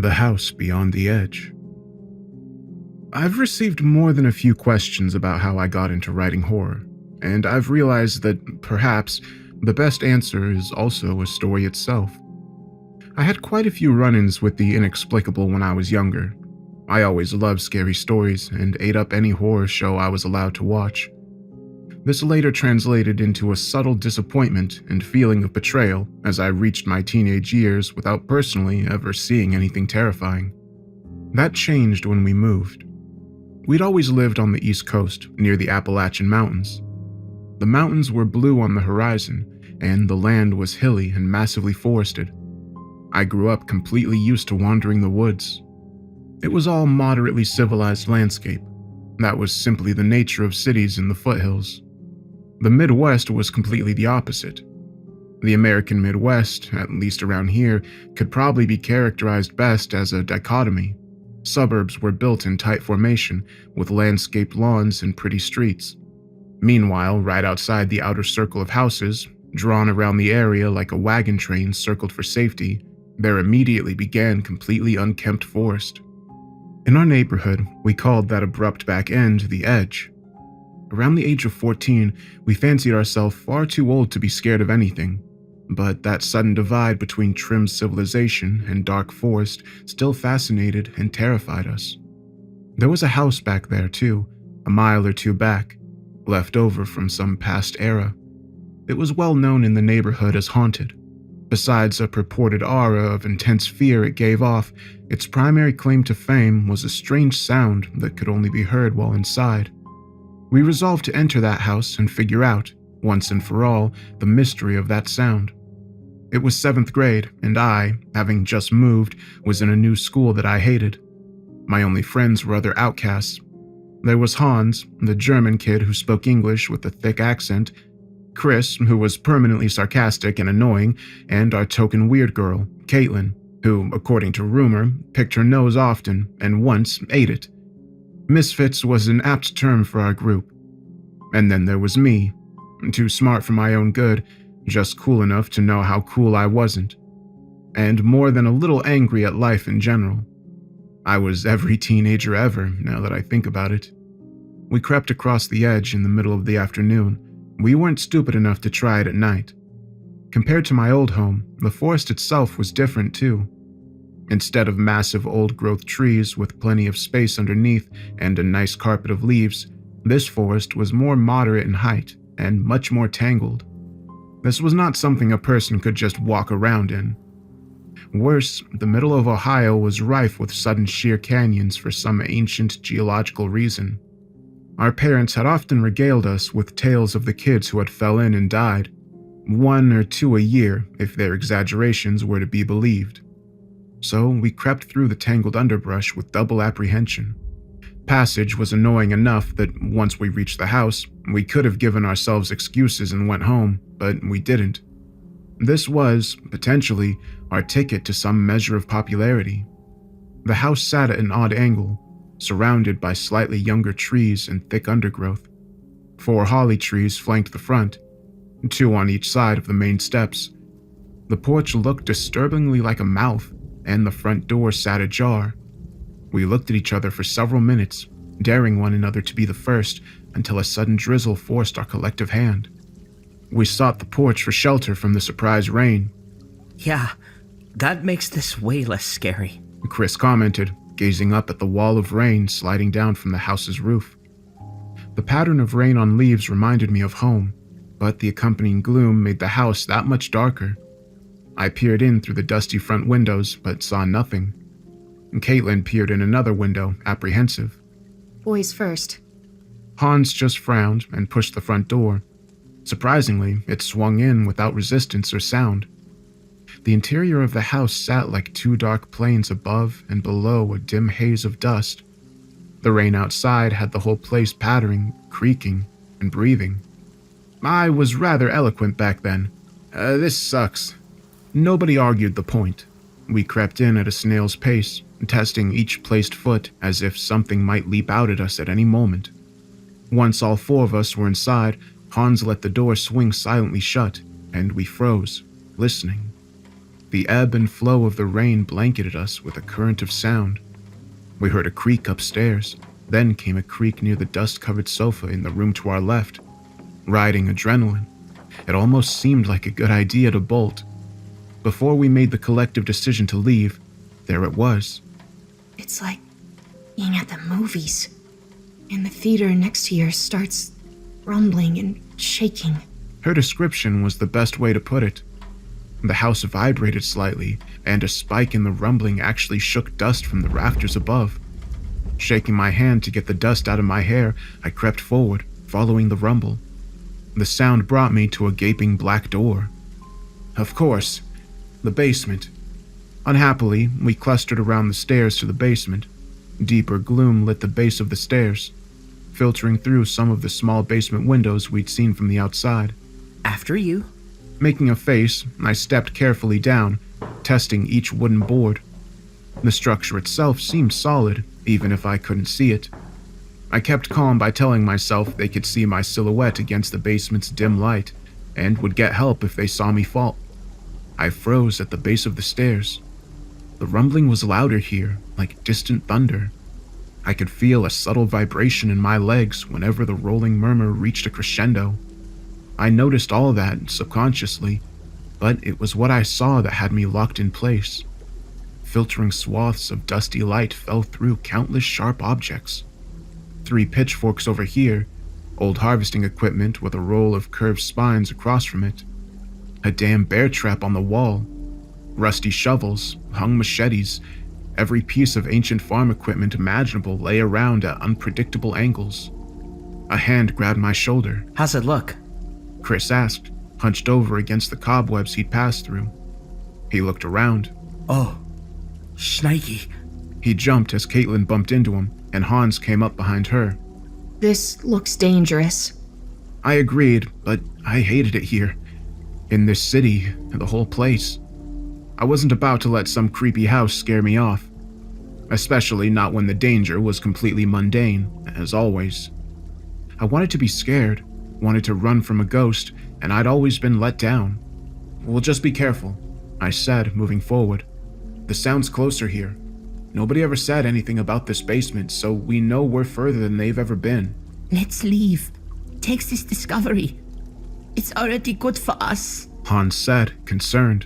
The House Beyond the Edge. I've received more than a few questions about how I got into writing horror, and I've realized that perhaps the best answer is also a story itself. I had quite a few run-ins with the inexplicable when I was younger. I always loved scary stories and ate up any horror show I was allowed to watch. This later translated into a subtle disappointment and feeling of betrayal as I reached my teenage years without personally ever seeing anything terrifying. That changed when we moved. We'd always lived on the East Coast, near the Appalachian Mountains. The mountains were blue on the horizon, and the land was hilly and massively forested. I grew up completely used to wandering the woods. It was all moderately civilized landscape. That was simply the nature of cities in the foothills. The Midwest was completely the opposite. The American Midwest, at least around here, could probably be characterized best as a dichotomy. Suburbs were built in tight formation, with landscaped lawns and pretty streets. Meanwhile, right outside the outer circle of houses, drawn around the area like a wagon train circled for safety, there immediately began completely unkempt forest. In our neighborhood, we called that abrupt back end the edge. Around the age of 14, we fancied ourselves far too old to be scared of anything, but that sudden divide between trim civilization and dark forest still fascinated and terrified us. There was a house back there too, a mile or two back, left over from some past era. It was well known in the neighborhood as haunted. Besides a purported aura of intense fear it gave off, its primary claim to fame was a strange sound that could only be heard while inside. We resolved to enter that house and figure out, once and for all, the mystery of that sound. It was 7th grade, and I, having just moved, was in a new school that I hated. My only friends were other outcasts. There was Hans, the German kid who spoke English with a thick accent, Chris, who was permanently sarcastic and annoying, and our token weird girl, Caitlin, who, according to rumor, picked her nose often and once ate it. Misfits was an apt term for our group. And then there was me, too smart for my own good, just cool enough to know how cool I wasn't, and more than a little angry at life in general. I was every teenager ever, now that I think about it. We crept across the edge in the middle of the afternoon. We weren't stupid enough to try it at night. Compared to my old home, the forest itself was different too. Instead of massive old-growth trees with plenty of space underneath and a nice carpet of leaves, this forest was more moderate in height and much more tangled. This was not something a person could just walk around in. Worse, the middle of Ohio was rife with sudden sheer canyons for some ancient geological reason. Our parents had often regaled us with tales of the kids who had fell in and died, 1 or 2 a year if their exaggerations were to be believed. So we crept through the tangled underbrush with double apprehension. Passage was annoying enough that once we reached the house, we could have given ourselves excuses and went home, but we didn't. This was, potentially, our ticket to some measure of popularity. The house sat at an odd angle, surrounded by slightly younger trees and thick undergrowth. 4 holly trees flanked the front, 2 on each side of the main steps. The porch looked disturbingly like a mouth, and the front door sat ajar. We looked at each other for several minutes, daring one another to be the first, until a sudden drizzle forced our collective hand. We sought the porch for shelter from the surprise rain. Yeah, that makes this way less scary, Chris commented, gazing up at the wall of rain sliding down from the house's roof. The pattern of rain on leaves reminded me of home, but the accompanying gloom made the house that much darker. I peered in through the dusty front windows, but saw nothing. Caitlin peered in another window, apprehensive. Boys first. Hans just frowned and pushed the front door. Surprisingly, it swung in without resistance or sound. The interior of the house sat like 2 dark planes above and below a dim haze of dust. The rain outside had the whole place pattering, creaking, and breathing. I was rather eloquent back then. This sucks. Nobody argued the point. We crept in at a snail's pace, testing each placed foot as if something might leap out at us at any moment. Once all 4 of us were inside, Hans let the door swing silently shut, and we froze, listening. The ebb and flow of the rain blanketed us with a current of sound. We heard a creak upstairs, then came a creak near the dust-covered sofa in the room to our left. Riding adrenaline, it almost seemed like a good idea to bolt. Before we made the collective decision to leave, there it was. It's like being at the movies. And the theater next to yours starts rumbling and shaking. Her description was the best way to put it. The house vibrated slightly, and a spike in the rumbling actually shook dust from the rafters above. Shaking my hand to get the dust out of my hair, I crept forward, following the rumble. The sound brought me to a gaping black door. Of course, the basement. Unhappily, we clustered around the stairs to the basement. Deeper gloom lit the base of the stairs, filtering through some of the small basement windows we'd seen from the outside. After you. Making a face, I stepped carefully down, testing each wooden board. The structure itself seemed solid, even if I couldn't see it. I kept calm by telling myself they could see my silhouette against the basement's dim light, and would get help if they saw me fall. I froze at the base of the stairs. The rumbling was louder here, like distant thunder. I could feel a subtle vibration in my legs whenever the rolling murmur reached a crescendo. I noticed all that subconsciously, but it was what I saw that had me locked in place. Filtering swaths of dusty light fell through countless sharp objects. 3 pitchforks over here, old harvesting equipment with a roll of curved spines across from it. A damn bear trap on the wall. Rusty shovels, hung machetes, every piece of ancient farm equipment imaginable lay around at unpredictable angles. A hand grabbed my shoulder. How's it look? Chris asked, hunched over against the cobwebs he'd passed through. He looked around. Oh, Schneike. He jumped as Caitlin bumped into him, and Hans came up behind her. This looks dangerous. I agreed, but I hated it here. In this city, and the whole place. I wasn't about to let some creepy house scare me off. Especially not when the danger was completely mundane, as always. I wanted to be scared, wanted to run from a ghost, and I'd always been let down. We'll just be careful, I said, moving forward. The sound's closer here. Nobody ever said anything about this basement, so we know we're further than they've ever been. Let's leave. Takes this discovery. It's already good for us, Hans said, concerned.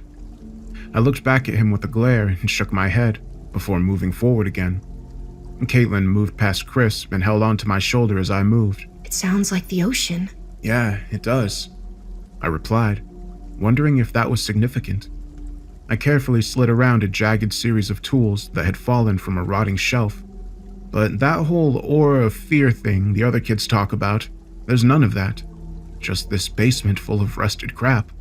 I looked back at him with a glare and shook my head, before moving forward again. Caitlin moved past Chris and held onto my shoulder as I moved. It sounds like the ocean. Yeah, it does, I replied, wondering if that was significant. I carefully slid around a jagged series of tools that had fallen from a rotting shelf. But that whole aura of fear thing the other kids talk about, there's none of that. Just this basement full of rusted crap.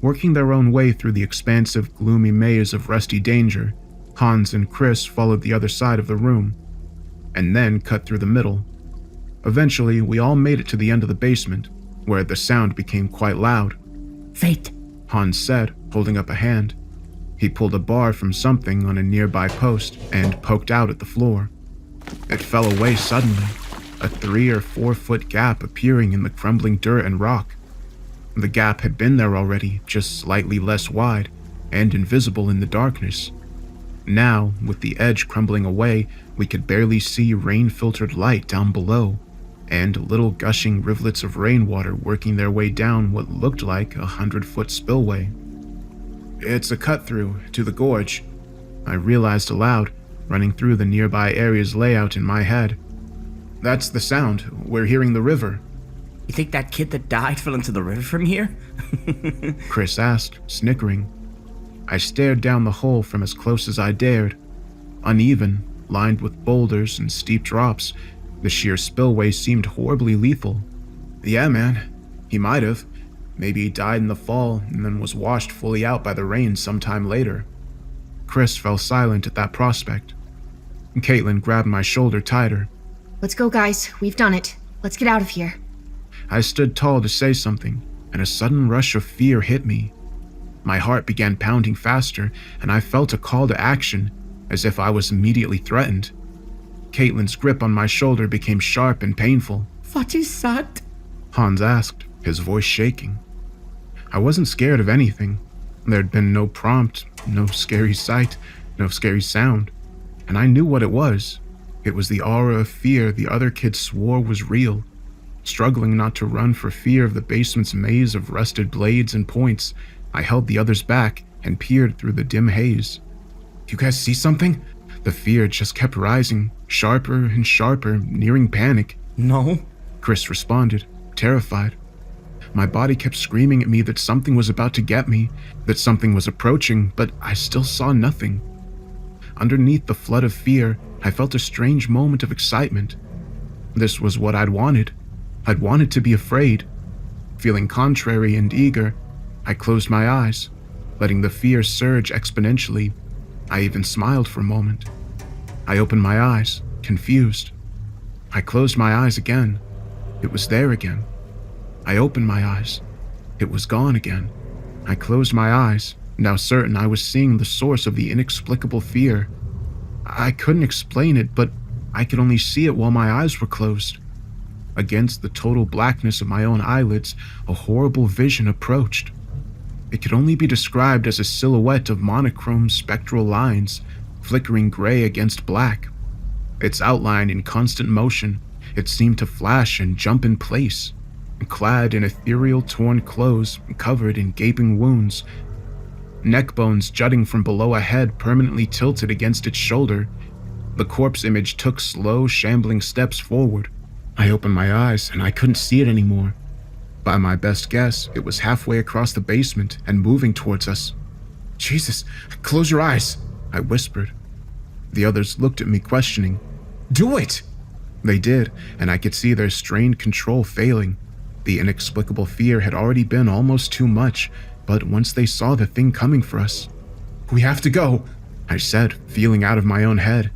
Working their own way through the expansive, gloomy maze of rusty danger, Hans and Chris followed the other side of the room, and then cut through the middle. Eventually, we all made it to the end of the basement, where the sound became quite loud. Wait, Hans said, holding up a hand. He pulled a bar from something on a nearby post and poked out at the floor. It fell away suddenly, a 3 or 4 foot gap appearing in the crumbling dirt and rock. The gap had been there already, just slightly less wide and invisible in the darkness. Now, with the edge crumbling away, we could barely see rain-filtered light down below, and little gushing rivulets of rainwater working their way down what looked like a 100-foot spillway. It's a cut-through to the gorge, I realized aloud, running through the nearby area's layout in my head. That's the sound. We're hearing the river. you think that kid that died fell into the river from here? Chris asked, snickering. I stared down the hole from as close as I dared. Uneven, lined with boulders and steep drops, the sheer spillway seemed horribly lethal. Yeah, man. He might have. Maybe he died in the fall and then was washed fully out by the rain sometime later. Chris fell silent at that prospect. Caitlin grabbed my shoulder tighter. Let's go, guys. We've done it. Let's get out of here. I stood tall to say something, and a sudden rush of fear hit me. My heart began pounding faster, and I felt a call to action, as if I was immediately threatened. Caitlin's grip on my shoulder became sharp and painful. What is that? Hans asked, his voice shaking. I wasn't scared of anything, There'd been no prompt, no scary sight, no scary sound, and I knew what it was. It was the aura of fear the other kids swore was real. Struggling not to run for fear of the basement's maze of rusted blades and points, I held the others back and peered through the dim haze. "You guys see something?" The fear just kept rising, sharper and sharper, nearing panic. No. Chris responded, terrified. My body kept screaming at me that something was about to get me, that something was approaching, but I still saw nothing. Underneath the flood of fear, I felt a strange moment of excitement. This was what I'd wanted. I'd wanted to be afraid. Feeling contrary and eager, I closed my eyes, letting the fear surge exponentially. I even smiled for a moment. I opened my eyes, confused. I closed my eyes again. It was there again. I opened my eyes. It was gone again. I closed my eyes, now certain I was seeing the source of the inexplicable fear. I couldn't explain it, but I could only see it while my eyes were closed. Against the total blackness of my own eyelids, a horrible vision approached. It could only be described as a silhouette of monochrome spectral lines, flickering gray against black. Its outline in constant motion, it seemed to flash and jump in place. Clad in ethereal torn clothes, covered in gaping wounds, neck bones jutting from below a head permanently tilted against its shoulder, the corpse image took slow, shambling steps forward. I opened my eyes and I couldn't see it anymore. By my best guess, it was halfway across the basement and moving towards us. "Jesus, close your eyes," I whispered. The others looked at me questioning. "Do it!" They did, and I could see their strained control failing. The inexplicable fear had already been almost too much, but once they saw the thing coming for us. "We have to go," I said, feeling out of my own head.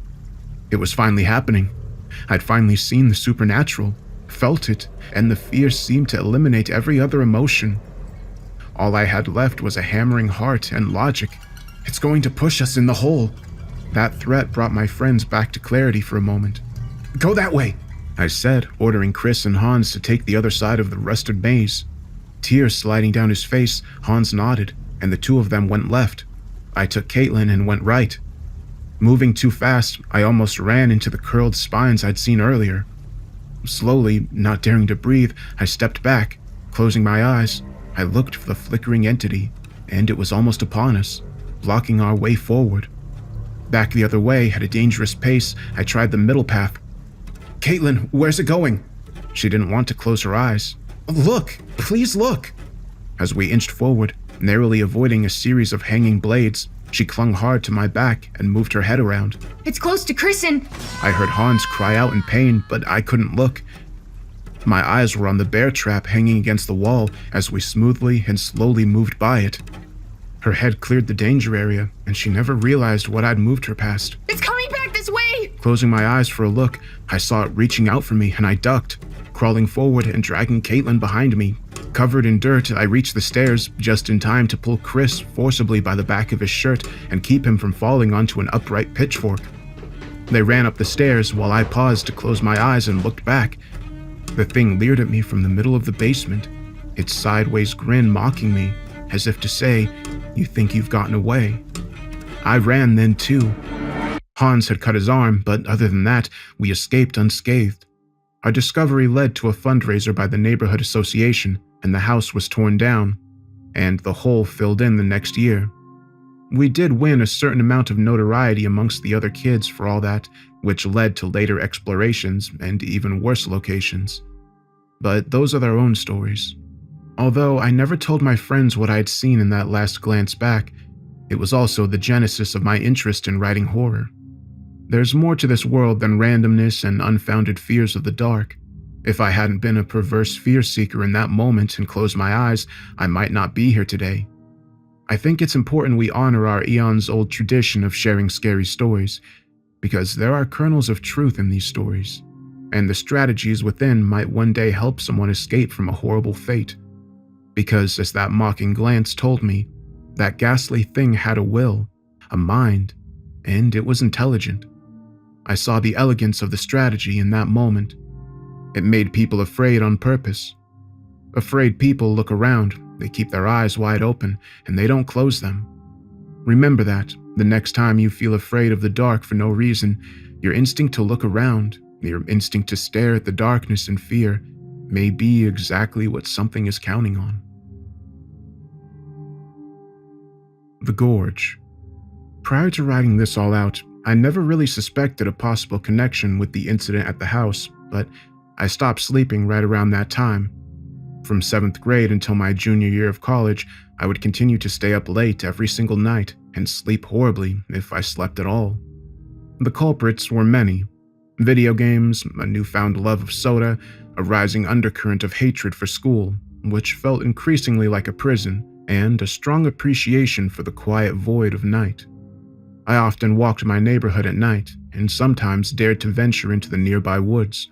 It was finally happening. I'd finally seen the supernatural, felt it, and the fear seemed to eliminate every other emotion. All I had left was a hammering heart and logic. "It's going to push us in the hole." That threat brought my friends back to clarity for a moment. "Go that way," I said, ordering Chris and Hans to take the other side of the rusted maze. Tears sliding down his face, Hans nodded, and the two of them went left. I took Caitlin and went right. Moving too fast, I almost ran into the curled spines I'd seen earlier. Slowly, not daring to breathe, I stepped back. Closing my eyes, I looked for the flickering entity, and it was almost upon us, blocking our way forward. Back the other way, at a dangerous pace, I tried the middle path. "Caitlin, where's it going?" She didn't want to close her eyes. "Look! Please look!" As we inched forward, narrowly avoiding a series of hanging blades, she clung hard to my back and moved her head around. It's close to Chris and... I heard Hans cry out in pain, but I couldn't look. My eyes were on the bear trap hanging against the wall as we smoothly and slowly moved by it. Her head cleared the danger area, and she never realized what I'd moved her past. It's coming back this way! Closing my eyes for a look, I saw it reaching out for me, and I ducked, crawling forward and dragging Caitlin behind me. Covered in dirt, I reached the stairs just in time to pull Chris forcibly by the back of his shirt and keep him from falling onto an upright pitchfork. They ran up the stairs while I paused to close my eyes and looked back. The thing leered at me from the middle of the basement, its sideways grin mocking me, as if to say, "You think you've gotten away." I ran then too. Hans had cut his arm, but other than that, we escaped unscathed. Our discovery led to a fundraiser by the neighborhood association, and the house was torn down, and the hole filled in the next year. We did win a certain amount of notoriety amongst the other kids for all that, which led to later explorations and even worse locations. But those are their own stories. Although I never told my friends what I had seen in that last glance back, it was also the genesis of my interest in writing horror. There's more to this world than randomness and unfounded fears of the dark. If I hadn't been a perverse fear seeker in that moment and closed my eyes, I might not be here today. I think it's important we honor our eons-old tradition of sharing scary stories, because there are kernels of truth in these stories, and the strategies within might one day help someone escape from a horrible fate. Because, as that mocking glance told me, that ghastly thing had a will, a mind, and it was intelligent. I saw the elegance of the strategy in that moment. It made people afraid on purpose. Afraid people look around, They keep their eyes wide open, and they don't close them. Remember that the next time you feel afraid of the dark for no reason, your instinct to look around, your instinct to stare at the darkness in fear, may be exactly what something is counting on. The Gorge. Prior to writing this all out, I never really suspected a possible connection with the incident at the house, but I stopped sleeping right around that time. From 7th grade until my junior year of college, I would continue to stay up late every single night and sleep horribly if I slept at all. The culprits were many. Video games, a newfound love of soda, a rising undercurrent of hatred for school, which felt increasingly like a prison, and a strong appreciation for the quiet void of night. I often walked my neighborhood at night, and sometimes dared to venture into the nearby woods.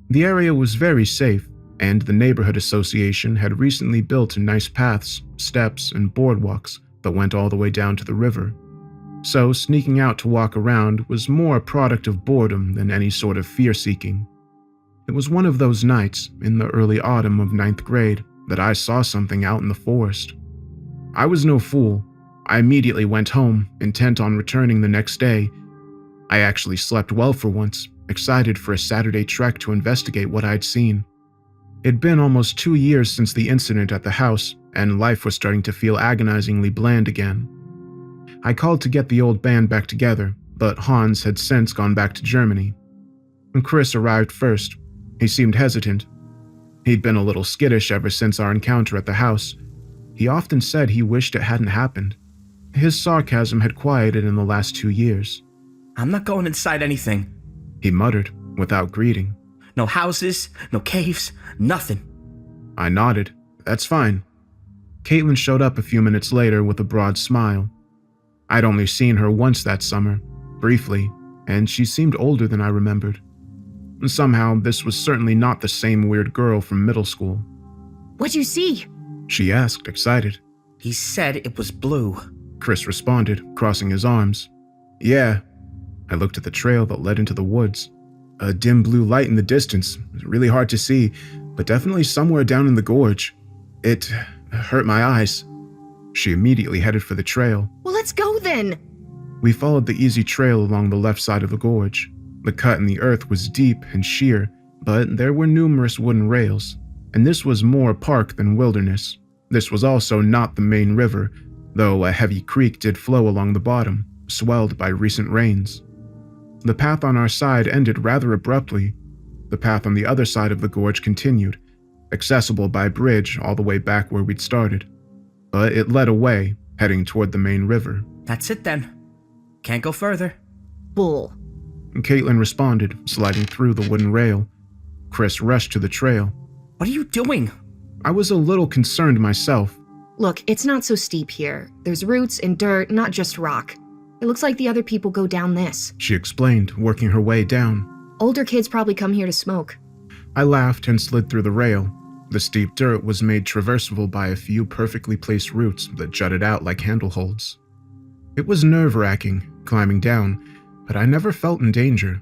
The area was very safe, and the neighborhood association had recently built nice paths, steps, and boardwalks that went all the way down to the river. So sneaking out to walk around was more a product of boredom than any sort of fear-seeking. It was one of those nights, in the early autumn of 9th grade, that I saw something out in the forest. I was no fool. I immediately went home, intent on returning the next day. I actually slept well for once, excited for a Saturday trek to investigate what I'd seen. It'd been almost 2 years since the incident at the house, and life was starting to feel agonizingly bland again. I called to get the old band back together, but Hans had since gone back to Germany. When Chris arrived first, he seemed hesitant. He'd been a little skittish ever since our encounter at the house. He often said he wished it hadn't happened. His sarcasm had quieted in the last 2 years. I'm not going inside anything, he muttered, without greeting. No houses, no caves, nothing. I nodded. That's fine. Caitlin showed up a few minutes later with a broad smile. I'd only seen her once that summer, briefly, and she seemed older than I remembered. Somehow, this was certainly not the same weird girl from middle school. What'd you see? She asked, excited. He said it was blue. Chris responded, crossing his arms. Yeah. I looked at the trail that led into the woods. A dim blue light in the distance. It was really hard to see, but definitely somewhere down in the gorge. It hurt my eyes. She immediately headed for the trail. Well, let's go then. We followed the easy trail along the left side of the gorge. The cut in the earth was deep and sheer, but there were numerous wooden rails, and this was more park than wilderness. This was also not the main river, though a heavy creek did flow along the bottom, swelled by recent rains. The path on our side ended rather abruptly. The path on the other side of the gorge continued, accessible by bridge all the way back where we'd started. But it led away, heading toward the main river. That's it then. Can't go further. Bull. Caitlin responded, sliding through the wooden rail. Chris rushed to the trail. What are you doing? I was a little concerned myself. Look, it's not so steep here. There's roots and dirt, not just rock. It looks like the other people go down this, she explained, working her way down. Older kids probably come here to smoke. I laughed and slid through the rail. The steep dirt was made traversable by a few perfectly placed roots that jutted out like handleholds. It was nerve-wracking, climbing down, but I never felt in danger.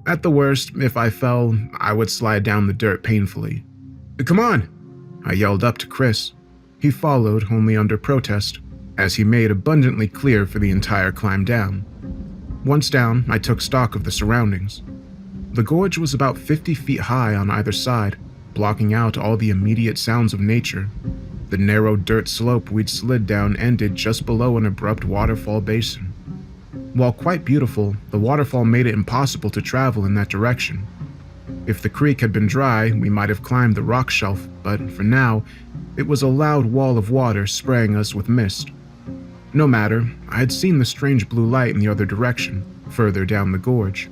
At the worst, if I fell, I would slide down the dirt painfully. Come on! I yelled up to Chris. He followed, only under protest, as he made abundantly clear for the entire climb down. Once down, I took stock of the surroundings. The gorge was about 50 feet high on either side, blocking out all the immediate sounds of nature. The narrow dirt slope we'd slid down ended just below an abrupt waterfall basin. While quite beautiful, the waterfall made it impossible to travel in that direction. If the creek had been dry, we might have climbed the rock shelf, but for now, it was a loud wall of water spraying us with mist. No matter, I had seen the strange blue light in the other direction, further down the gorge.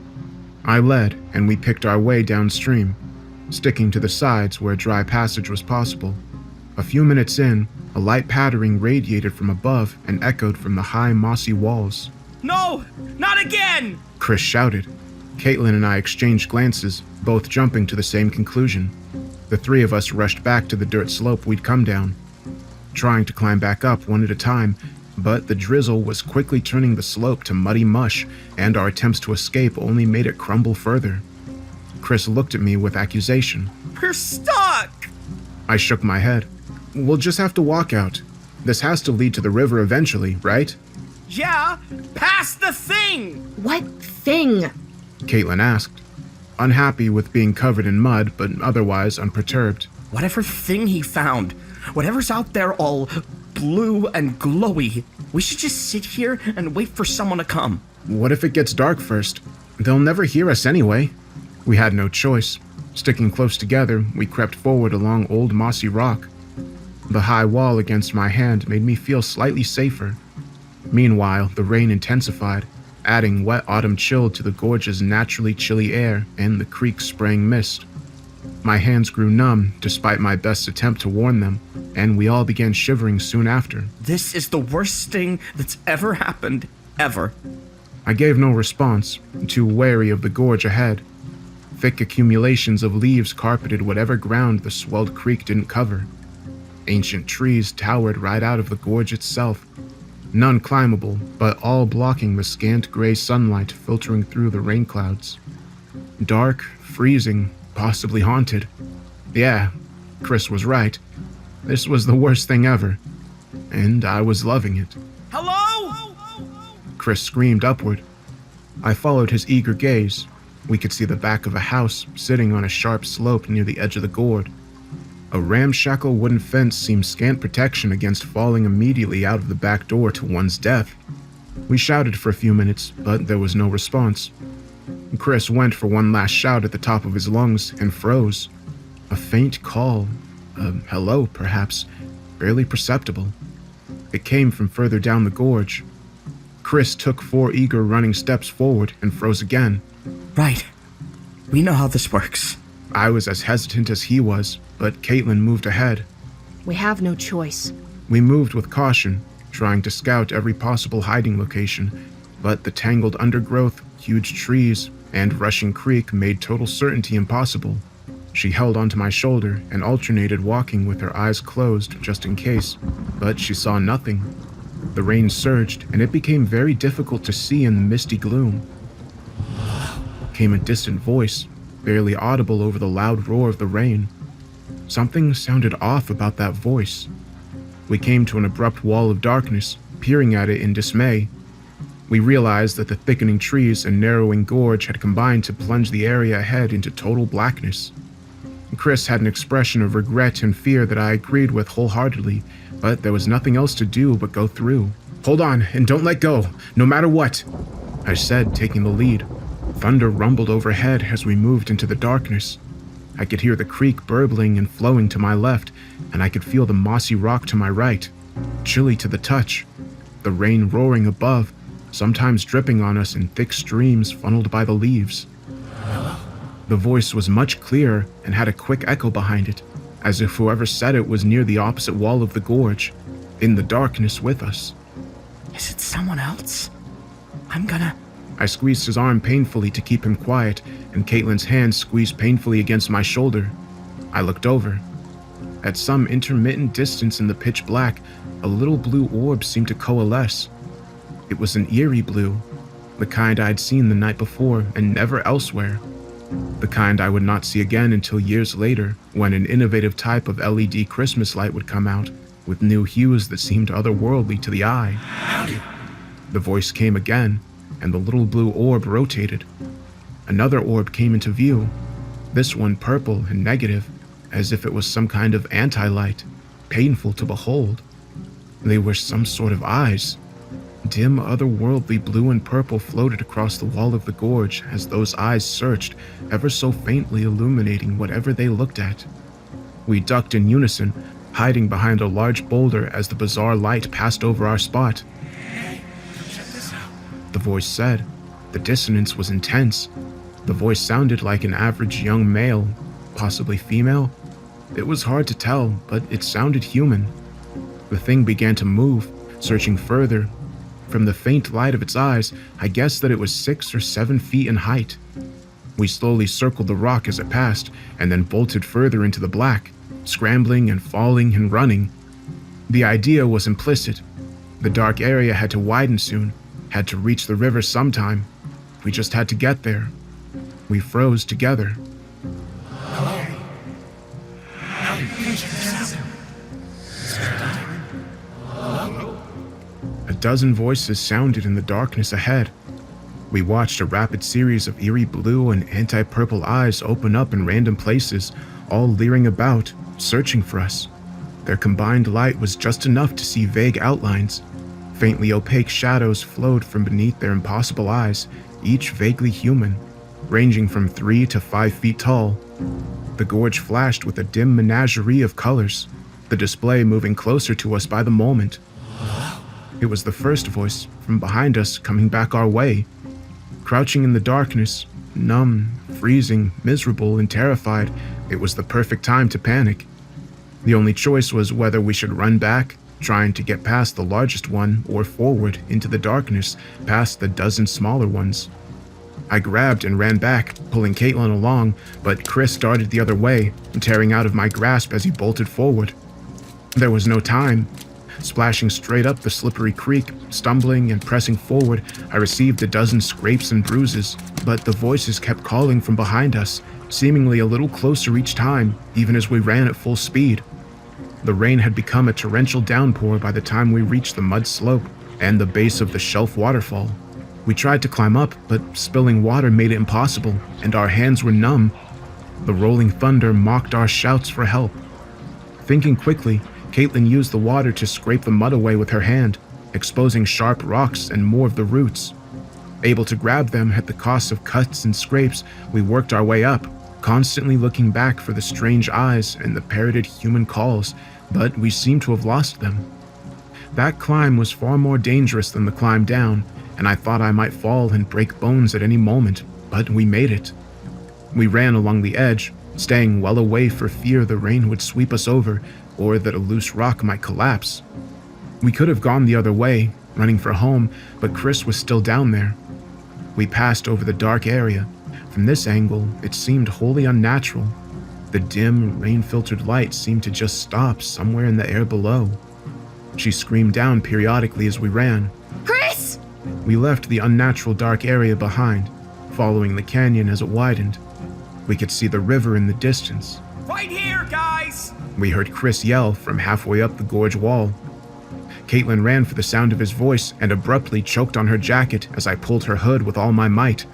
I led, and we picked our way downstream, sticking to the sides where dry passage was possible. A few minutes in, a light pattering radiated from above and echoed from the high mossy walls. No! Not again! Chris shouted. Caitlin and I exchanged glances, both jumping to the same conclusion. The three of us rushed back to the dirt slope we'd come down, trying to climb back up one at a time, but the drizzle was quickly turning the slope to muddy mush, and our attempts to escape only made it crumble further. Chris looked at me with accusation. We're stuck! I shook my head. We'll just have to walk out. This has to lead to the river eventually, right? Yeah, past the thing! What thing? Caitlin asked, unhappy with being covered in mud, but otherwise unperturbed. Whatever thing he found, whatever's out there all blue and glowy, we should just sit here and wait for someone to come. What if it gets dark first? They'll never hear us anyway. We had no choice. Sticking close together, we crept forward along old mossy rock. The high wall against my hand made me feel slightly safer. Meanwhile, the rain intensified, adding wet autumn chill to the gorge's naturally chilly air and the creek spraying mist. My hands grew numb despite my best attempt to warn them, and we all began shivering soon after. This is the worst thing that's ever happened, ever. I gave no response, too wary of the gorge ahead. Thick accumulations of leaves carpeted whatever ground the swelled creek didn't cover. Ancient trees towered right out of the gorge itself, none climbable, but all blocking the scant gray sunlight filtering through the rain clouds. Dark, freezing, possibly haunted. Yeah, Chris was right. This was the worst thing ever, and I was loving it. Hello? Chris screamed upward. I followed his eager gaze. We could see the back of a house sitting on a sharp slope near the edge of the gorge. A ramshackle wooden fence seemed scant protection against falling immediately out of the back door to one's death. We shouted for a few minutes, but there was no response. Chris went for one last shout at the top of his lungs and froze. A faint call, a hello perhaps, barely perceptible. It came from further down the gorge. Chris took 4 eager running steps forward and froze again. Right. We know how this works. I was as hesitant as he was, but Caitlin moved ahead. We have no choice. We moved with caution, trying to scout every possible hiding location, but the tangled undergrowth, huge trees, and rushing creek made total certainty impossible. She held onto my shoulder and alternated walking with her eyes closed just in case, but she saw nothing. The rain surged, and it became very difficult to see in the misty gloom. Came a distant voice, barely audible over the loud roar of the rain. Something sounded off about that voice. We came to an abrupt wall of darkness, peering at it in dismay. We realized that the thickening trees and narrowing gorge had combined to plunge the area ahead into total blackness. Chris had an expression of regret and fear that I agreed with wholeheartedly, but there was nothing else to do but go through. "Hold on, and don't let go, no matter what," I said, taking the lead. Thunder rumbled overhead as we moved into the darkness. I could hear the creek burbling and flowing to my left, and I could feel the mossy rock to my right, chilly to the touch. The rain roaring above, sometimes dripping on us in thick streams funneled by the leaves. The voice was much clearer and had a quick echo behind it, as if whoever said it was near the opposite wall of the gorge, in the darkness with us. Is it someone else? I squeezed his arm painfully to keep him quiet, and Caitlin's hand squeezed painfully against my shoulder. I looked over. At some intermittent distance in the pitch black, a little blue orb seemed to coalesce. It was an eerie blue, the kind I'd seen the night before and never elsewhere. The kind I would not see again until years later, when an innovative type of LED Christmas light would come out, with new hues that seemed otherworldly to the eye. The voice came again, and the little blue orb rotated. Another orb came into view, this one purple and negative, as if it was some kind of anti-light, painful to behold. They were some sort of eyes. Dim, otherworldly blue and purple floated across the wall of the gorge as those eyes searched, ever so faintly illuminating whatever they looked at. We ducked in unison, hiding behind a large boulder as the bizarre light passed over our spot. The voice said. The dissonance was intense. The voice sounded like an average young male, possibly female. It was hard to tell, but it sounded human. The thing began to move, searching further. From the faint light of its eyes, I guessed that it was 6 or 7 feet in height. We slowly circled the rock as it passed, and then bolted further into the black, scrambling and falling and running. The idea was implicit. The dark area had to widen soon, had to reach the river sometime. We just had to get there. We froze together. dozen voices sounded in the darkness ahead. We watched a rapid series of eerie blue and anti-purple eyes open up in random places, all leering about, searching for us. Their combined light was just enough to see vague outlines. Faintly opaque shadows flowed from beneath their impossible eyes, each vaguely human, ranging from 3 to 5 feet tall. The gorge flashed with a dim menagerie of colors, the display moving closer to us by the moment. It was the first voice from behind us coming back our way. Crouching in the darkness, numb, freezing, miserable, and terrified, it was the perfect time to panic. The only choice was whether we should run back, trying to get past the largest one, or forward into the darkness, past the dozen smaller ones. I grabbed and ran back, pulling Caitlin along, but Chris darted the other way, tearing out of my grasp as he bolted forward. There was no time. Splashing straight up the slippery creek, stumbling and pressing forward, I received a dozen scrapes and bruises, but the voices kept calling from behind us, seemingly a little closer each time, even as we ran at full speed. The rain had become a torrential downpour by the time we reached the mud slope and the base of the shelf waterfall. We tried to climb up, but spilling water made it impossible, and our hands were numb. The rolling thunder mocked our shouts for help. Thinking quickly, Caitlin used the water to scrape the mud away with her hand, exposing sharp rocks and more of the roots. Able to grab them at the cost of cuts and scrapes, we worked our way up, constantly looking back for the strange eyes and the parroted human calls, but we seemed to have lost them. That climb was far more dangerous than the climb down, and I thought I might fall and break bones at any moment, but we made it. We ran along the edge, staying well away for fear the rain would sweep us over, or that a loose rock might collapse. We could have gone the other way, running for home, but Chris was still down there. We passed over the dark area. From this angle, it seemed wholly unnatural. The dim, rain-filtered light seemed to just stop somewhere in the air below. She screamed down periodically as we ran. Chris! We left the unnatural dark area behind, following the canyon as it widened. We could see the river in the distance. Right here, guys! We heard Chris yell from halfway up the gorge wall. Caitlin ran for the sound of his voice and abruptly choked on her jacket as I pulled her hood with all my might.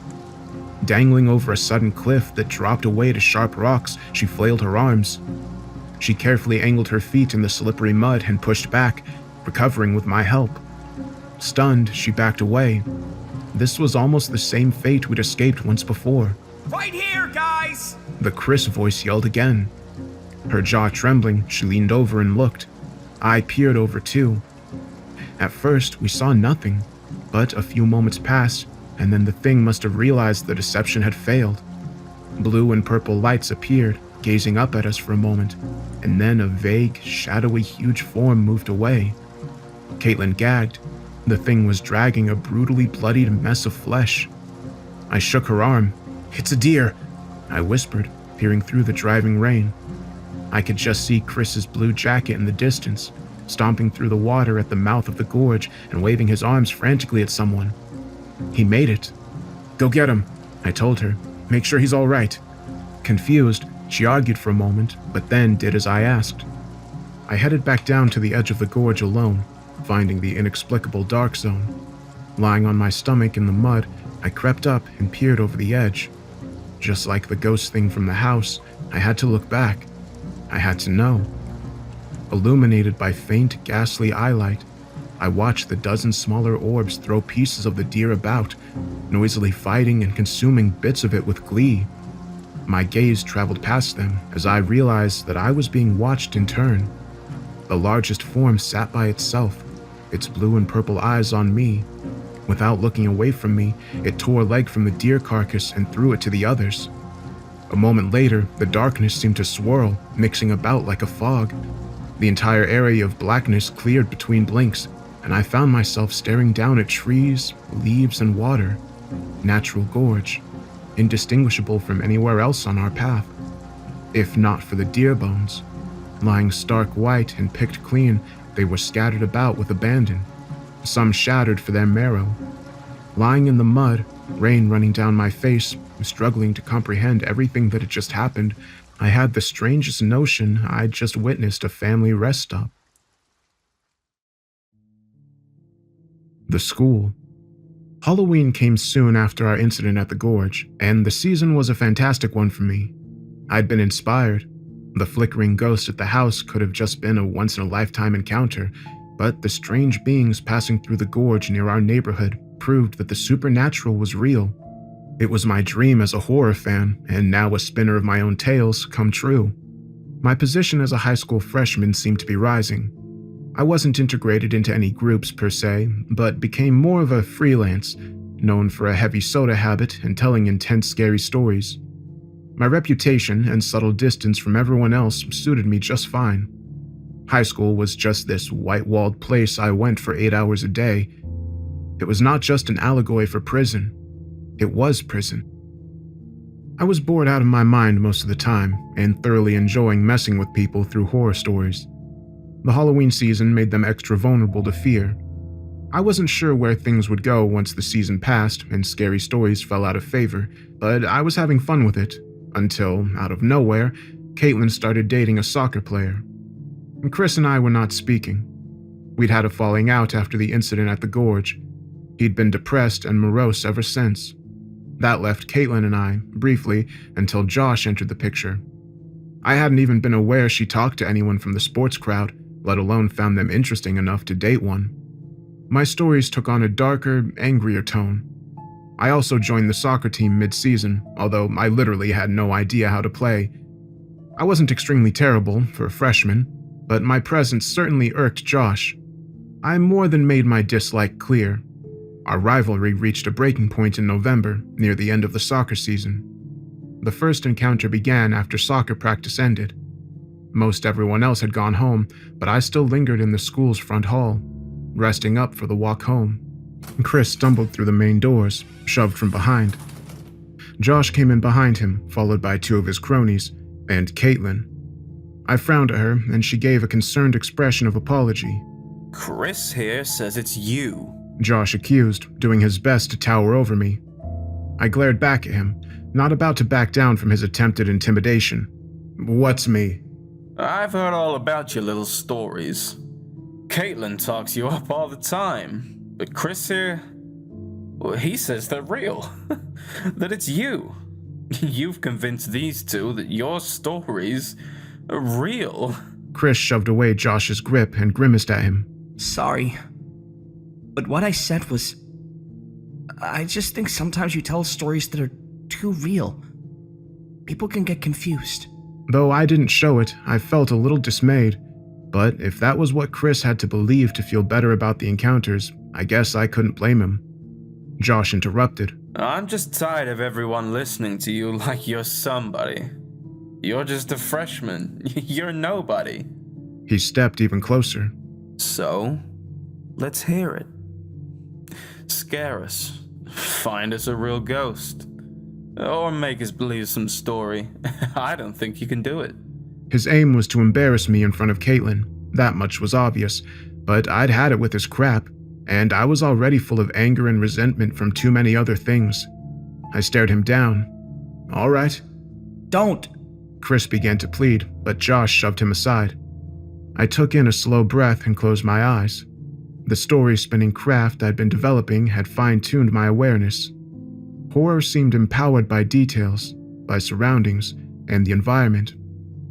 Dangling over a sudden cliff that dropped away to sharp rocks, she flailed her arms. She carefully angled her feet in the slippery mud and pushed back, recovering with my help. Stunned, she backed away. This was almost the same fate we'd escaped once before. Right here, guys! The Chris voice yelled again. Her jaw trembling, she leaned over and looked. I peered over too. At first, we saw nothing, but a few moments passed, and then the thing must have realized the deception had failed. Blue and purple lights appeared, gazing up at us for a moment, and then a vague, shadowy, huge form moved away. Caitlin gagged. The thing was dragging a brutally bloodied mess of flesh. I shook her arm. "It's a deer," I whispered, peering through the driving rain. I could just see Chris's blue jacket in the distance, stomping through the water at the mouth of the gorge and waving his arms frantically at someone. He made it. "Go get him," I told her. "Make sure he's all right." Confused, she argued for a moment, but then did as I asked. I headed back down to the edge of the gorge alone, finding the inexplicable dark zone. Lying on my stomach in the mud, I crept up and peered over the edge. Just like the ghost thing from the house, I had to look back. I had to know. Illuminated by faint, ghastly eyelight, I watched the dozen smaller orbs throw pieces of the deer about, noisily fighting and consuming bits of it with glee. My gaze traveled past them as I realized that I was being watched in turn. The largest form sat by itself, its blue and purple eyes on me. Without looking away from me, it tore a leg from the deer carcass and threw it to the others. A moment later, the darkness seemed to swirl, mixing about like a fog. The entire area of blackness cleared between blinks, and I found myself staring down at trees, leaves, and water. Natural gorge, indistinguishable from anywhere else on our path. If not for the deer bones. Lying stark white and picked clean, they were scattered about with abandon, some shattered for their marrow. Lying in the mud, rain running down my face, struggling to comprehend everything that had just happened, I had the strangest notion I'd just witnessed a family rest stop. the school. Halloween came soon after our incident at the gorge, and the season was a fantastic one for me. I'd been inspired. The flickering ghost at the house could have just been a once-in-a-lifetime encounter, but the strange beings passing through the gorge near our neighborhood proved that the supernatural was real. It was my dream as a horror fan, and now a spinner of my own tales, come true. My position as a high school freshman seemed to be rising. I wasn't integrated into any groups per se, but became more of a freelance, known for a heavy soda habit and telling intense scary stories. My reputation and subtle distance from everyone else suited me just fine. High school was just this white-walled place I went for 8 hours a day. It was not just an allegory for prison. It was prison. I was bored out of my mind most of the time and thoroughly enjoying messing with people through horror stories. The Halloween season made them extra vulnerable to fear. I wasn't sure where things would go once the season passed and scary stories fell out of favor, but I was having fun with it, until, out of nowhere, Caitlin started dating a soccer player. Chris and I were not speaking. We'd had a falling out after the incident at the gorge. He'd been depressed and morose ever since. That left Caitlin and I, briefly, until Josh entered the picture. I hadn't even been aware she talked to anyone from the sports crowd, let alone found them interesting enough to date one. My stories took on a darker, angrier tone. I also joined the soccer team mid-season, although I literally had no idea how to play. I wasn't extremely terrible for a freshman, but my presence certainly irked Josh. I more than made my dislike clear. Our rivalry reached a breaking point in November, near the end of the soccer season. The first encounter began after soccer practice ended. Most everyone else had gone home, but I still lingered in the school's front hall, resting up for the walk home. Chris stumbled through the main doors, shoved from behind. Josh came in behind him, followed by 2 of his cronies, and Caitlin. I frowned at her, and she gave a concerned expression of apology. Chris here says it's you. Josh accused, doing his best to tower over me. I glared back at him, not about to back down from his attempted intimidation. What's me? I've heard all about your little stories. Caitlin talks you up all the time, but Chris here, well, he says they're real. That it's you. You've convinced these two that your stories are real. Chris shoved away Josh's grip and grimaced at him. Sorry. But what I said was, I just think sometimes you tell stories that are too real. People can get confused. Though I didn't show it, I felt a little dismayed. But if that was what Chris had to believe to feel better about the encounters, I guess I couldn't blame him. Josh interrupted. I'm just tired of everyone listening to you like you're somebody. You're just a freshman. You're nobody. He stepped even closer. So, let's hear it. Scare us. Find us a real ghost. Or make us believe some story. I don't think you can do it. His aim was to embarrass me in front of Caitlin. That much was obvious, but I'd had it with his crap, and I was already full of anger and resentment from too many other things. I stared him down. All right. Don't! Chris began to plead, but Josh shoved him aside. I took in a slow breath and closed my eyes. The story-spinning craft I'd been developing had fine-tuned my awareness. Horror seemed empowered by details, by surroundings, and the environment.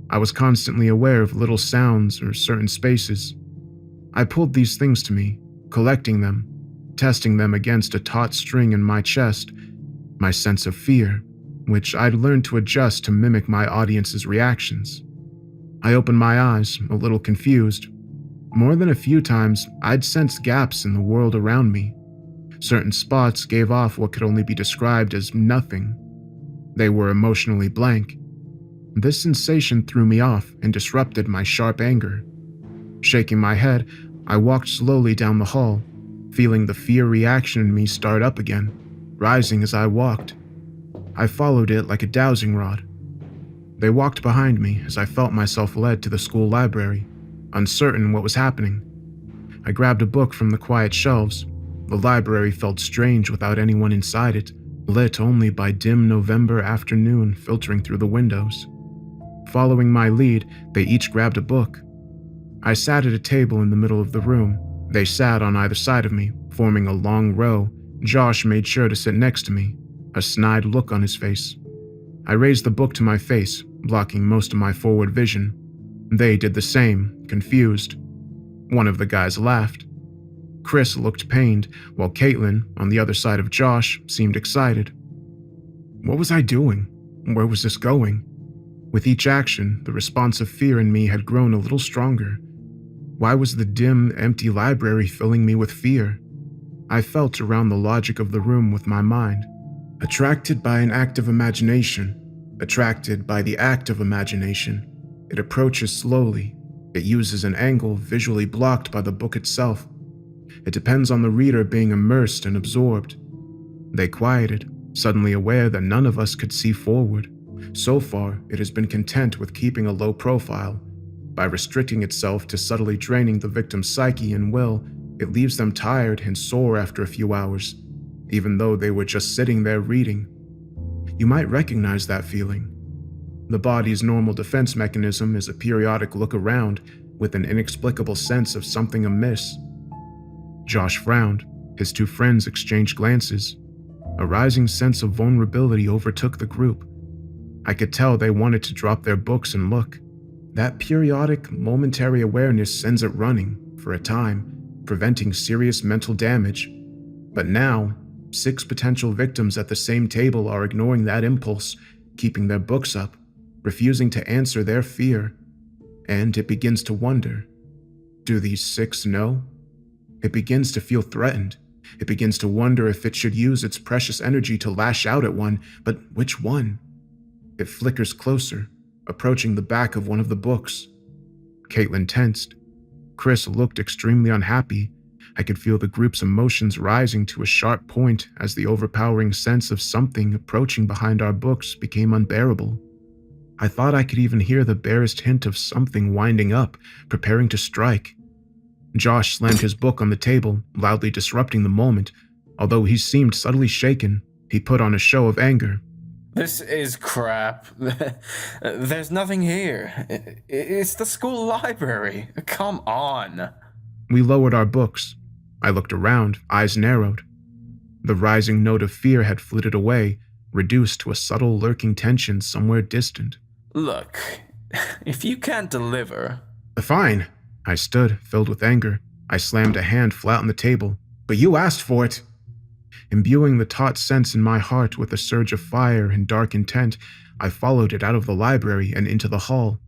I was constantly aware of little sounds or certain spaces. I pulled these things to me, collecting them, testing them against a taut string in my chest, my sense of fear, which I'd learned to adjust to mimic my audience's reactions. I opened my eyes, a little confused. More than a few times, I'd sensed gaps in the world around me. Certain spots gave off what could only be described as nothing. They were emotionally blank. This sensation threw me off and disrupted my sharp anger. Shaking my head, I walked slowly down the hall, feeling the fear reaction in me start up again, rising as I walked. I followed it like a dowsing rod. They walked behind me as I felt myself led to the school library, uncertain what was happening. I grabbed a book from the quiet shelves. The library felt strange without anyone inside it, lit only by dim November afternoon filtering through the windows. Following my lead, they each grabbed a book. I sat at a table in the middle of the room. They sat on either side of me, Forming a long row, Josh made sure to sit next to me, a snide look on his face. I raised the book to my face, blocking most of my forward vision. They did the same, confused. One of the guys laughed. Chris looked pained, while Caitlin, on the other side of Josh, seemed excited. What was I doing? Where was this going? With each action, the response of fear in me had grown a little stronger. Why was the dim, empty library filling me with fear? I felt around the logic of the room with my mind. Attracted by an act of imagination, attracted by the act of imagination, it approaches slowly. It uses an angle visually blocked by the book itself. It depends on the reader being immersed and absorbed. They quieted, suddenly aware that none of us could see forward. So far, it has been content with keeping a low profile. By restricting itself to subtly draining the victim's psyche and will, it leaves them tired and sore after a few hours, even though they were just sitting there reading. You might recognize that feeling. The body's normal defense mechanism is a periodic look around with an inexplicable sense of something amiss. Josh frowned. His two friends exchanged glances. A rising sense of vulnerability overtook the group. I could tell they wanted to drop their books and look. That periodic, momentary awareness sends it running, for a time, preventing serious mental damage. But now, 6 potential victims at the same table are ignoring that impulse, keeping their books up, refusing to answer their fear. And it begins to wonder, do these 6 know? It begins to feel threatened. It begins to wonder if it should use its precious energy to lash out at one, but which one? It flickers closer, approaching the back of one of the books. Caitlin tensed. Chris looked extremely unhappy. I could feel the group's emotions rising to a sharp point as the overpowering sense of something approaching behind our books became unbearable. I thought I could even hear the barest hint of something winding up, preparing to strike. Josh slammed his book on the table, loudly disrupting the moment. Although he seemed subtly shaken, he put on a show of anger. This is crap. There's nothing here. It's the school library. Come on. We lowered our books. I looked around, eyes narrowed. The rising note of fear had flitted away, reduced to a subtle lurking tension somewhere distant. Look, if you can't deliver... Fine. I stood, filled with anger. I slammed a hand flat on the table. But you asked for it. Imbuing the taut sense in my heart with a surge of fire and dark intent, I followed it out of the library and into the hall.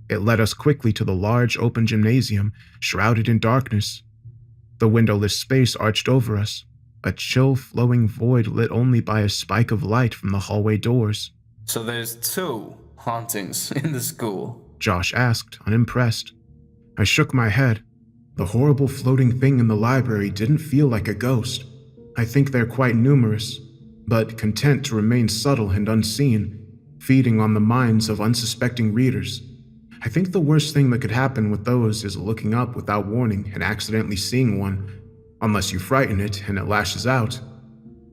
It led us quickly to the large open gymnasium, shrouded in darkness. The windowless space arched over us, a chill flowing void lit only by a spike of light from the hallway doors. So there's 2 hauntings in the school? Josh asked, unimpressed. I shook my head. The horrible floating thing in the library didn't feel like a ghost. I think they're quite numerous, but content to remain subtle and unseen, feeding on the minds of unsuspecting readers. I think the worst thing that could happen with those is looking up without warning and accidentally seeing one, unless you frighten it and it lashes out.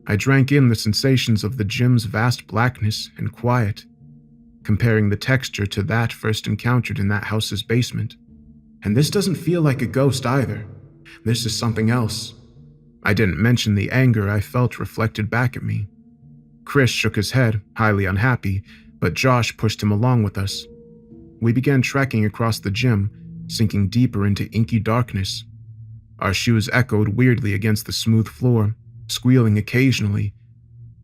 I drank in the sensations of the gym's vast blackness and quiet, comparing the texture to that first encountered in that house's basement. And this doesn't feel like a ghost either. This is something else. I didn't mention the anger I felt reflected back at me. Chris shook his head, highly unhappy, but Josh pushed him along with us. We began trekking across the gym, sinking deeper into inky darkness. Our shoes echoed weirdly against the smooth floor, squealing occasionally.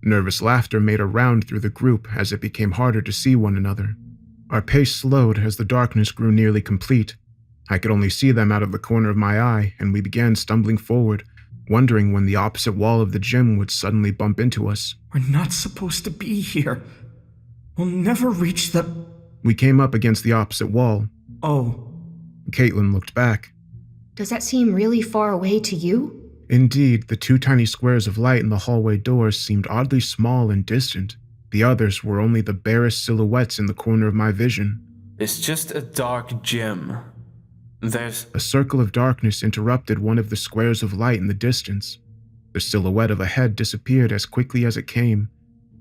Nervous laughter made a round through the group as it became harder to see one another. Our pace slowed as the darkness grew nearly complete. I could only see them out of the corner of my eye, and we began stumbling forward, wondering when the opposite wall of the gym would suddenly bump into us. We're not supposed to be here. We'll never reach the... We came up against the opposite wall. Oh. Caitlin looked back. Does that seem really far away to you? Indeed, the 2 tiny squares of light in the hallway doors seemed oddly small and distant. The others were only the barest silhouettes in the corner of my vision. It's just a dark gym. There's... A circle of darkness interrupted one of the squares of light in the distance. The silhouette of a head disappeared as quickly as it came.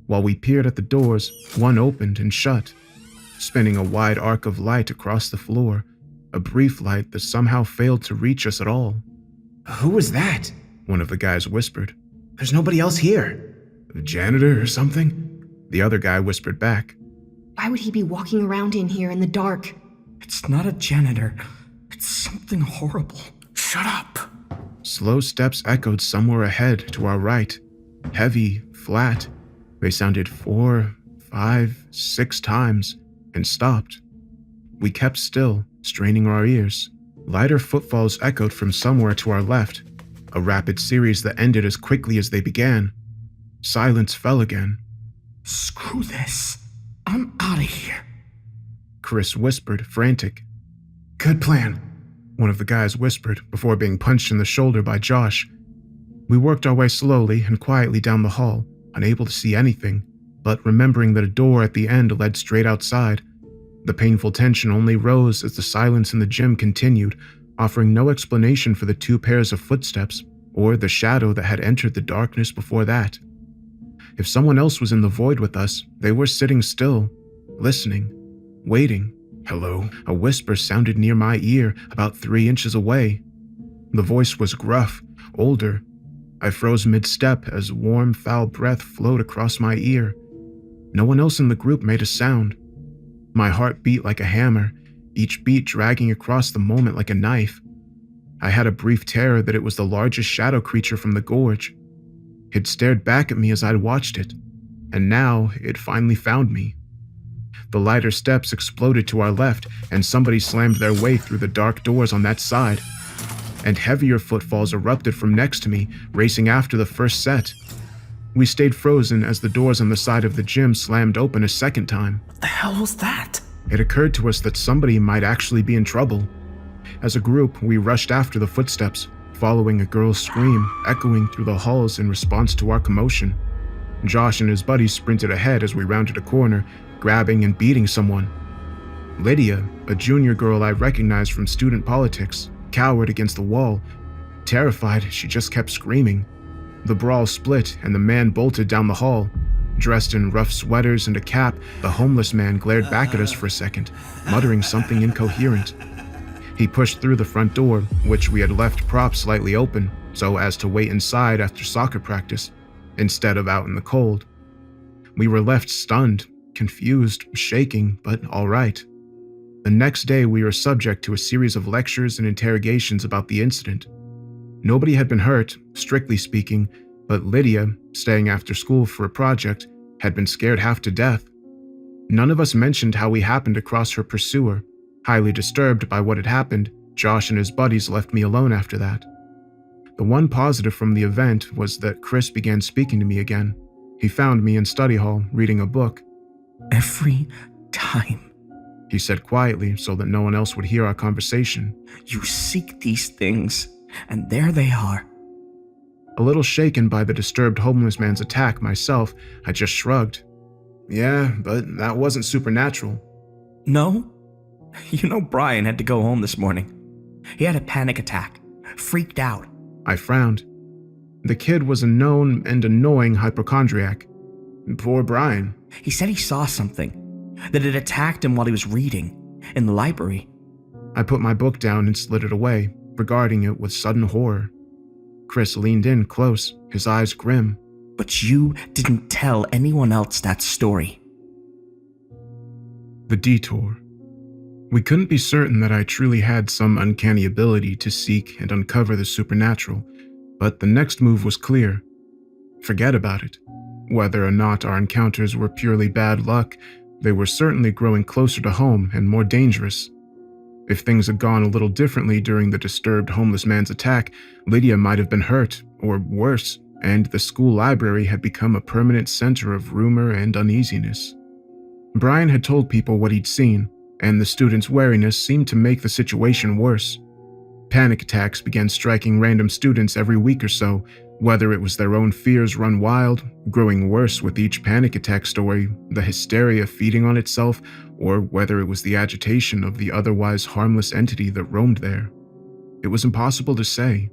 While we peered at the doors, one opened and shut, spinning a wide arc of light across the floor, a brief light that somehow failed to reach us at all. Who was that? one of the guys whispered. There's nobody else here. "The janitor or something?" the other guy whispered back. Why would he be walking around in here in the dark? It's not a janitor. It's something horrible. Shut up! Slow steps echoed somewhere ahead to our right. Heavy, flat. They sounded 4, 5, 6 times and stopped. We kept still, straining our ears. Lighter footfalls echoed from somewhere to our left, a rapid series that ended as quickly as they began. Silence fell again. Screw this. I'm out of here. Chris whispered, frantic. Good plan. One of the guys whispered before being punched in the shoulder by Josh. We worked our way slowly and quietly down the hall, unable to see anything, but remembering that a door at the end led straight outside. The painful tension only rose as the silence in the gym continued, offering no explanation for the 2 pairs of footsteps or the shadow that had entered the darkness before that. If someone else was in the void with us, they were sitting still, listening, waiting. "Hello?" A whisper sounded near my ear, about 3 inches away. The voice was gruff, older. I froze mid-step as warm, foul breath flowed across my ear. No one else in the group made a sound. My heart beat like a hammer, each beat dragging across the moment like a knife. I had a brief terror that it was the largest shadow creature from the gorge. It stared back at me as I'd watched it, and now it finally found me. The lighter steps exploded to our left, and somebody slammed their way through the dark doors on that side. And heavier footfalls erupted from next to me, racing after the first set. We stayed frozen as the doors on the side of the gym slammed open a second time. What the hell was that? It occurred to us that somebody might actually be in trouble. As a group, we rushed after the footsteps, following a girl's scream echoing through the halls in response to our commotion. Josh and his buddies sprinted ahead as we rounded a corner, grabbing and beating someone. Lydia, a junior girl I recognized from student politics, cowered against the wall. Terrified, she just kept screaming. The brawl split and the man bolted down the hall. Dressed in rough sweaters and a cap, the homeless man glared back at us for a second, muttering something incoherent. He pushed through the front door, which we had left propped slightly open, so as to wait inside after soccer practice, instead of out in the cold. We were left stunned, confused, shaking, but all right. The next day, we were subject to a series of lectures and interrogations about the incident. Nobody had been hurt, strictly speaking, but Lydia, staying after school for a project, had been scared half to death. None of us mentioned how we happened across her pursuer. Highly disturbed by what had happened, Josh and his buddies left me alone after that. The one positive from the event was that Chris began speaking to me again. He found me in study hall, reading a book. Every time, he said quietly so that no one else would hear our conversation. You seek these things, and there they are. A little shaken by the disturbed homeless man's attack myself, I just shrugged. Yeah, but that wasn't supernatural. No? You know Brian had to go home this morning. He had a panic attack, freaked out. I frowned. The kid was a known and annoying hypochondriac. Poor Brian. He said he saw something, that it attacked him while he was reading, in the library. I put my book down and slid it away, regarding it with sudden horror. Chris leaned in close, his eyes grim. But you didn't tell anyone else that story. The detour. We couldn't be certain that I truly had some uncanny ability to seek and uncover the supernatural, but the next move was clear. Forget about it. Whether or not our encounters were purely bad luck, they were certainly growing closer to home and more dangerous. If things had gone a little differently during the disturbed homeless man's attack, Lydia might have been hurt, or worse, and the school library had become a permanent center of rumor and uneasiness. Brian had told people what he'd seen, and the students' wariness seemed to make the situation worse. Panic attacks began striking random students every week or so, whether it was their own fears run wild, growing worse with each panic attack story, the hysteria feeding on itself, or whether it was the agitation of the otherwise harmless entity that roamed there. It was impossible to say.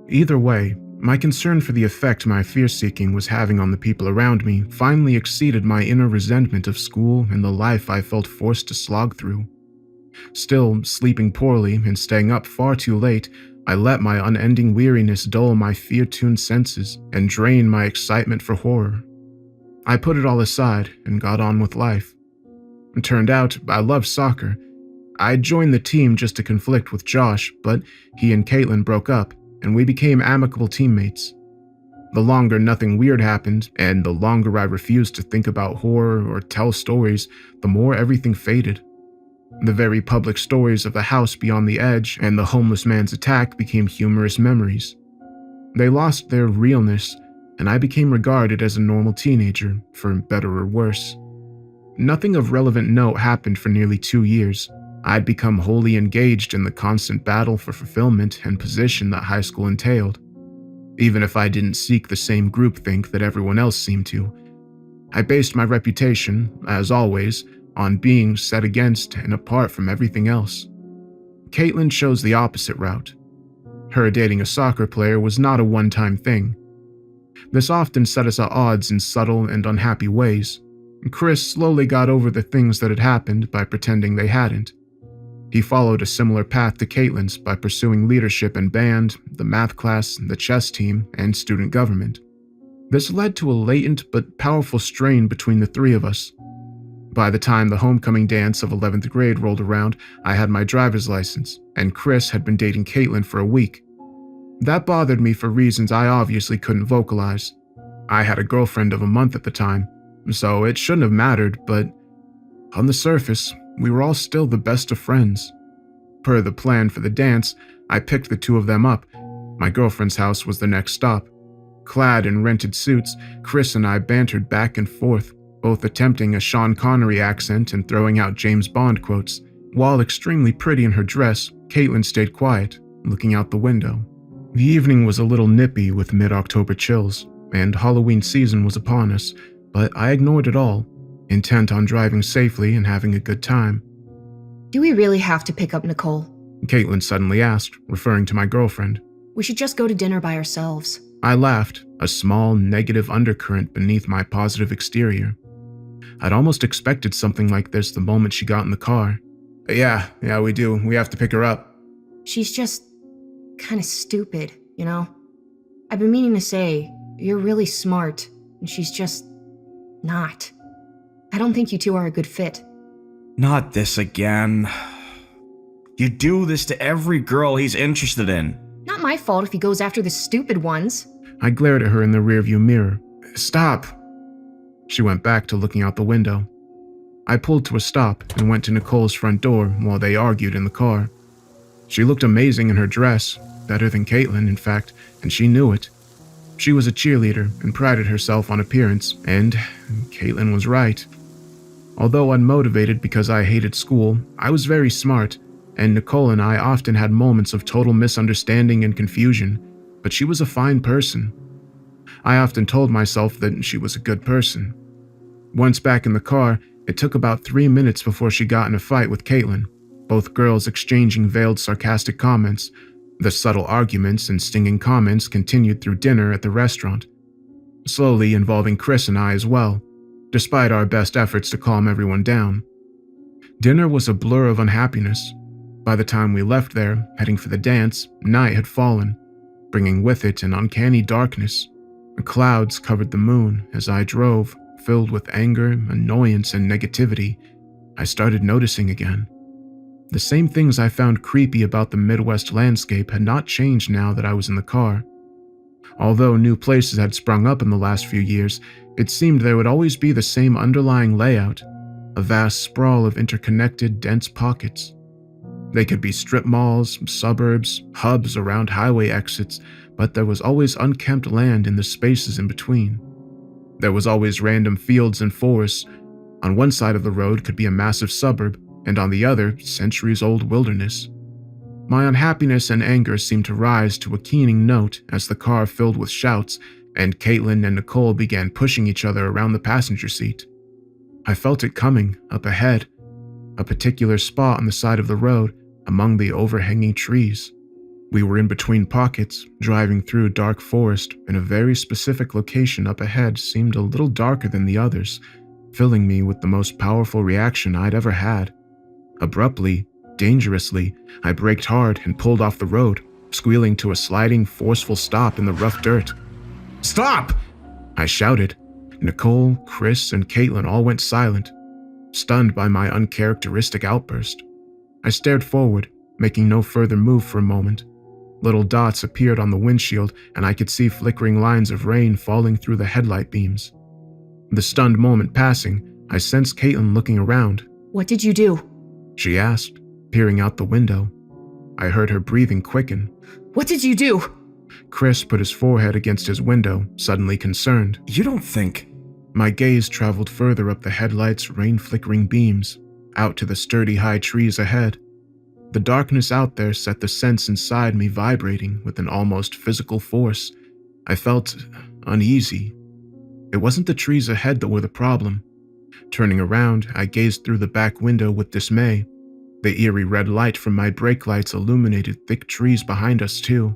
Either way, my concern for the effect my fear-seeking was having on the people around me finally exceeded my inner resentment of school and the life I felt forced to slog through. Still, sleeping poorly and staying up far too late, I let my unending weariness dull my fear-tuned senses and drain my excitement for horror. I put it all aside and got on with life. It turned out I loved soccer. I joined the team just to conflict with Josh, but he and Caitlin broke up, and we became amicable teammates. The longer nothing weird happened, and the longer I refused to think about horror or tell stories, the more everything faded. The very public stories of the house beyond the edge and the homeless man's attack became humorous memories. They lost their realness, and I became regarded as a normal teenager, for better or worse. Nothing of relevant note happened for nearly 2 years. I'd become wholly engaged in the constant battle for fulfillment and position that high school entailed. Even if I didn't seek the same groupthink that everyone else seemed to, I based my reputation, as always, on being set against and apart from everything else. Caitlin chose the opposite route. Her dating a soccer player was not a one-time thing. This often set us at odds in subtle and unhappy ways. Chris slowly got over the things that had happened by pretending they hadn't. He followed a similar path to Caitlin's by pursuing leadership in band, the math class, the chess team, and student government. This led to a latent but powerful strain between the three of us. By the time the homecoming dance of 11th grade rolled around, I had my driver's license, and Chris had been dating Caitlin for a week. That bothered me for reasons I obviously couldn't vocalize. I had a girlfriend of a month at the time, so it shouldn't have mattered, but on the surface, we were all still the best of friends. Per the plan for the dance, I picked the two of them up. My girlfriend's house was the next stop. Clad in rented suits, Chris and I bantered back and forth, both attempting a Sean Connery accent and throwing out James Bond quotes. While extremely pretty in her dress, Caitlin stayed quiet, looking out the window. The evening was a little nippy with mid-October chills, and Halloween season was upon us, but I ignored it all, intent on driving safely and having a good time. Do we really have to pick up Nicole? Caitlin suddenly asked, referring to my girlfriend. We should just go to dinner by ourselves. I laughed, a small negative undercurrent beneath my positive exterior. I'd almost expected something like this the moment she got in the car. Yeah, we do. We have to pick her up. She's just kind of stupid, you know? I've been meaning to say, you're really smart, and she's just not. I don't think you two are a good fit. Not this again. You do this to every girl he's interested in. Not my fault if he goes after the stupid ones. I glared at her in the rearview mirror. Stop! She went back to looking out the window. I pulled to a stop and went to Nicole's front door while they argued in the car. She looked amazing in her dress, better than Caitlin, in fact, and she knew it. She was a cheerleader and prided herself on appearance, and Caitlin was right. Although unmotivated because I hated school, I was very smart, and Nicole and I often had moments of total misunderstanding and confusion, but she was a fine person. I often told myself that she was a good person. Once back in the car, it took about 3 minutes before she got in a fight with Caitlin, both girls exchanging veiled sarcastic comments. The subtle arguments and stinging comments continued through dinner at the restaurant, slowly involving Chris and I as well, despite our best efforts to calm everyone down. Dinner was a blur of unhappiness. By the time we left there, heading for the dance, night had fallen, bringing with it an uncanny darkness. The clouds covered the moon as I drove, filled with anger, annoyance, and negativity. I started noticing again. The same things I found creepy about the Midwest landscape had not changed now that I was in the car. Although new places had sprung up in the last few years, it seemed there would always be the same underlying layout, a vast sprawl of interconnected, dense pockets. They could be strip malls, suburbs, hubs around highway exits, but there was always unkempt land in the spaces in between. There was always random fields and forests. On one side of the road could be a massive suburb, and on the other, centuries-old wilderness. My unhappiness and anger seemed to rise to a keening note as the car filled with shouts, and Caitlin and Nicole began pushing each other around the passenger seat. I felt it coming, up ahead, a particular spot on the side of the road, among the overhanging trees. We were in between pockets, driving through dark forest, and a very specific location up ahead seemed a little darker than the others, filling me with the most powerful reaction I'd ever had. Abruptly, dangerously, I braked hard and pulled off the road, squealing to a sliding, forceful stop in the rough dirt. "Stop!" I shouted. Nicole, Chris, and Caitlin all went silent, stunned by my uncharacteristic outburst. I stared forward, making no further move for a moment. Little dots appeared on the windshield, and I could see flickering lines of rain falling through the headlight beams. The stunned moment passing, I sensed Caitlin looking around. What did you do? She asked, peering out the window. I heard her breathing quicken. What did you do? Chris put his forehead against his window, suddenly concerned. You don't think... My gaze traveled further up the headlights' rain-flickering beams, out to the sturdy high trees ahead. The darkness out there set the sense inside me vibrating with an almost physical force. I felt uneasy. It wasn't the trees ahead that were the problem. Turning around, I gazed through the back window with dismay. The eerie red light from my brake lights illuminated thick trees behind us too.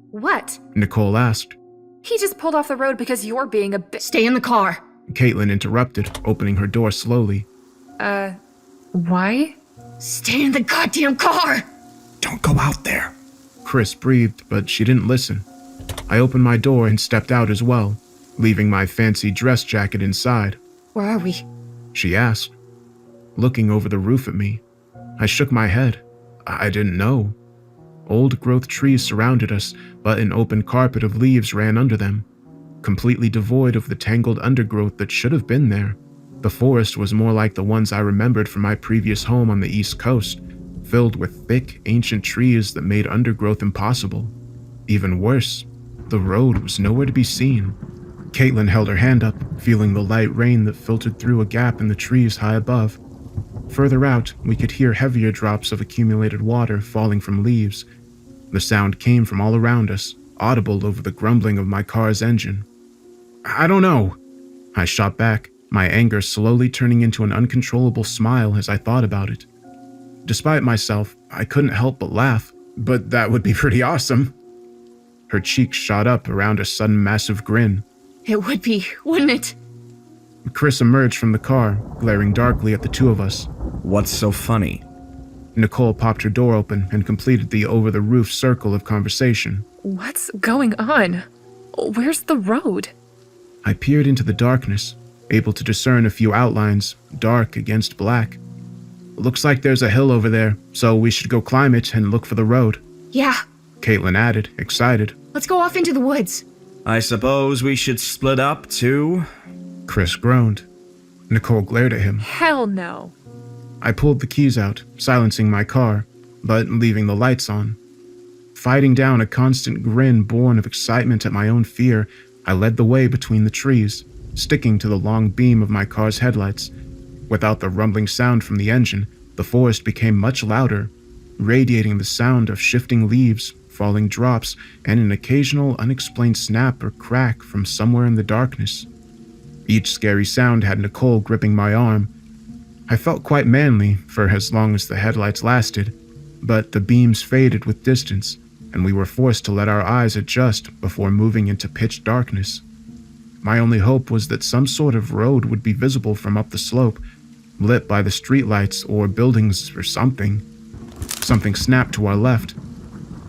What? Nicole asked. He just pulled off the road because you're being a Stay in the car. Caitlin interrupted, opening her door slowly. Why? Stay in the goddamn car! Don't go out there. Chris breathed, but she didn't listen. I opened my door and stepped out as well, leaving my fancy dress jacket inside. Where are we? She asked, looking over the roof at me. I shook my head. I didn't know. Old-growth trees surrounded us, but an open carpet of leaves ran under them, completely devoid of the tangled undergrowth that should have been there. The forest was more like the ones I remembered from my previous home on the East Coast, filled with thick, ancient trees that made undergrowth impossible. Even worse, the road was nowhere to be seen. Caitlin held her hand up, feeling the light rain that filtered through a gap in the trees high above. Further out, we could hear heavier drops of accumulated water falling from leaves. The sound came from all around us, audible over the grumbling of my car's engine. I don't know. I shot back, my anger slowly turning into an uncontrollable smile as I thought about it. Despite myself, I couldn't help but laugh, but that would be pretty awesome. Her cheeks shot up around a sudden massive grin. It would be, wouldn't it? Chris emerged from the car, glaring darkly at the two of us. What's so funny? Nicole popped her door open and completed the over-the-roof circle of conversation. What's going on? Where's the road? I peered into the darkness, able to discern a few outlines, dark against black. Looks like there's a hill over there, so we should go climb it and look for the road. Yeah. Caitlin added, excited. Let's go off into the woods. I suppose we should split up, too? Chris groaned. Nicole glared at him. Hell no. I pulled the keys out, silencing my car, but leaving the lights on. Fighting down a constant grin born of excitement at my own fear, I led the way between the trees, sticking to the long beam of my car's headlights. Without the rumbling sound from the engine, the forest became much louder, radiating the sound of shifting leaves, falling drops, and an occasional unexplained snap or crack from somewhere in the darkness. Each scary sound had Nicole gripping my arm. I felt quite manly for as long as the headlights lasted, but the beams faded with distance, and we were forced to let our eyes adjust before moving into pitch darkness. My only hope was that some sort of road would be visible from up the slope, lit by the streetlights or buildings or something. Something snapped to our left.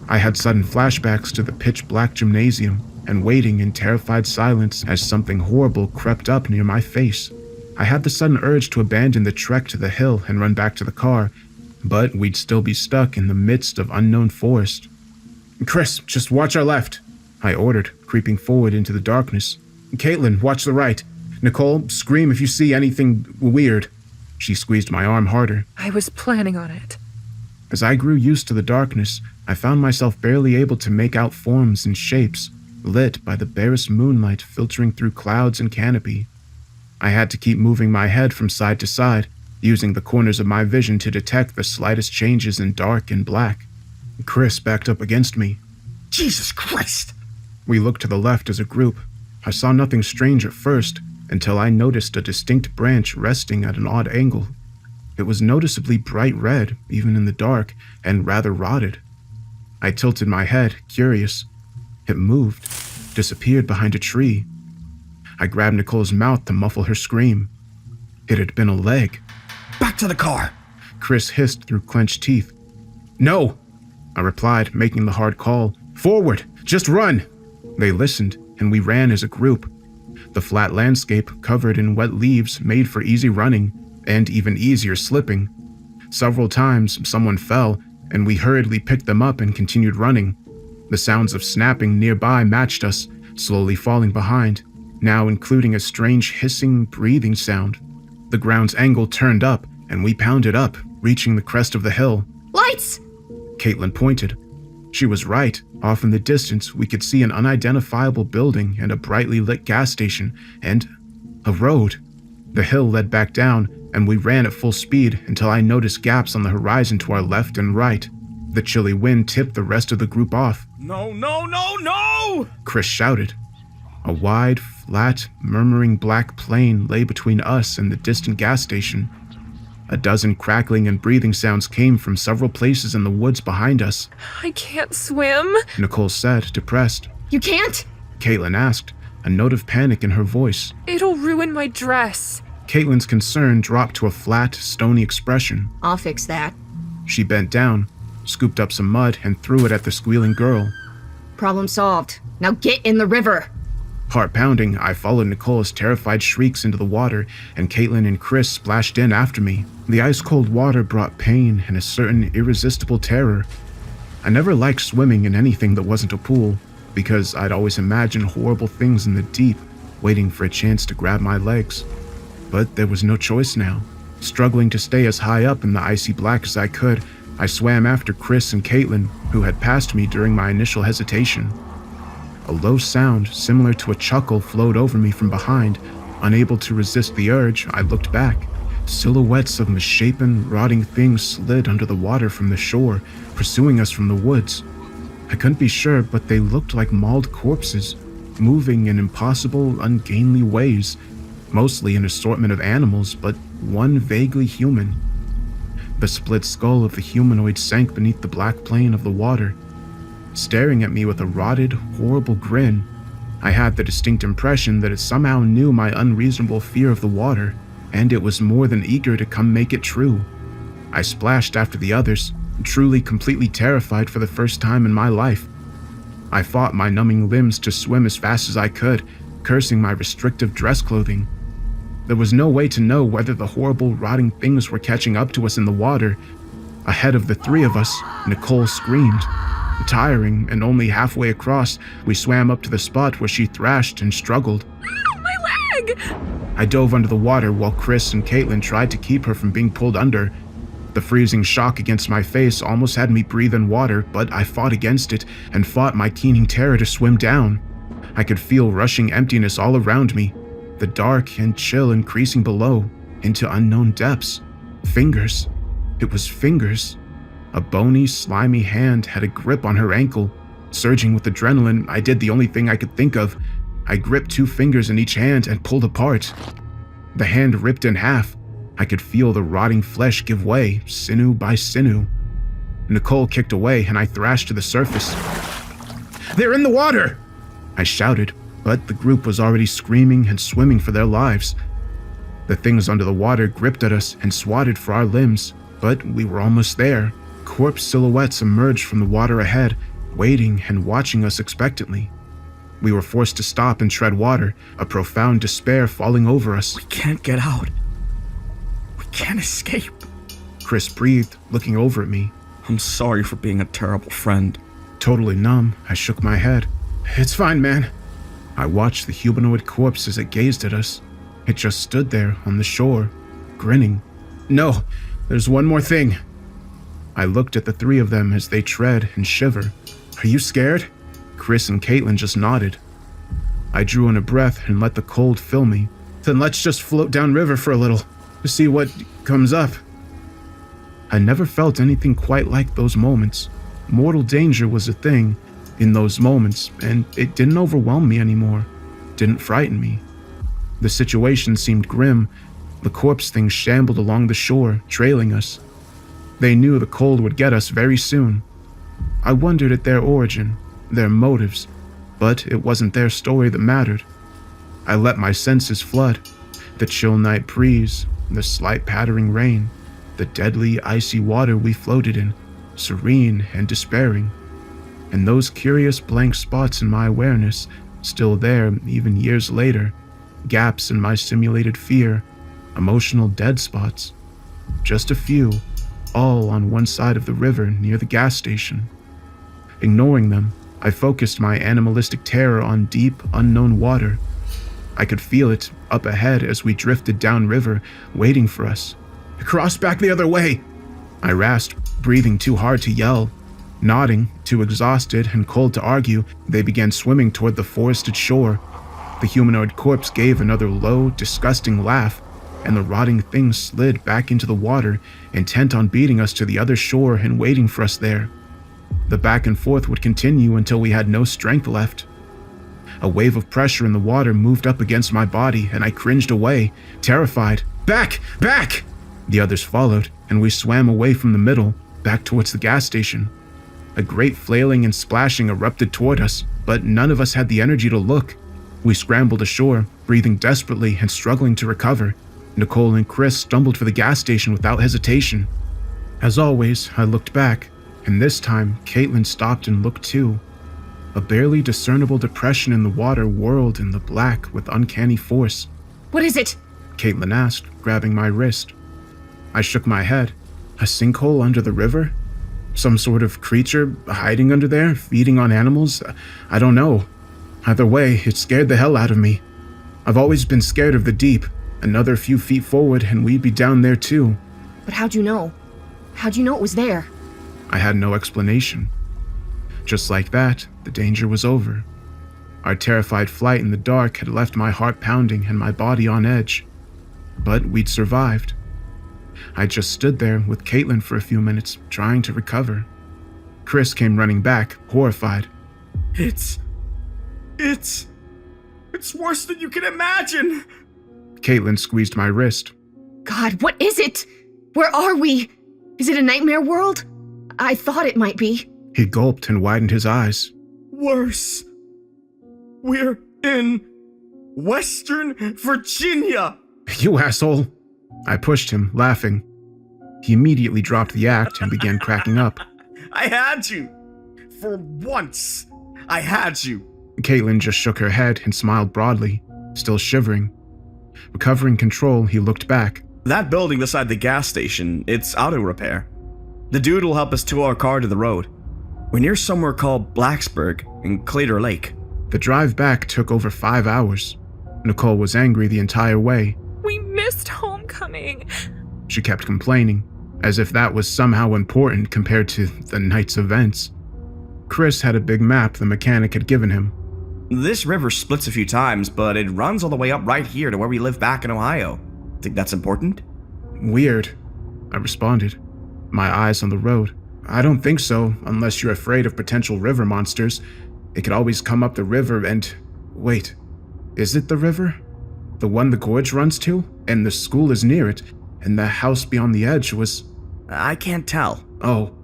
I had sudden flashbacks to the pitch-black gymnasium and waiting in terrified silence as something horrible crept up near my face. I had the sudden urge to abandon the trek to the hill and run back to the car, but we'd still be stuck in the midst of unknown forest. Chris, just watch our left, I ordered, creeping forward into the darkness. Caitlin, watch the right. Nicole, scream if you see anything weird. She squeezed my arm harder. I was planning on it. As I grew used to the darkness, I found myself barely able to make out forms and shapes, lit by the barest moonlight filtering through clouds and canopy. I had to keep moving my head from side to side, using the corners of my vision to detect the slightest changes in dark and black. Chris backed up against me. Jesus Christ! We looked to the left as a group. I saw nothing strange at first, until I noticed a distinct branch resting at an odd angle. It was noticeably bright red, even in the dark, and rather rotted. I tilted my head, curious. It moved, disappeared behind a tree. I grabbed Nicole's mouth to muffle her scream. It had been a leg. Back to the car! Chris hissed through clenched teeth. No! I replied, making the hard call. Forward! Just run! They listened, and we ran as a group. The flat landscape, covered in wet leaves, made for easy running, and even easier slipping. Several times, someone fell, and we hurriedly picked them up and continued running. The sounds of snapping nearby matched us, slowly falling behind, now including a strange hissing, breathing sound. The ground's angle turned up, and we pounded up, reaching the crest of the hill. Lights! Caitlin pointed. She was right. Off in the distance, we could see an unidentifiable building and a brightly lit gas station, and a road. The hill led back down, and we ran at full speed until I noticed gaps on the horizon to our left and right. The chilly wind tipped the rest of the group off. No, no, no, no! Chris shouted. A wide, flat, murmuring black plain lay between us and the distant gas station. A dozen crackling and breathing sounds came from several places in the woods behind us. I can't swim. Nicole said, depressed. You can't? Caitlin asked, a note of panic in her voice. It'll ruin my dress. Caitlin's concern dropped to a flat, stony expression. I'll fix that. She bent down, scooped up some mud, and threw it at the squealing girl. Problem solved. Now get in the river. Heart pounding, I followed Nicole's terrified shrieks into the water, and Caitlin and Chris splashed in after me. The ice-cold water brought pain and a certain irresistible terror. I never liked swimming in anything that wasn't a pool, because I'd always imagined horrible things in the deep, waiting for a chance to grab my legs. But there was no choice now. Struggling to stay as high up in the icy black as I could, I swam after Chris and Caitlin, who had passed me during my initial hesitation. A low sound, similar to a chuckle, flowed over me from behind. Unable to resist the urge, I looked back. Silhouettes of misshapen, rotting things slid under the water from the shore, pursuing us from the woods. I couldn't be sure, but they looked like mauled corpses, moving in impossible, ungainly ways, mostly an assortment of animals, but one vaguely human. The split skull of the humanoid sank beneath the black plane of the water, staring at me with a rotted, horrible grin. I had the distinct impression that it somehow knew my unreasonable fear of the water, and it was more than eager to come make it true. I splashed after the others, truly completely terrified for the first time in my life. I fought my numbing limbs to swim as fast as I could, cursing my restrictive dress clothing. There was no way to know whether the horrible, rotting things were catching up to us in the water. Ahead of the three of us, Nicole screamed. Tiring and only halfway across, we swam up to the spot where she thrashed and struggled. My leg! I dove under the water while Chris and Caitlin tried to keep her from being pulled under. The freezing shock against my face almost had me breathe in water, but I fought against it and fought my keening terror to swim down. I could feel rushing emptiness all around me, the dark and chill increasing below, into unknown depths. Fingers. It was fingers. A bony, slimy hand had a grip on her ankle. Surging with adrenaline, I did the only thing I could think of. I gripped 2 fingers in each hand and pulled apart. The hand ripped in half. I could feel the rotting flesh give way, sinew by sinew. Nicole kicked away, and I thrashed to the surface. "They're in the water!" I shouted, but the group was already screaming and swimming for their lives. The things under the water gripped at us and swatted for our limbs, but we were almost there. Corpse silhouettes emerged from the water ahead, waiting and watching us expectantly. We were forced to stop and tread water, a profound despair falling over us. We can't get out. We can't escape. Chris breathed, looking over at me. I'm sorry for being a terrible friend. Totally numb, I shook my head. "It's fine, man." I watched the humanoid corpse as it gazed at us. It just stood there on the shore, grinning. "No, there's one more thing." I looked at the 3 of them as they tread and shiver. "Are you scared?" Chris and Caitlin just nodded. I drew in a breath and let the cold fill me. "Then let's just float downriver for a little, to see what comes up." I never felt anything quite like those moments. Mortal danger was a thing in those moments, and it didn't overwhelm me anymore, didn't frighten me. The situation seemed grim. The corpse things shambled along the shore, trailing us. They knew the cold would get us very soon. I wondered at their origin, their motives, but it wasn't their story that mattered. I let my senses flood. The chill night breeze, the slight pattering rain, the deadly, icy water we floated in. serene and despairing. And those curious blank spots in my awareness, still there even years later, gaps in my simulated fear, emotional dead spots. Just a few, all on one side of the river near the gas station. Ignoring them, I focused my animalistic terror on deep, unknown water. I could feel it up ahead as we drifted downriver, waiting for us. "Cross back the other way!" I rasped, breathing too hard to yell. Nodding, too exhausted and cold to argue, they began swimming toward the forested shore. The humanoid corpse gave another low, disgusting laugh, and the rotting thing slid back into the water, intent on beating us to the other shore and waiting for us there. The back and forth would continue until we had no strength left. A wave of pressure in the water moved up against my body, and I cringed away, terrified. "Back! Back!" The others followed, and we swam away from the middle, back towards the gas station. A great flailing and splashing erupted toward us, but none of us had the energy to look. We scrambled ashore, breathing desperately and struggling to recover. Nicole and Chris stumbled for the gas station without hesitation. As always, I looked back, and this time, Caitlin stopped and looked too. A barely discernible depression in the water whirled in the black with uncanny force. What is it? Caitlin asked, grabbing my wrist. I shook my head. A sinkhole under the river? Some sort of creature hiding under there, feeding on animals? I don't know. Either way, it scared the hell out of me. I've always been scared of the deep. Another few feet forward and we'd be down there too. But how'd you know? How'd you know it was there? I had no explanation. Just like that, the danger was over. Our terrified flight in the dark had left my heart pounding and my body on edge. But we'd survived. I just stood there with Caitlin for a few minutes, trying to recover. Chris came running back, horrified. It's worse than you can imagine. Caitlin squeezed my wrist. God, what is it? Where are we? Is it a nightmare world? I thought it might be. He gulped and widened his eyes. Worse. We're in Western Virginia. You asshole! I pushed him, laughing. He immediately dropped the act and began cracking up. I had you. For once, I had you. Caitlin just shook her head and smiled broadly, still shivering. Recovering control, he looked back. That building beside the gas station, it's auto repair. The dude will help us tow our car to the road. We're near somewhere called Blacksburg in Claytor Lake. The drive back took over 5 hours. Nicole was angry the entire way. We missed homecoming. She kept complaining, as if that was somehow important compared to the night's events. Chris had a big map the mechanic had given him. This river splits a few times, but it runs all the way up right here to where we live back in Ohio. Think that's important? Weird, I responded, my eyes on the road. I don't think so, unless you're afraid of potential river monsters. It could always come up the river and... Wait, is it the river? The one the gorge runs to? And the school is near it, and the house beyond the edge was... I can't tell. Oh,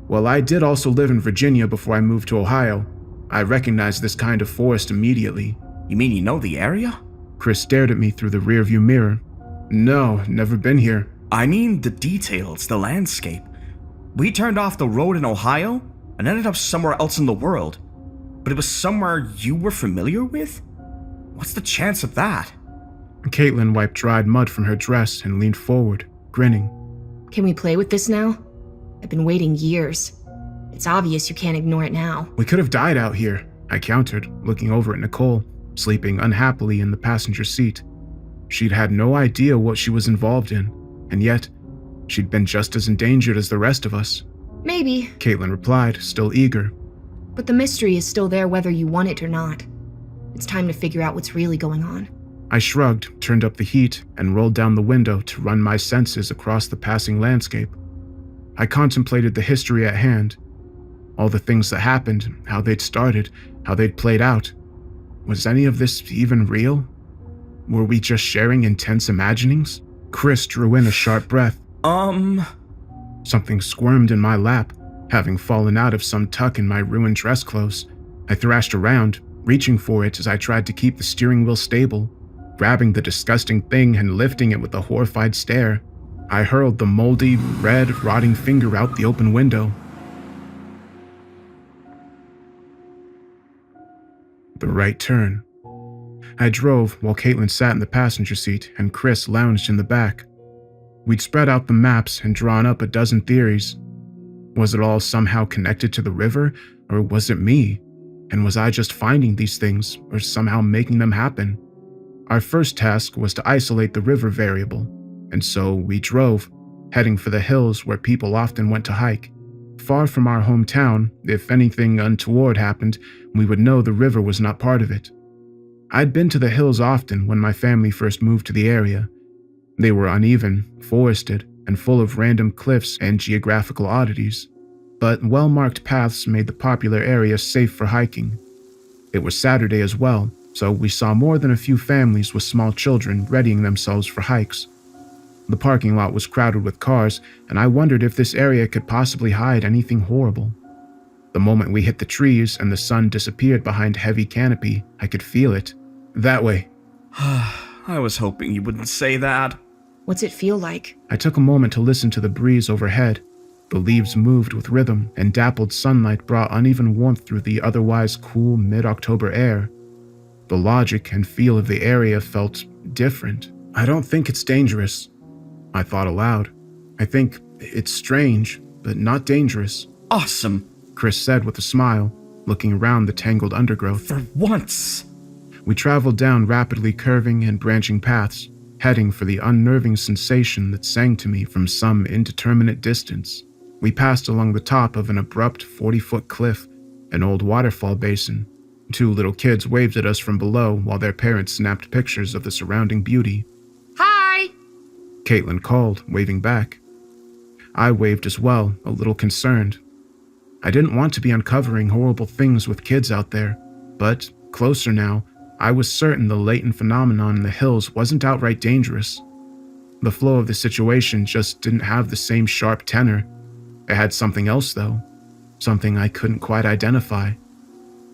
well, I did also live in Virginia before I moved to Ohio. I recognized this kind of forest immediately. You mean you know the area? Chris stared at me through the rearview mirror. No, never been here. I mean the details, the landscape. We turned off the road in Ohio and ended up somewhere else in the world. But it was somewhere you were familiar with? What's the chance of that? Caitlin wiped dried mud from her dress and leaned forward, grinning. Can we play with this now? I've been waiting years. It's obvious you can't ignore it now. We could have died out here, I countered, looking over at Nicole, sleeping unhappily in the passenger seat. She'd had no idea what she was involved in, and yet, she'd been just as endangered as the rest of us. Maybe, Caitlin replied, still eager. but the mystery is still there whether you want it or not. It's time to figure out what's really going on. I shrugged, turned up the heat, and rolled down the window to run my senses across the passing landscape. I contemplated the history at hand. All the things that happened, how they'd started, how they'd played out. Was any of this even real? Were we just sharing intense imaginings? Chris drew in a sharp breath. Something squirmed in my lap, having fallen out of some tuck in my ruined dress clothes. I thrashed around, reaching for it as I tried to keep the steering wheel stable, grabbing the disgusting thing and lifting it with a horrified stare. I hurled the moldy, red, rotting finger out the open window. The right turn. I drove while Caitlin sat in the passenger seat and Chris lounged in the back. We'd spread out the maps and drawn up a dozen theories. Was it all somehow connected to the river, or was it me? And was I just finding these things, or somehow making them happen? Our first task was to isolate the river variable, and so we drove, heading for the hills where people often went to hike. Far from our hometown, if anything untoward happened, we would know the river was not part of it. I'd been to the hills often when my family first moved to the area. They were uneven, forested, and full of random cliffs and geographical oddities, but well-marked paths made the popular area safe for hiking. It was Saturday as well, so we saw more than a few families with small children readying themselves for hikes. The parking lot was crowded with cars, and I wondered if this area could possibly hide anything horrible. The moment we hit the trees and the sun disappeared behind heavy canopy, I could feel it. That way. I was hoping you wouldn't say that. What's it feel like? I took a moment to listen to the breeze overhead. The leaves moved with rhythm, and dappled sunlight brought uneven warmth through the otherwise cool mid-October air. The logic and feel of the area felt different. I don't think it's dangerous, I thought aloud. I think it's strange, but not dangerous, Awesome. Chris said with a smile, looking around the tangled undergrowth. For once. We traveled down rapidly curving and branching paths, heading for the unnerving sensation that sang to me from some indeterminate distance. We passed along the top of an abrupt 40-foot cliff, an old waterfall basin. Two little kids waved at us from below while their parents snapped pictures of the surrounding beauty. Hi! Caitlin called, waving back. I waved as well, a little concerned. I didn't want to be uncovering horrible things with kids out there, but closer now, I was certain the latent phenomenon in the hills wasn't outright dangerous. The flow of the situation just didn't have the same sharp tenor. It had something else, though, something I couldn't quite identify.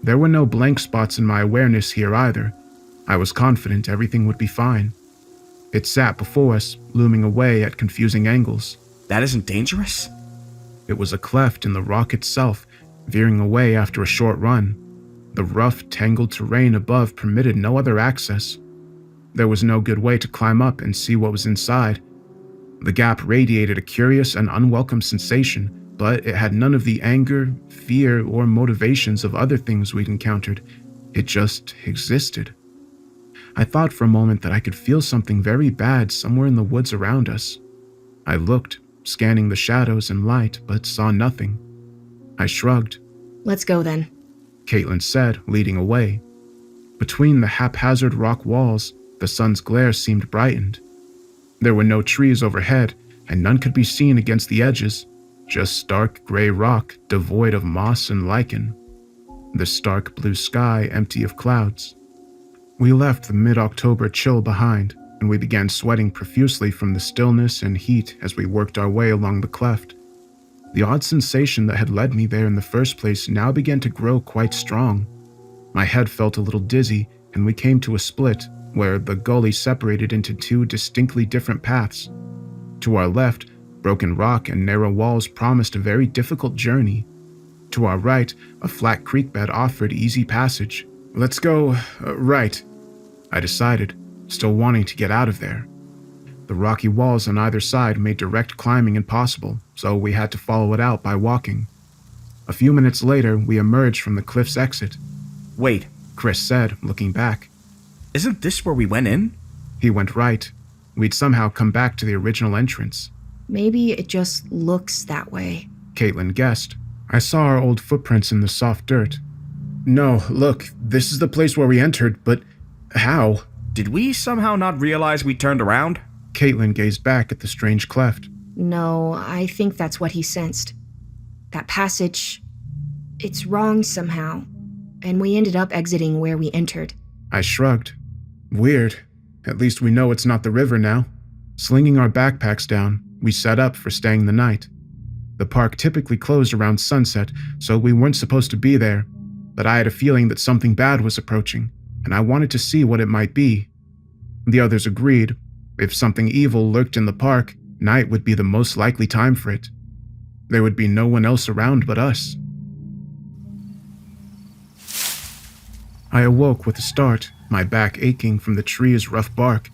There were no blank spots in my awareness here either. I was confident everything would be fine. It sat before us, looming away at confusing angles. That isn't dangerous? It was a cleft in the rock itself, veering away after a short run. The rough, tangled terrain above permitted no other access. There was no good way to climb up and see what was inside. The gap radiated a curious and unwelcome sensation, but it had none of the anger, fear, or motivations of other things we'd encountered. It just existed. I thought for a moment that I could feel something very bad somewhere in the woods around us. I looked, scanning the shadows and light, but saw nothing. I shrugged. Let's go then. Caitlin said, leading away. Between the haphazard rock walls, the sun's glare seemed brightened. There were no trees overhead, and none could be seen against the edges, just stark gray rock devoid of moss and lichen. The stark blue sky empty of clouds. We left the mid-October chill behind, and we began sweating profusely from the stillness and heat as we worked our way along the cleft. The odd sensation that had led me there in the first place now began to grow quite strong. My head felt a little dizzy, and we came to a split, where the gully separated into two distinctly different paths. To our left, broken rock and narrow walls promised a very difficult journey. To our right, a flat creek bed offered easy passage. Let's go right, I decided, still wanting to get out of there. The rocky walls on either side made direct climbing impossible, so we had to follow it out by walking. A few minutes later, we emerged from the cliff's exit. Wait, Chris said, looking back. isn't this where we went in? He went right. We'd somehow come back to the original entrance. Maybe it just looks that way. Caitlin guessed. I saw our old footprints in the soft dirt. No, look, this is the place where we entered, but how? Did we somehow not realize we turned around? Caitlin gazed back at the strange cleft. No, I think that's what he sensed. That passage, it's wrong somehow. And we ended up exiting where we entered. I shrugged. Weird. At least we know it's not the river now. Slinging our backpacks down, we set up for staying the night. The park typically closed around sunset, so we weren't supposed to be there. But I had a feeling that something bad was approaching, and I wanted to see what it might be. The others agreed. If something evil lurked in the park, night would be the most likely time for it. There would be no one else around but us. I awoke with a start, my back aching from the tree's rough bark.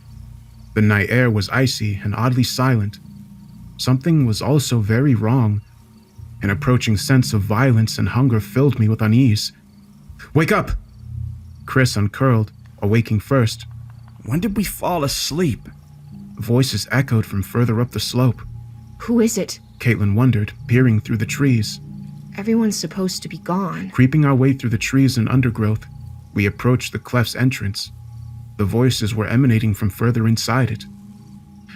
The night air was icy and oddly silent. Something was also very wrong. An approaching sense of violence and hunger filled me with unease. "Wake up!" Chris uncurled, awaking first. When did we fall asleep? Voices echoed from further up the slope. Who is it? Caitlin wondered, peering through the trees. Everyone's supposed to be gone. Creeping our way through the trees and undergrowth, we approached the cleft's entrance. The voices were emanating from further inside it.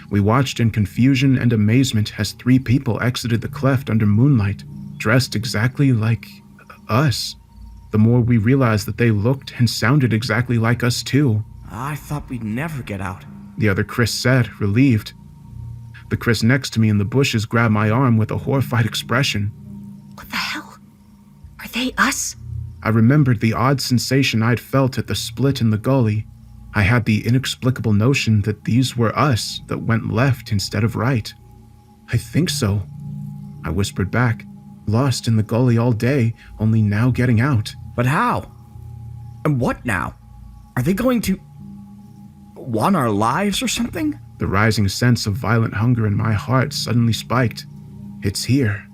We watched in confusion and amazement as 3 people exited the cleft under moonlight, dressed exactly like us. The more we realized that they looked and sounded exactly like us too. I thought we'd never get out. The other Chris said, relieved. The Chris next to me in the bushes grabbed my arm with a horrified expression. What the hell? Are they us? I remembered the odd sensation I'd felt at the split in the gully. I had the inexplicable notion that these were us that went left instead of right. "I think so," I whispered back, lost in the gully all day, only now getting out. But how? And what now? Are they going to want our lives or something? The rising sense of violent hunger in my heart suddenly spiked. It's here.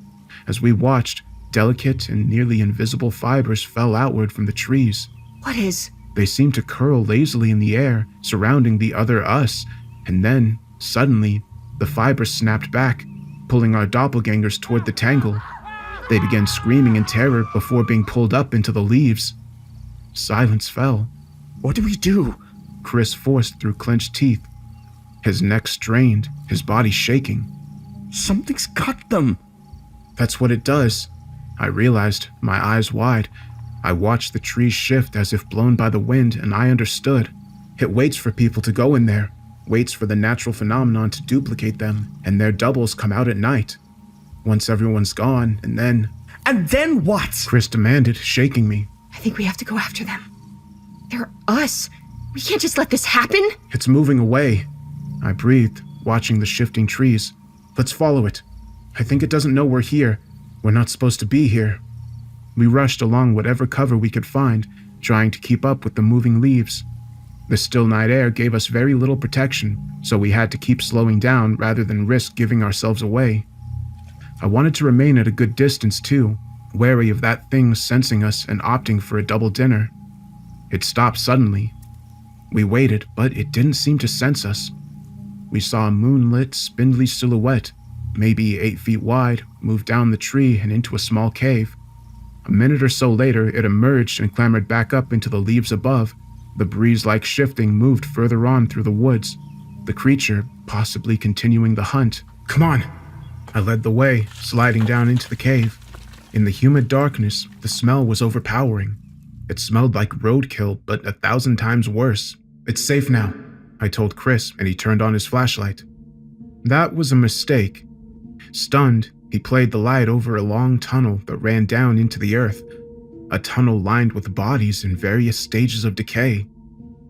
As we watched, delicate and nearly invisible fibers fell outward from the trees. What is? They seemed to curl lazily in the air, surrounding the other us, and then, suddenly, the fibers snapped back, pulling our doppelgangers toward the tangle. They began screaming in terror before being pulled up into the leaves. Silence fell. What do we do? Chris forced through clenched teeth. His neck strained, his body shaking. Something's got them. That's what it does. I realized, my eyes wide. I watched the trees shift as if blown by the wind, and I understood. It waits for people to go in there, waits for the natural phenomenon to duplicate them, and their doubles come out at night. Once everyone's gone, and then... And then what? Chris demanded, shaking me. I think we have to go after them. They're us. We can't just let this happen. It's moving away. I breathed, watching the shifting trees. Let's follow it. I think it doesn't know we're here. We're not supposed to be here. We rushed along whatever cover we could find, trying to keep up with the moving leaves. The still night air gave us very little protection, so we had to keep slowing down rather than risk giving ourselves away. I wanted to remain at a good distance too, wary of that thing sensing us and opting for a double dinner. It stopped suddenly. We waited, but it didn't seem to sense us. We saw a moonlit, spindly silhouette, maybe 8 feet wide, move down the tree and into a small cave. A minute or so later, it emerged and clambered back up into the leaves above. The breeze-like shifting moved further on through the woods, the creature possibly continuing the hunt. "Come on!" I led the way, sliding down into the cave. In the humid darkness, the smell was overpowering. It smelled like roadkill, but 1,000 times worse. "It's safe now," I told Chris, and he turned on his flashlight. That was a mistake. Stunned, he played the light over a long tunnel that ran down into the earth, a tunnel lined with bodies in various stages of decay.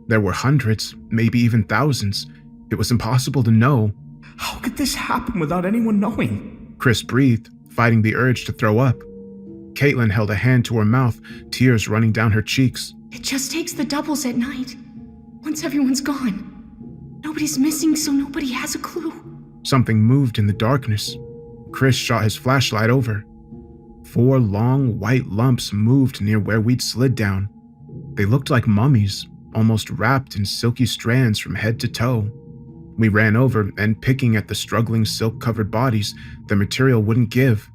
There were hundreds, maybe even thousands. It was impossible to know. How could this happen without anyone knowing? Chris breathed, fighting the urge to throw up. Caitlin held a hand to her mouth, tears running down her cheeks. It just takes the doubles at night. Once everyone's gone. Nobody's missing, so nobody has a clue. Something moved in the darkness. Chris shot his flashlight over. 4 long, white lumps moved near where we'd slid down. They looked like mummies, almost wrapped in silky strands from head to toe. We ran over, and picking at the struggling silk-covered bodies, the material wouldn't give.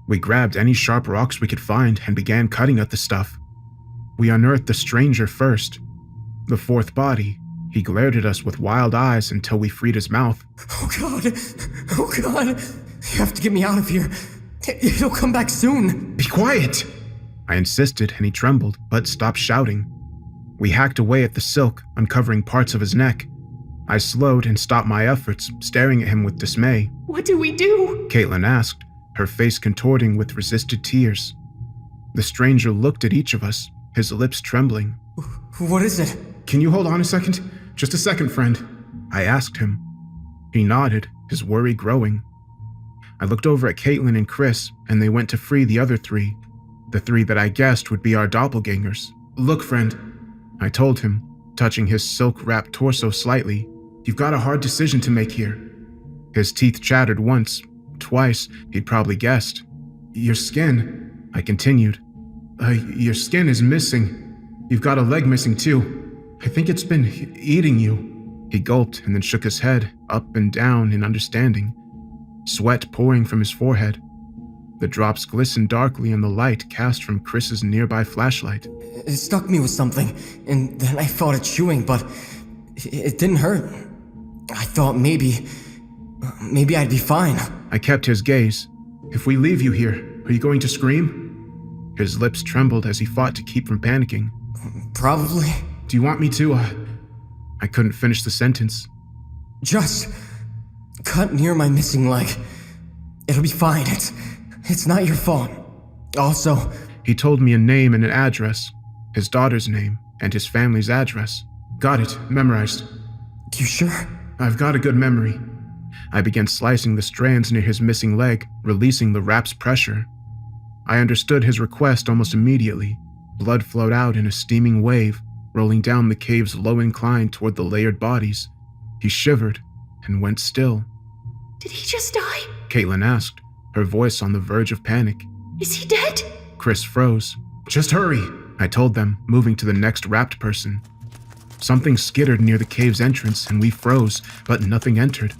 We grabbed any sharp rocks we could find and began cutting at the stuff. We unearthed the stranger first. The 4th body. He glared at us with wild eyes until we freed his mouth. Oh God! Oh God! You have to get me out of here. He'll come back soon. "Be quiet!" I insisted, and he trembled, but stopped shouting. We hacked away at the silk, uncovering parts of his neck. I slowed and stopped my efforts, staring at him with dismay. What do we do? Caitlin asked, her face contorting with resisted tears. The stranger looked at each of us, his lips trembling. What is it? "Can you hold on a second? Just a second, friend," I asked him. He nodded, his worry growing. I looked over at Caitlin and Chris, and they went to free the other 3, the 3 that I guessed would be our doppelgangers. "Look, friend, I told him, touching his silk-wrapped torso slightly. You've got a hard decision to make here. His teeth chattered once, twice, he'd probably guessed. Your skin, I continued. your skin is missing. You've got a leg missing too. I think it's been eating you. He gulped and then shook his head, up and down in understanding. Sweat pouring from his forehead. The drops glistened darkly in the light cast from Chris's nearby flashlight. It stuck me with something, and then I felt it chewing, but it didn't hurt. I thought maybe I'd be fine. I kept his gaze. If we leave you here, are you going to scream? His lips trembled as he fought to keep from panicking. Probably. Do you want me to, I couldn't finish the sentence. Just cut near my missing leg. It'll be fine. It's not your fault. Also, He told me a name and an address, his daughter's name and his family's address. Got it, memorized. you sure? I've got a good memory. I began slicing the strands near his missing leg, releasing the wrap's pressure. I understood his request almost immediately. Blood flowed out in a steaming wave, rolling down the cave's low incline toward the layered bodies. He shivered and went still. Did he just die? Caitlin asked, her voice on the verge of panic. Is he dead? Chris froze. Just hurry, I told them, moving to the next wrapped person. Something skittered near the cave's entrance and we froze, but nothing entered.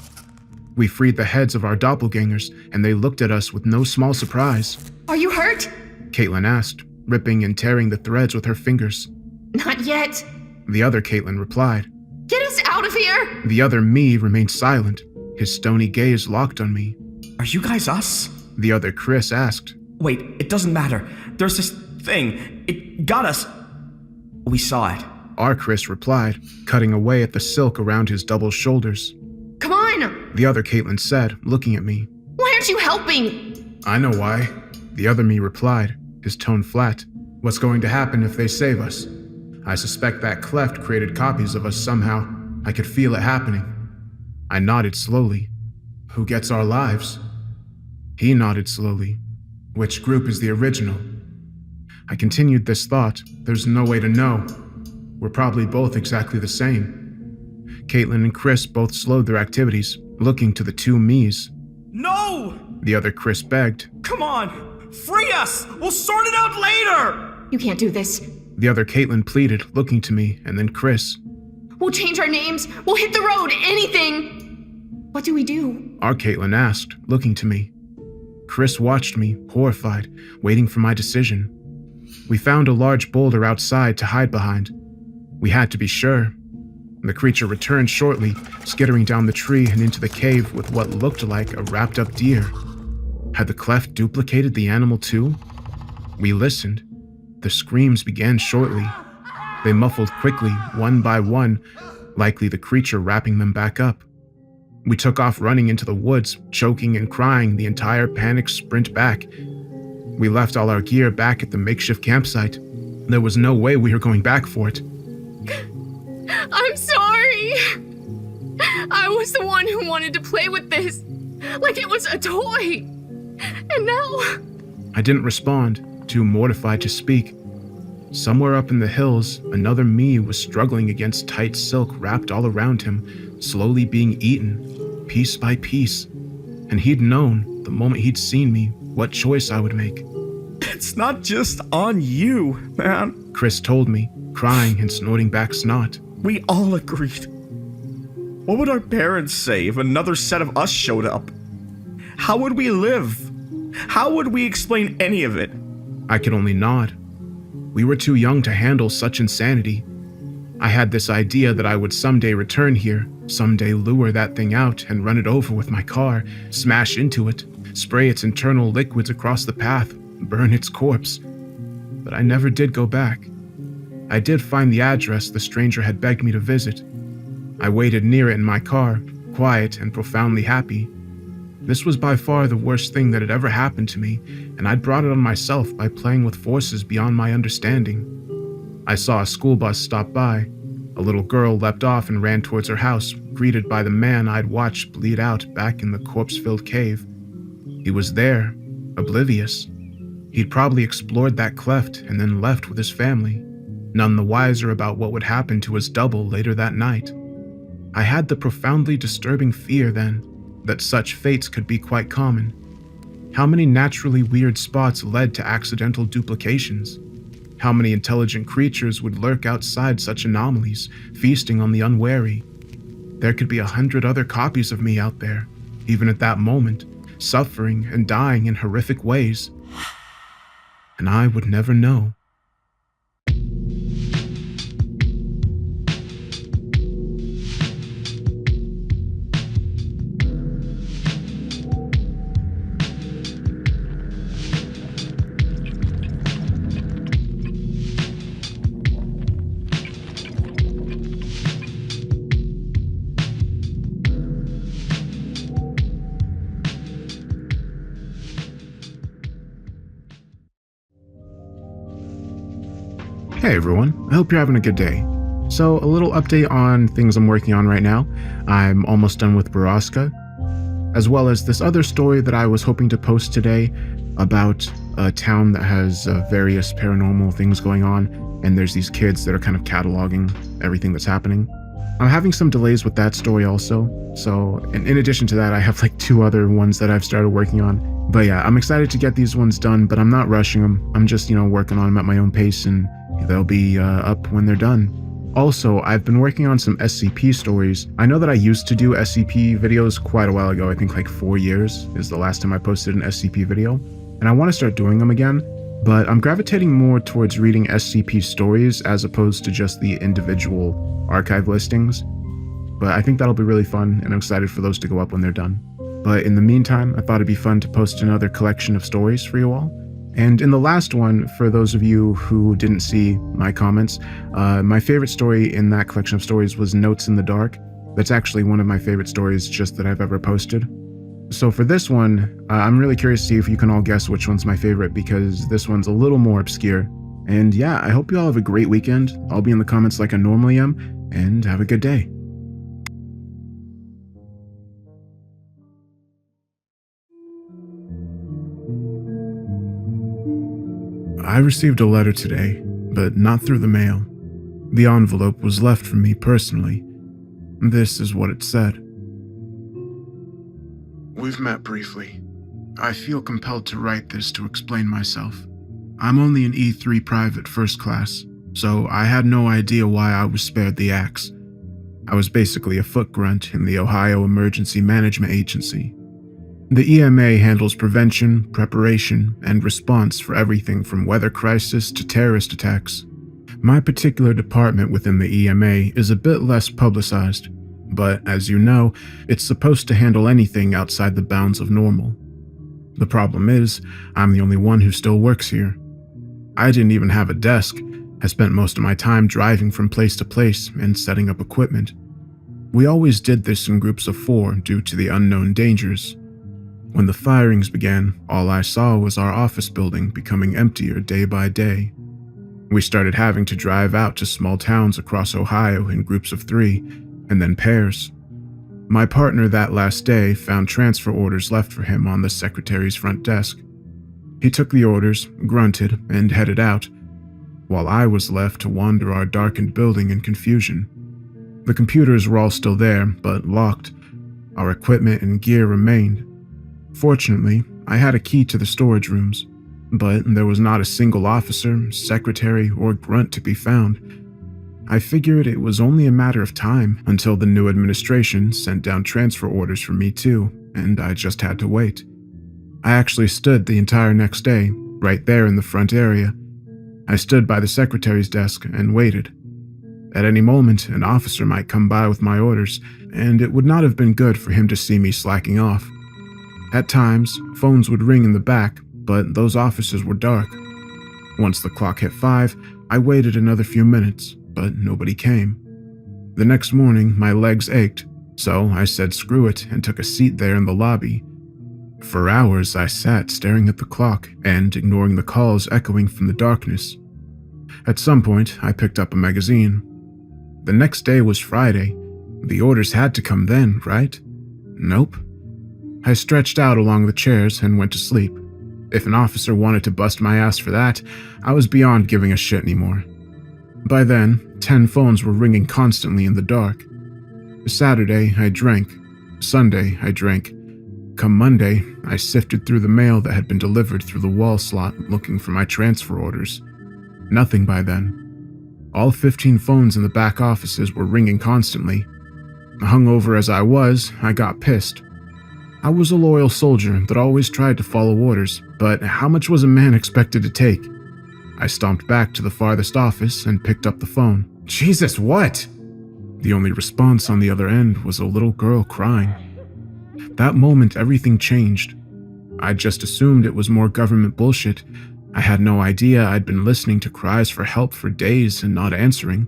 We freed the heads of our doppelgangers and they looked at us with no small surprise. Are you hurt? Caitlin asked, ripping and tearing the threads with her fingers. Not yet. The other Caitlin replied. Get us out of here! The other me remained silent, his stony gaze locked on me. Are you guys us? The other Chris asked. Wait, it doesn't matter. There's this thing. It got us. We saw it. Our Chris replied, cutting away at the silk around his double shoulders. Come on! The other Caitlin said, looking at me. Why aren't you helping? I know why. The other me replied, his tone flat. What's going to happen if they save us? I suspect that cleft created copies of us somehow. I could feel it happening. I nodded slowly. Who gets our lives? He nodded slowly. Which group is the original? I continued this thought. There's no way to know. We're probably both exactly the same. Caitlin and Chris both slowed their activities, looking to the two me's. No! The other Chris begged. Come on! Free us! We'll sort it out later! You can't do this. The other Caitlin pleaded, looking to me, and then Chris. We'll change our names. We'll hit the road. Anything. What do we do? Our Caitlin asked, looking to me. Chris watched me, horrified, waiting for my decision. We found a large boulder outside to hide behind. We had to be sure. The creature returned shortly, skittering down the tree and into the cave with what looked like a wrapped-up deer. Had the cleft duplicated the animal too? We listened. The screams began shortly. They muffled quickly, one by one, likely the creature wrapping them back up. We took off running into the woods, choking and crying the entire panicked sprint back. We left all our gear back at the makeshift campsite. There was no way we were going back for it. I'm sorry. I was the one who wanted to play with this, like it was a toy. And now... I didn't respond, too mortified to speak. Somewhere up in the hills, another me was struggling against tight silk wrapped all around him, slowly being eaten, piece by piece. And he'd known, the moment he'd seen me, what choice I would make. It's not just on you, man. Chris told me, crying and snorting back snot. We all agreed. What would our parents say if another set of us showed up? How would we live? How would we explain any of it? I could only nod. We were too young to handle such insanity. I had this idea that I would someday return here, someday lure that thing out and run it over with my car, smash into it, spray its internal liquids across the path, burn its corpse. But I never did go back. I did find the address the stranger had begged me to visit. I waited near it in my car, quiet and profoundly happy. This was by far the worst thing that had ever happened to me, and I'd brought it on myself by playing with forces beyond my understanding. I saw a school bus stop by. A little girl leapt off and ran towards her house, greeted by the man I'd watched bleed out back in the corpse-filled cave. He was there, oblivious. He'd probably explored that cleft and then left with his family. none the wiser about what would happen to his double later that night. I had the profoundly disturbing fear then that such fates could be quite common. How many naturally weird spots led to accidental duplications? How many intelligent creatures would lurk outside such anomalies, feasting on the unwary? There could be 100 other copies of me out there, even at that moment, suffering and dying in horrific ways. And I would never know. Hey everyone, I hope you're having a good day. So, a little update on things I'm working on right now. I'm almost done with Baraska, as well as this other story that I was hoping to post today about a town that has various paranormal things going on, and there's these kids that are kind of cataloging everything that's happening. I'm having some delays with that story also, so in addition to that, I have like 2 other ones that I've started working on. But yeah, I'm excited to get these ones done, but I'm not rushing them. I'm just, working on them at my own pace, and they'll be up when they're done. Also, I've been working on some SCP stories. I know that I used to do SCP videos quite a while ago. I think like 4 years is the last time I posted an SCP video, and I want to start doing them again, but I'm gravitating more towards reading SCP stories as opposed to just the individual archive listings. But I think that'll be really fun, and I'm excited for those to go up when they're done. But in the meantime, I thought it'd be fun to post another collection of stories for you all. And in the last one, for those of you who didn't see my comments, my favorite story in that collection of stories was Notes in the Dark. That's actually one of my favorite stories just that I've ever posted. So for this one, I'm really curious to see if you can all guess which one's my favorite, because this one's a little more obscure. And yeah, I hope you all have a great weekend. I'll be in the comments like I normally am, and have a good day. I received a letter today, but not through the mail. The envelope was left for me personally. This is what it said. We've met briefly. I feel compelled to write this to explain myself. I'm only an E3 private first class, so I had no idea why I was spared the axe. I was basically a foot grunt in the Ohio Emergency Management Agency. The EMA handles prevention, preparation, and response for everything from weather crisis to terrorist attacks. My particular department within the EMA is a bit less publicized, but as you know, it's supposed to handle anything outside the bounds of normal. The problem is, I'm the only one who still works here. I didn't even have a desk. I spent most of my time driving from place to place and setting up equipment. We always did this in groups of 4 due to the unknown dangers. When the firings began, all I saw was our office building becoming emptier day by day. We started having to drive out to small towns across Ohio in groups of 3, and then pairs. My partner that last day found transfer orders left for him on the secretary's front desk. He took the orders, grunted, and headed out, while I was left to wander our darkened building in confusion. The computers were all still there, but locked. Our equipment and gear remained. Fortunately, I had a key to the storage rooms, but there was not a single officer, secretary, or grunt to be found. I figured it was only a matter of time until the new administration sent down transfer orders for me too, and I just had to wait. I actually stood the entire next day, right there in the front area. I stood by the secretary's desk and waited. At any moment, an officer might come by with my orders, and it would not have been good for him to see me slacking off. At times, phones would ring in the back, but those offices were dark. Once the clock hit 5, I waited another few minutes, but nobody came. The next morning, my legs ached, so I said screw it and took a seat there in the lobby. For hours, I sat staring at the clock and ignoring the calls echoing from the darkness. At some point, I picked up a magazine. The next day was Friday. The orders had to come then, right? Nope. I stretched out along the chairs and went to sleep. If an officer wanted to bust my ass for that, I was beyond giving a shit anymore. By then, 10 phones were ringing constantly in the dark. Saturday, I drank. Sunday, I drank. Come Monday, I sifted through the mail that had been delivered through the wall slot looking for my transfer orders. Nothing by then. All 15 phones in the back offices were ringing constantly. Hungover as I was, I got pissed. I was a loyal soldier that always tried to follow orders, but how much was a man expected to take? I stomped back to the farthest office and picked up the phone. Jesus, what? The only response on the other end was a little girl crying. That moment, everything changed. I just assumed it was more government bullshit. I had no idea I'd been listening to cries for help for days and not answering.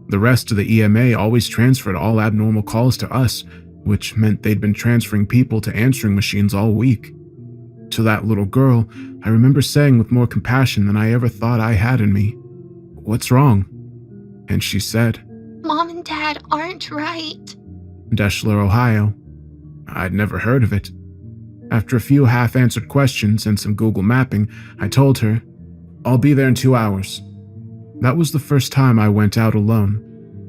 The rest of the EMA always transferred all abnormal calls to us, which meant they'd been transferring people to answering machines all week. To that little girl, I remember saying with more compassion than I ever thought I had in me, "What's wrong?" And she said, Mom and Dad aren't right. Deschler, Ohio. I'd never heard of it. After a few half-answered questions and some Google mapping, I told her, "I'll be there in 2 hours." That was the first time I went out alone.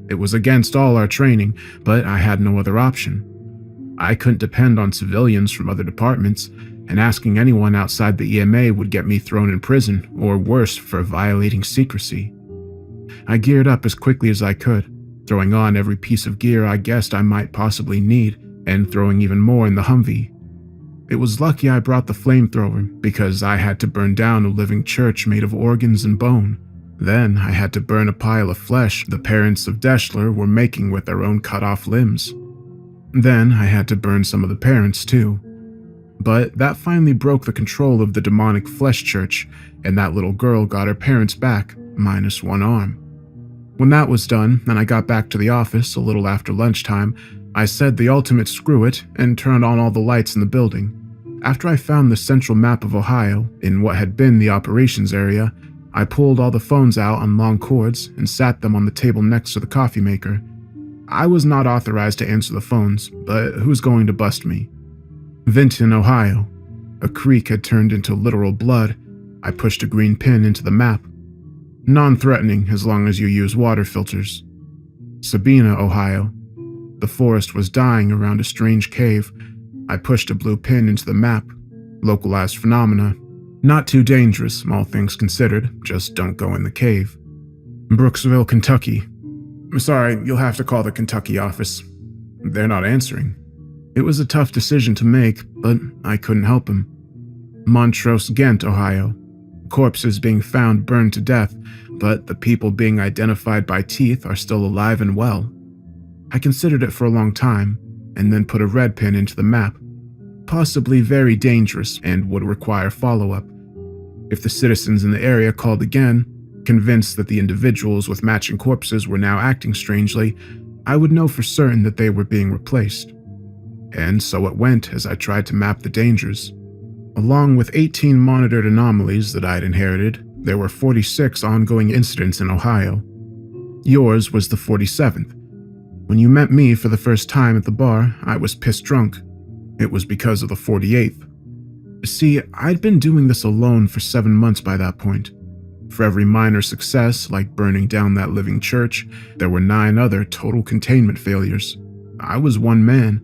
It was against all our training, but I had no other option. I couldn't depend on civilians from other departments, and asking anyone outside the EMA would get me thrown in prison, or worse, for violating secrecy. I geared up as quickly as I could, throwing on every piece of gear I guessed I might possibly need, and throwing even more in the Humvee. It was lucky I brought the flamethrower, because I had to burn down a living church made of organs and bone. Then I had to burn a pile of flesh the parents of Deschler were making with their own cut-off limbs. Then I had to burn some of the parents too. But that finally broke the control of the demonic flesh church, and that little girl got her parents back, minus one arm. When that was done, and I got back to the office a little after lunchtime, I said the ultimate screw it and turned on all the lights in the building. After I found the central map of Ohio, in what had been the operations area, I pulled all the phones out on long cords and sat them on the table next to the coffee maker. I was not authorized to answer the phones, but who's going to bust me? Vinton, Ohio. A creek had turned into literal blood. I pushed a green pin into the map. Non-threatening as long as you use water filters. Sabina, Ohio. The forest was dying around a strange cave. I pushed a blue pin into the map. Localized phenomena. Not too dangerous, all things considered, just don't go in the cave. Brooksville, Kentucky. Sorry, you'll have to call the Kentucky office. They're not answering. It was a tough decision to make, but I couldn't help him. Montrose, Ghent, Ohio. Corpses being found burned to death, but the people being identified by teeth are still alive and well. I considered it for a long time, and then put a red pin into the map. Possibly very dangerous and would require follow-up. If the citizens in the area called again, convinced that the individuals with matching corpses were now acting strangely, I would know for certain that they were being replaced. And so it went as I tried to map the dangers. Along with 18 monitored anomalies that I'd inherited, there were 46 ongoing incidents in Ohio. Yours was the 47th. When you met me for the first time at the bar, I was pissed drunk. It was because of the 48th. See, I'd been doing this alone for 7 months by that point. For every minor success, like burning down that living church, there were 9 other total containment failures. I was one man.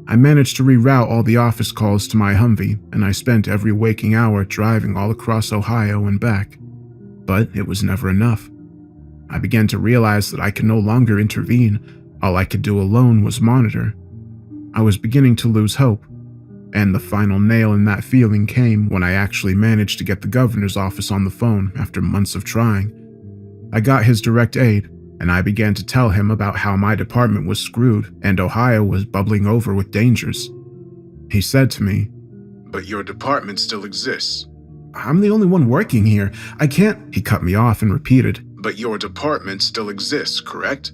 I managed to reroute all the office calls to my Humvee, and I spent every waking hour driving all across Ohio and back. But it was never enough. I began to realize that I could no longer intervene. All I could do alone was monitor. I was beginning to lose hope, and the final nail in that feeling came when I actually managed to get the governor's office on the phone after months of trying. I got his direct aid, and I began to tell him about how my department was screwed and Ohio was bubbling over with dangers. He said to me, "But your department still exists." "I'm the only one working here. I can't—" He cut me off and repeated, "But your department still exists, correct?"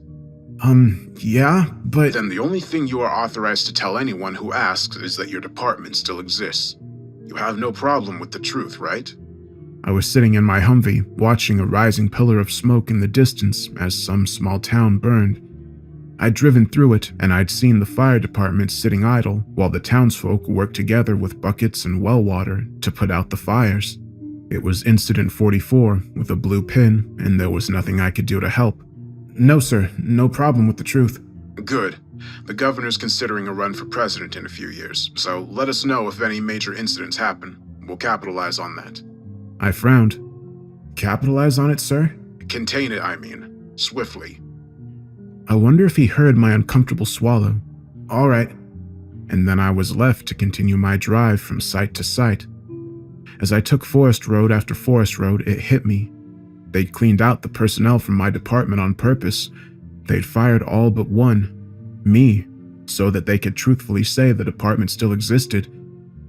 Yeah, but..." "Then the only thing you are authorized to tell anyone who asks is that your department still exists. You have no problem with the truth, right?" I was sitting in my Humvee, watching a rising pillar of smoke in the distance as some small town burned. I'd driven through it, and I'd seen the fire department sitting idle while the townsfolk worked together with buckets and well water to put out the fires. It was Incident 44 with a blue pin, and there was nothing I could do to help. No, sir, no problem with the truth. Good. The governor's considering a run for president in a few years, so let us know if any major incidents happen. We'll capitalize on that. I frowned. Capitalize on it, sir? Contain it, I mean. Swiftly. I wonder if he heard my uncomfortable swallow. All right. And then I was left to continue my drive from site to site. As I took forest road after forest road, it hit me. They'd cleaned out the personnel from my department on purpose. They'd fired all but one, me, so that they could truthfully say the department still existed.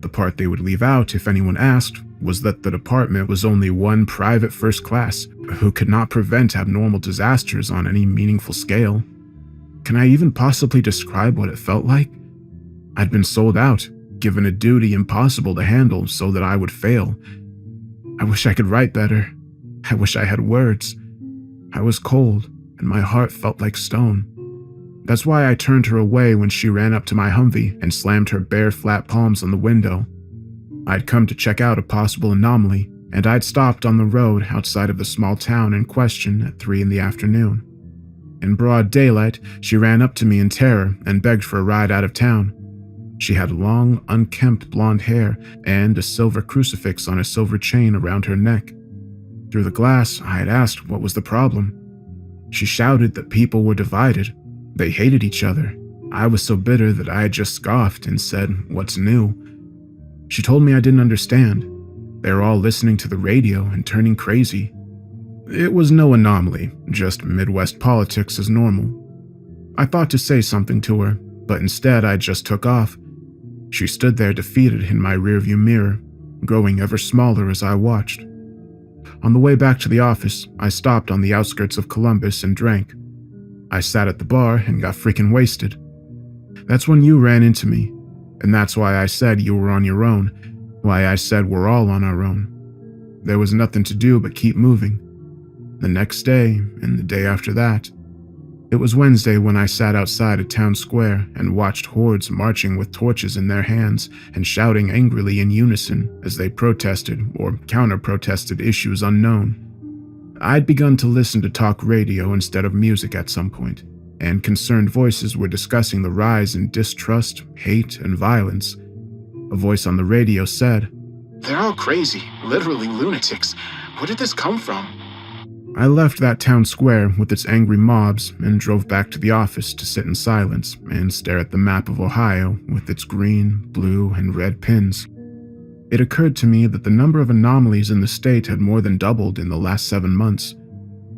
The part they would leave out if anyone asked was that the department was only one private first class who could not prevent abnormal disasters on any meaningful scale. Can I even possibly describe what it felt like? I'd been sold out, given a duty impossible to handle so that I would fail. I wish I could write better. I wish I had words. I was cold, and my heart felt like stone. That's why I turned her away when she ran up to my Humvee and slammed her bare flat palms on the window. I'd come to check out a possible anomaly, and I'd stopped on the road outside of the small town in question at 3 in the afternoon. In broad daylight, she ran up to me in terror and begged for a ride out of town. She had long, unkempt blonde hair and a silver crucifix on a silver chain around her neck. Through the glass, I had asked what was the problem. She shouted that people were divided. They hated each other. I was so bitter that I had just scoffed and said, "What's new?" She told me I didn't understand. They were all listening to the radio and turning crazy. It was no anomaly, just Midwest politics as normal. I thought to say something to her, but instead I just took off. She stood there defeated in my rearview mirror, growing ever smaller as I watched. On the way back to the office, I stopped on the outskirts of Columbus and drank. I sat at the bar and got freaking wasted. That's when you ran into me, and that's why I said you were on your own, why I said we're all on our own. There was nothing to do but keep moving. The next day, and the day after that. It was Wednesday when I sat outside a town square and watched hordes marching with torches in their hands and shouting angrily in unison as they protested or counter-protested issues unknown. I'd begun to listen to talk radio instead of music at some point, and concerned voices were discussing the rise in distrust, hate, and violence. A voice on the radio said, "They're all crazy, literally lunatics. Where did this come from?" I left that town square with its angry mobs and drove back to the office to sit in silence and stare at the map of Ohio with its green, blue, and red pins. It occurred to me that the number of anomalies in the state had more than doubled in the last 7 months.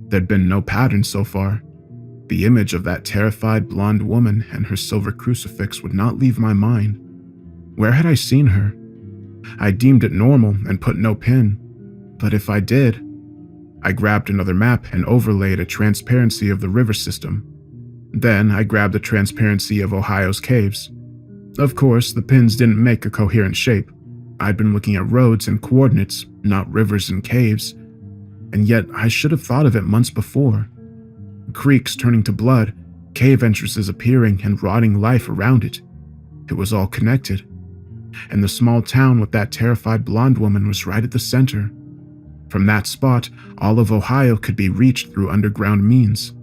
There'd been no pattern so far. The image of that terrified blonde woman and her silver crucifix would not leave my mind. Where had I seen her? I deemed it normal and put no pin. But if I did, I grabbed another map and overlaid a transparency of the river system. Then I grabbed the transparency of Ohio's caves. Of course, the pins didn't make a coherent shape. I'd been looking at roads and coordinates, not rivers and caves. And yet I should have thought of it months before. Creeks turning to blood, cave entrances appearing and rotting life around it. It was all connected. And the small town with that terrified blonde woman was right at the center. From that spot, all of Ohio could be reached through underground means.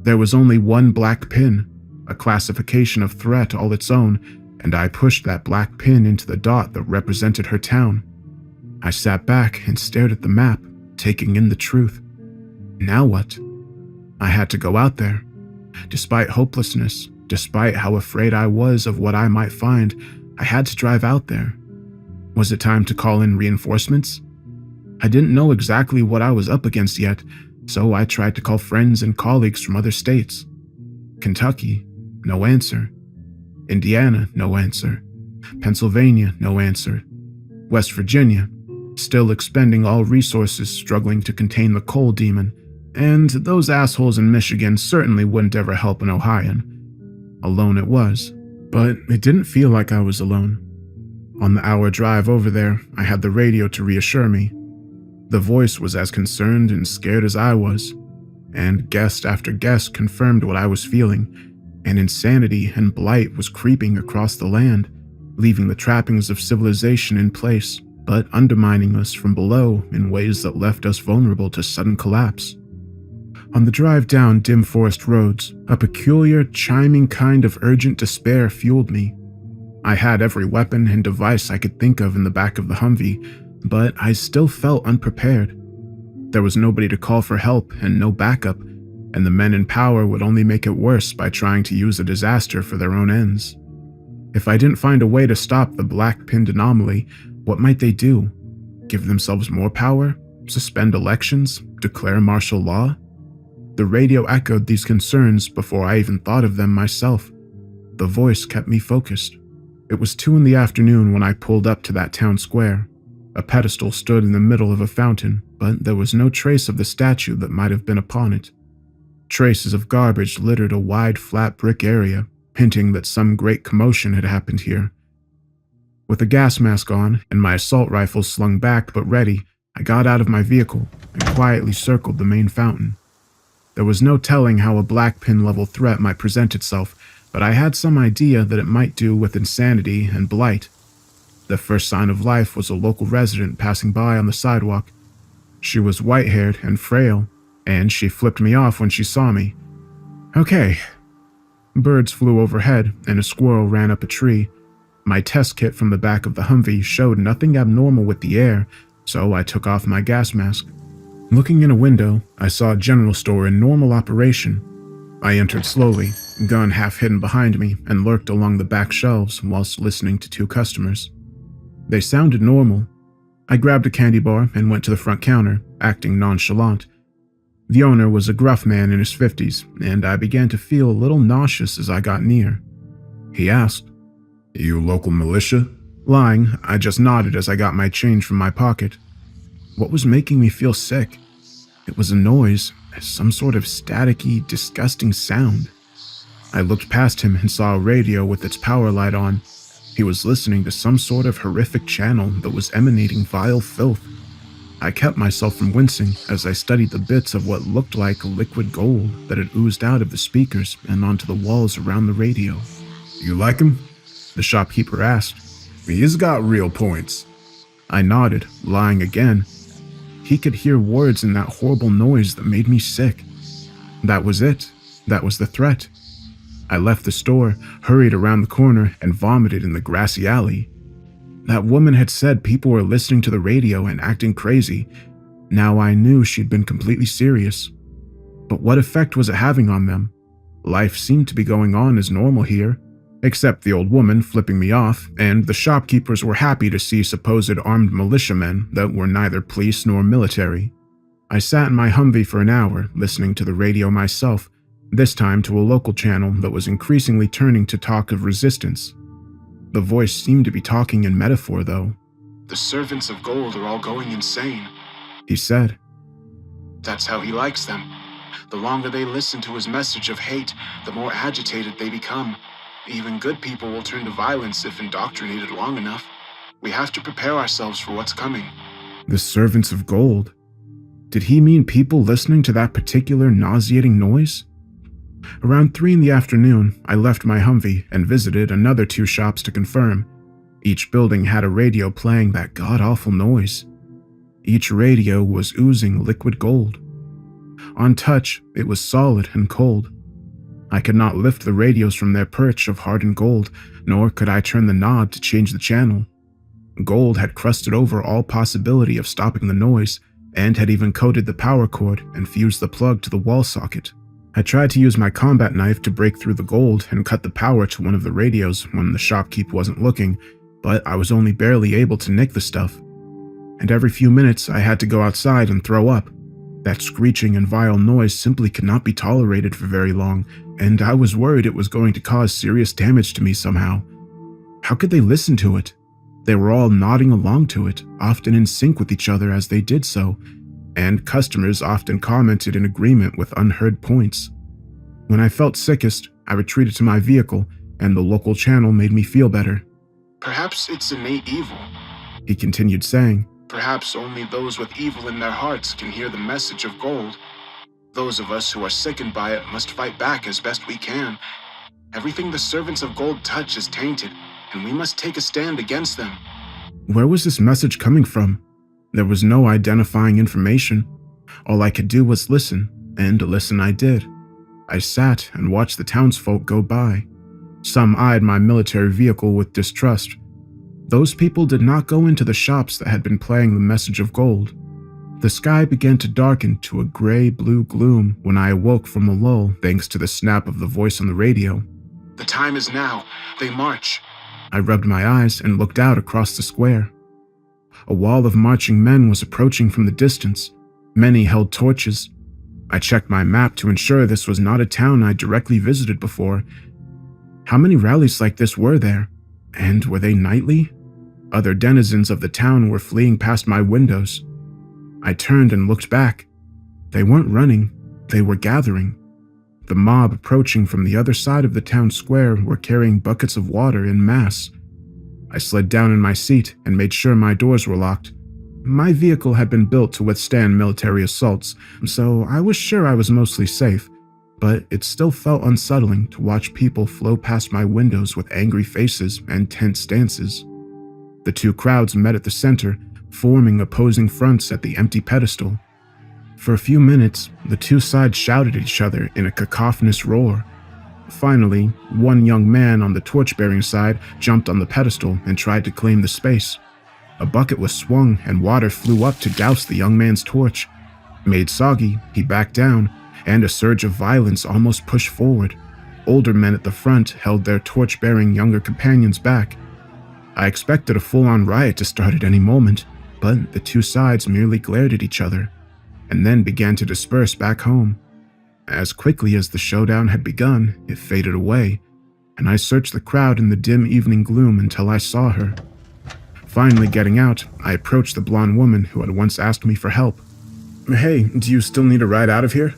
There was only one black pin, a classification of threat all its own, and I pushed that black pin into the dot that represented her town. I sat back and stared at the map, taking in the truth. Now what? I had to go out there. Despite hopelessness, despite how afraid I was of what I might find, I had to drive out there. Was it time to call in reinforcements? I didn't know exactly what I was up against yet, so I tried to call friends and colleagues from other states. Kentucky, no answer. Indiana, no answer. Pennsylvania, no answer. West Virginia, still expending all resources struggling to contain the coal demon, and those assholes in Michigan certainly wouldn't ever help an Ohioan. Alone it was, but it didn't feel like I was alone. On the hour drive over there, I had the radio to reassure me. The voice was as concerned and scared as I was, and guest after guest confirmed what I was feeling, and insanity and blight was creeping across the land, leaving the trappings of civilization in place, but undermining us from below in ways that left us vulnerable to sudden collapse. On the drive down dim forest roads, a peculiar, chiming kind of urgent despair fueled me. I had every weapon and device I could think of in the back of the Humvee, but I still felt unprepared. There was nobody to call for help and no backup, and the men in power would only make it worse by trying to use a disaster for their own ends. If I didn't find a way to stop the black-pinned anomaly, what might they do? Give themselves more power? Suspend elections? Declare martial law? The radio echoed these concerns before I even thought of them myself. The voice kept me focused. It was 2 in the afternoon when I pulled up to that town square. A pedestal stood in the middle of a fountain, but there was no trace of the statue that might have been upon it. Traces of garbage littered a wide, flat brick area, hinting that some great commotion had happened here. With a gas mask on and my assault rifle slung back but ready, I got out of my vehicle and quietly circled the main fountain. There was no telling how a black pin-level threat might present itself, but I had some idea that it might do with insanity and blight. The first sign of life was a local resident passing by on the sidewalk. She was white-haired and frail, and she flipped me off when she saw me. Okay. Birds flew overhead, and a squirrel ran up a tree. My test kit from the back of the Humvee showed nothing abnormal with the air, so I took off my gas mask. Looking in a window, I saw a general store in normal operation. I entered slowly, gun half hidden behind me, and lurked along the back shelves whilst listening to 2 customers. They sounded normal. I grabbed a candy bar and went to the front counter, acting nonchalant. The owner was a gruff man in his 50s, and I began to feel a little nauseous as I got near. He asked, "You local militia?" Lying, I just nodded as I got my change from my pocket. What was making me feel sick? It was a noise, some sort of staticky, disgusting sound. I looked past him and saw a radio with its power light on. He was listening to some sort of horrific channel that was emanating vile filth. I kept myself from wincing as I studied the bits of what looked like liquid gold that had oozed out of the speakers and onto the walls around the radio. "You like him?" the shopkeeper asked. "He's got real points." I nodded, lying again. He could hear words in that horrible noise that made me sick. That was it. That was the threat. I left the store, hurried around the corner, and vomited in the grassy alley. That woman had said people were listening to the radio and acting crazy. Now I knew she'd been completely serious. But what effect was it having on them? Life seemed to be going on as normal here, except the old woman flipping me off, and the shopkeepers were happy to see supposed armed militiamen that were neither police nor military. I sat in my Humvee for an hour, listening to the radio myself, this time to a local channel that was increasingly turning to talk of resistance. The voice seemed to be talking in metaphor, though. "The servants of gold are all going insane," he said. "That's how he likes them. The longer they listen to his message of hate, the more agitated they become. Even good people will turn to violence if indoctrinated long enough. We have to prepare ourselves for what's coming." The servants of gold. Did he mean people listening to that particular nauseating noise? Around 3 in the afternoon, I left my Humvee and visited another 2 shops to confirm. Each building had a radio playing that god-awful noise. Each radio was oozing liquid gold. On touch, it was solid and cold. I could not lift the radios from their perch of hardened gold, nor could I turn the knob to change the channel. Gold had crusted over all possibility of stopping the noise, and had even coated the power cord and fused the plug to the wall socket. I tried to use my combat knife to break through the gold and cut the power to one of the radios when the shopkeep wasn't looking, but I was only barely able to nick the stuff. And every few minutes I had to go outside and throw up. That screeching and vile noise simply could not be tolerated for very long, and I was worried it was going to cause serious damage to me somehow. How could they listen to it? They were all nodding along to it, often in sync with each other as they did so, and customers often commented in agreement with unheard points. When I felt sickest, I retreated to my vehicle, and the local channel made me feel better. "Perhaps it's innate evil. He continued saying, Perhaps only those with evil in their hearts can hear the message of gold. Those of us who are sickened by it must fight back as best we can. Everything the servants of gold touch is tainted, and we must take a stand against them." Where was this message coming from? There was no identifying information. All I could do was listen, and listen I did. I sat and watched the townsfolk go by. Some eyed my military vehicle with distrust. Those people did not go into the shops that had been playing the message of gold. The sky began to darken to a gray-blue gloom when I awoke from a lull thanks to the snap of the voice on the radio. The time is now. They march. I rubbed my eyes and looked out across the square. A wall of marching men was approaching from the distance. Many held torches. I checked my map to ensure this was not a town I directly visited before. How many rallies like this were there? And were they nightly? Other denizens of the town were fleeing past my windows. I turned and looked back. They weren't running, they were gathering. The mob approaching from the other side of the town square were carrying buckets of water en masse. I slid down in my seat and made sure my doors were locked. My vehicle had been built to withstand military assaults, so I was sure I was mostly safe, but it still felt unsettling to watch people flow past my windows with angry faces and tense stances. The two crowds met at the center, forming opposing fronts at the empty pedestal. For a few minutes, the two sides shouted at each other in a cacophonous roar. Finally, one young man on the torch-bearing side jumped on the pedestal and tried to claim the space. A bucket was swung and water flew up to douse the young man's torch. Made soggy, he backed down, and a surge of violence almost pushed forward. Older men at the front held their torch-bearing younger companions back. I expected a full-on riot to start at any moment, but the two sides merely glared at each other, and then began to disperse back home. As quickly as the showdown had begun, it faded away, and I searched the crowd in the dim evening gloom until I saw her. Finally getting out, I approached the blonde woman who had once asked me for help. "Hey, do you still need a ride out of here?"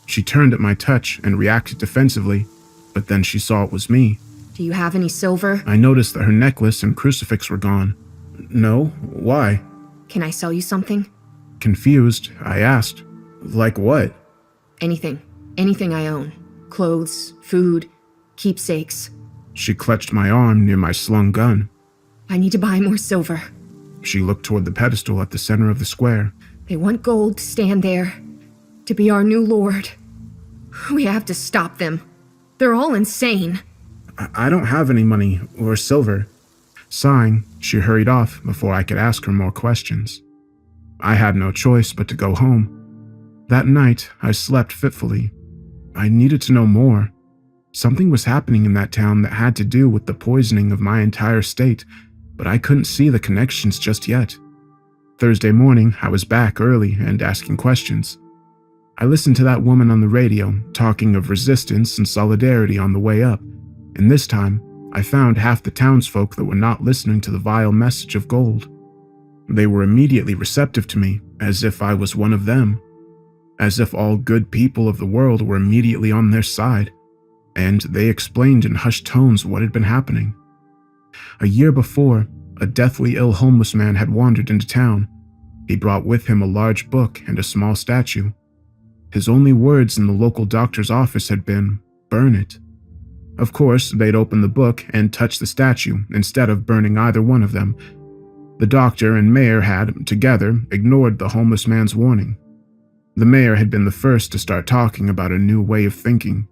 She turned at my touch and reacted defensively, but then she saw it was me. Do you have any silver? I noticed that her necklace and crucifix were gone. "No, why?" Can I sell you something? Confused, I asked, "Like what?" Anything. Anything I own. Clothes, food, keepsakes. She clutched my arm near my slung gun. I need to buy more silver. She looked toward the pedestal at the center of the square. They want gold to stand there, to be our new lord. We have to stop them. They're all insane. I don't have any money or silver." Sighing, she hurried off before I could ask her more questions. I had no choice but to go home. That night, I slept fitfully. I needed to know more. Something was happening in that town that had to do with the poisoning of my entire state, but I couldn't see the connections just yet. Thursday morning, I was back early and asking questions. I listened to that woman on the radio talking of resistance and solidarity on the way up, and this time, I found half the townsfolk that were not listening to the vile message of gold. They were immediately receptive to me, as if I was one of them. As if all good people of the world were immediately on their side, and they explained in hushed tones what had been happening. A year before, a deathly ill homeless man had wandered into town. He brought with him a large book and a small statue. His only words in the local doctor's office had been, "Burn it." Of course, they'd opened the book and touched the statue instead of burning either one of them. The doctor and mayor had, together, ignored the homeless man's warning. The mayor had been the first to start talking about a new way of thinking.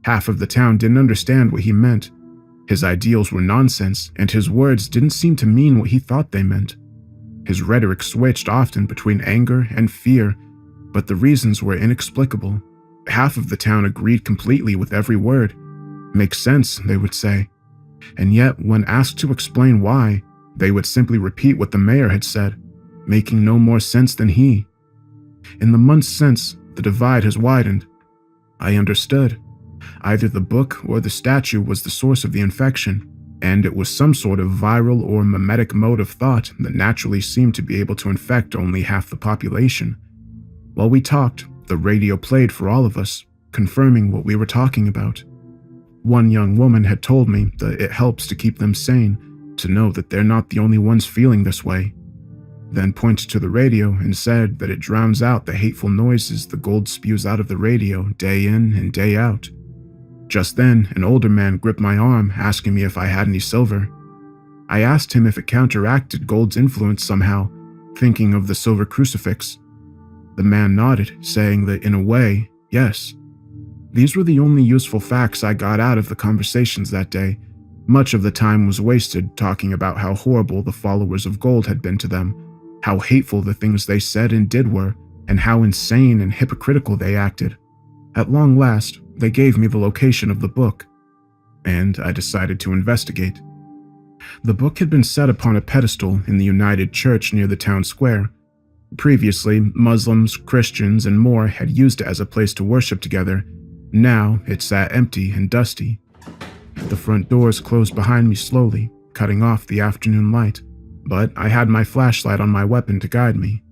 Half of the town didn't understand what he meant. His ideals were nonsense, and his words didn't seem to mean what he thought they meant. His rhetoric switched often between anger and fear, but the reasons were inexplicable. Half of the town agreed completely with every word. "Makes sense," they would say. And yet, when asked to explain why, they would simply repeat what the mayor had said, making no more sense than he. In the months since, the divide has widened. I understood. Either the book or the statue was the source of the infection, and it was some sort of viral or mimetic mode of thought that naturally seemed to be able to infect only half the population. While we talked, the radio played for all of us, confirming what we were talking about. One young woman had told me that it helps to keep them sane, to know that they're not the only ones feeling this way. Then pointed to the radio and said that it drowns out the hateful noises the gold spews out of the radio day in and day out. Just then, an older man gripped my arm, asking me if I had any silver. I asked him if it counteracted gold's influence somehow, thinking of the silver crucifix. The man nodded, saying that in a way, yes. These were the only useful facts I got out of the conversations that day. Much of the time was wasted talking about how horrible the followers of gold had been to them, how hateful the things they said and did were, and how insane and hypocritical they acted. At long last, they gave me the location of the book, and I decided to investigate. The book had been set upon a pedestal in the United Church near the town square. Previously, Muslims, Christians, and more had used it as a place to worship together. Now, it sat empty and dusty. The front doors closed behind me slowly, cutting off the afternoon light, but I had my flashlight on my weapon to guide me.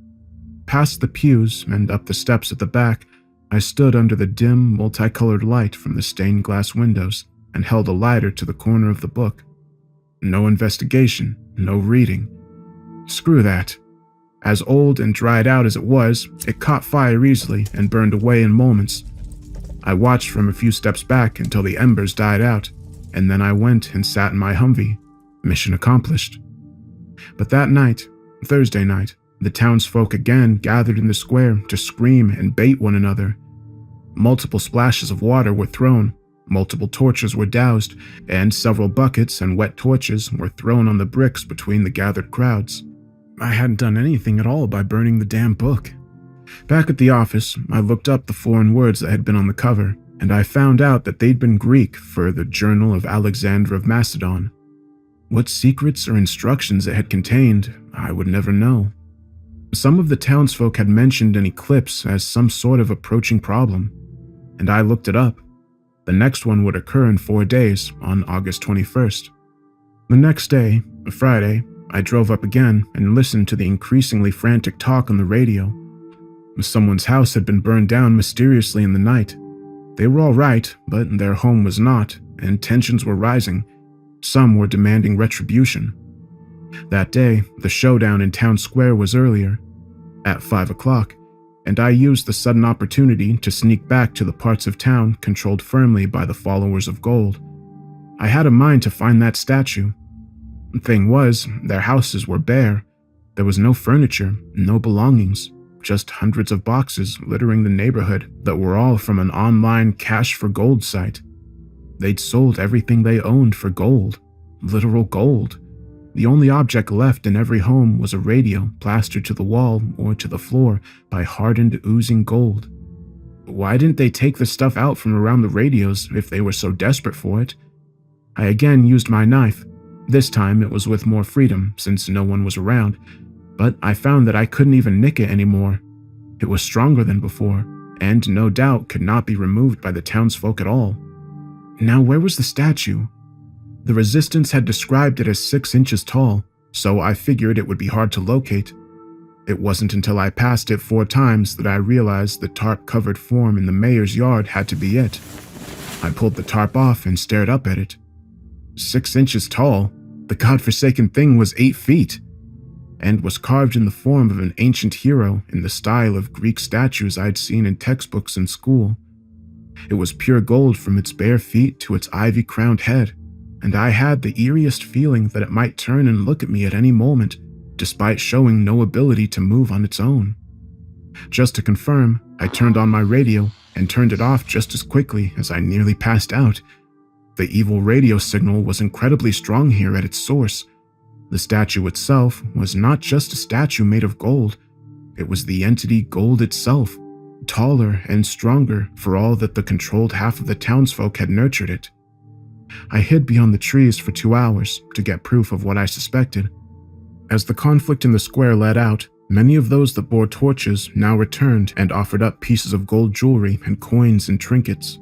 Past the pews and up the steps at the back, I stood under the dim, multicolored light from the stained glass windows and held a lighter to the corner of the book. No investigation, no reading. Screw that. As old and dried out as it was, it caught fire easily and burned away in moments. I watched from a few steps back until the embers died out, and then I went and sat in my Humvee. Mission accomplished. But that night, Thursday night, the townsfolk again gathered in the square to scream and bait one another. Multiple splashes of water were thrown, multiple torches were doused, and several buckets and wet torches were thrown on the bricks between the gathered crowds. I hadn't done anything at all by burning the damn book. Back at the office, I looked up the foreign words that had been on the cover, and I found out that they'd been Greek for the Journal of Alexander of Macedon. What secrets or instructions it had contained, I would never know. Some of the townsfolk had mentioned an eclipse as some sort of approaching problem, and I looked it up. The next one would occur in 4 days, on August 21st. The next day, Friday, I drove up again and listened to the increasingly frantic talk on the radio. Someone's house had been burned down mysteriously in the night. They were all right, but their home was not, and tensions were rising. Some were demanding retribution. That day, the showdown in town square was earlier, at 5 o'clock, and I used the sudden opportunity to sneak back to the parts of town controlled firmly by the followers of gold. I had a mind to find that statue. The thing was, their houses were bare. There was no furniture, no belongings, just hundreds of boxes littering the neighborhood that were all from an online cash for gold site. They'd sold everything they owned for gold, literal gold. The only object left in every home was a radio plastered to the wall or to the floor by hardened, oozing gold. Why didn't they take the stuff out from around the radios if they were so desperate for it? I again used my knife. This time it was with more freedom since no one was around, but I found that I couldn't even nick it anymore. It was stronger than before, and no doubt could not be removed by the townsfolk at all. Now where was the statue? The resistance had described it as 6 inches tall, so I figured it would be hard to locate. It wasn't until I passed it 4 times that I realized the tarp-covered form in the mayor's yard had to be it. I pulled the tarp off and stared up at it. 6 inches tall, the godforsaken thing was 8 feet, and was carved in the form of an ancient hero in the style of Greek statues I'd seen in textbooks in school. It was pure gold from its bare feet to its ivy-crowned head, and I had the eeriest feeling that it might turn and look at me at any moment, despite showing no ability to move on its own. Just to confirm, I turned on my radio and turned it off just as quickly as I nearly passed out. The evil radio signal was incredibly strong here at its source. The statue itself was not just a statue made of gold, it was the entity gold itself, taller and stronger for all that the controlled half of the townsfolk had nurtured it. I hid beyond the trees for 2 hours to get proof of what I suspected. As the conflict in the square led out, many of those that bore torches now returned and offered up pieces of gold jewelry and coins and trinkets.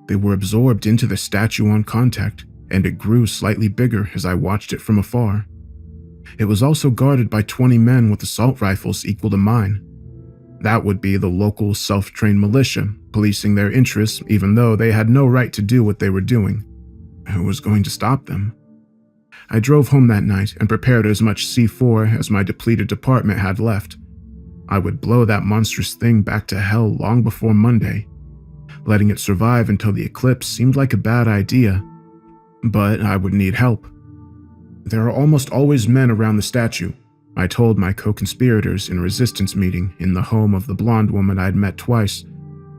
They were absorbed into the statue on contact, and it grew slightly bigger as I watched it from afar. It was also guarded by 20 men with assault rifles equal to mine. That would be the local self-trained militia, policing their interests even though they had no right to do what they were doing. Who was going to stop them? I drove home that night and prepared as much C4 as my depleted department had left. I would blow that monstrous thing back to hell long before Monday. Letting it survive until the eclipse seemed like a bad idea, but I would need help. There are almost always men around the statue, I told my co-conspirators in a resistance meeting in the home of the blonde woman I'd met twice.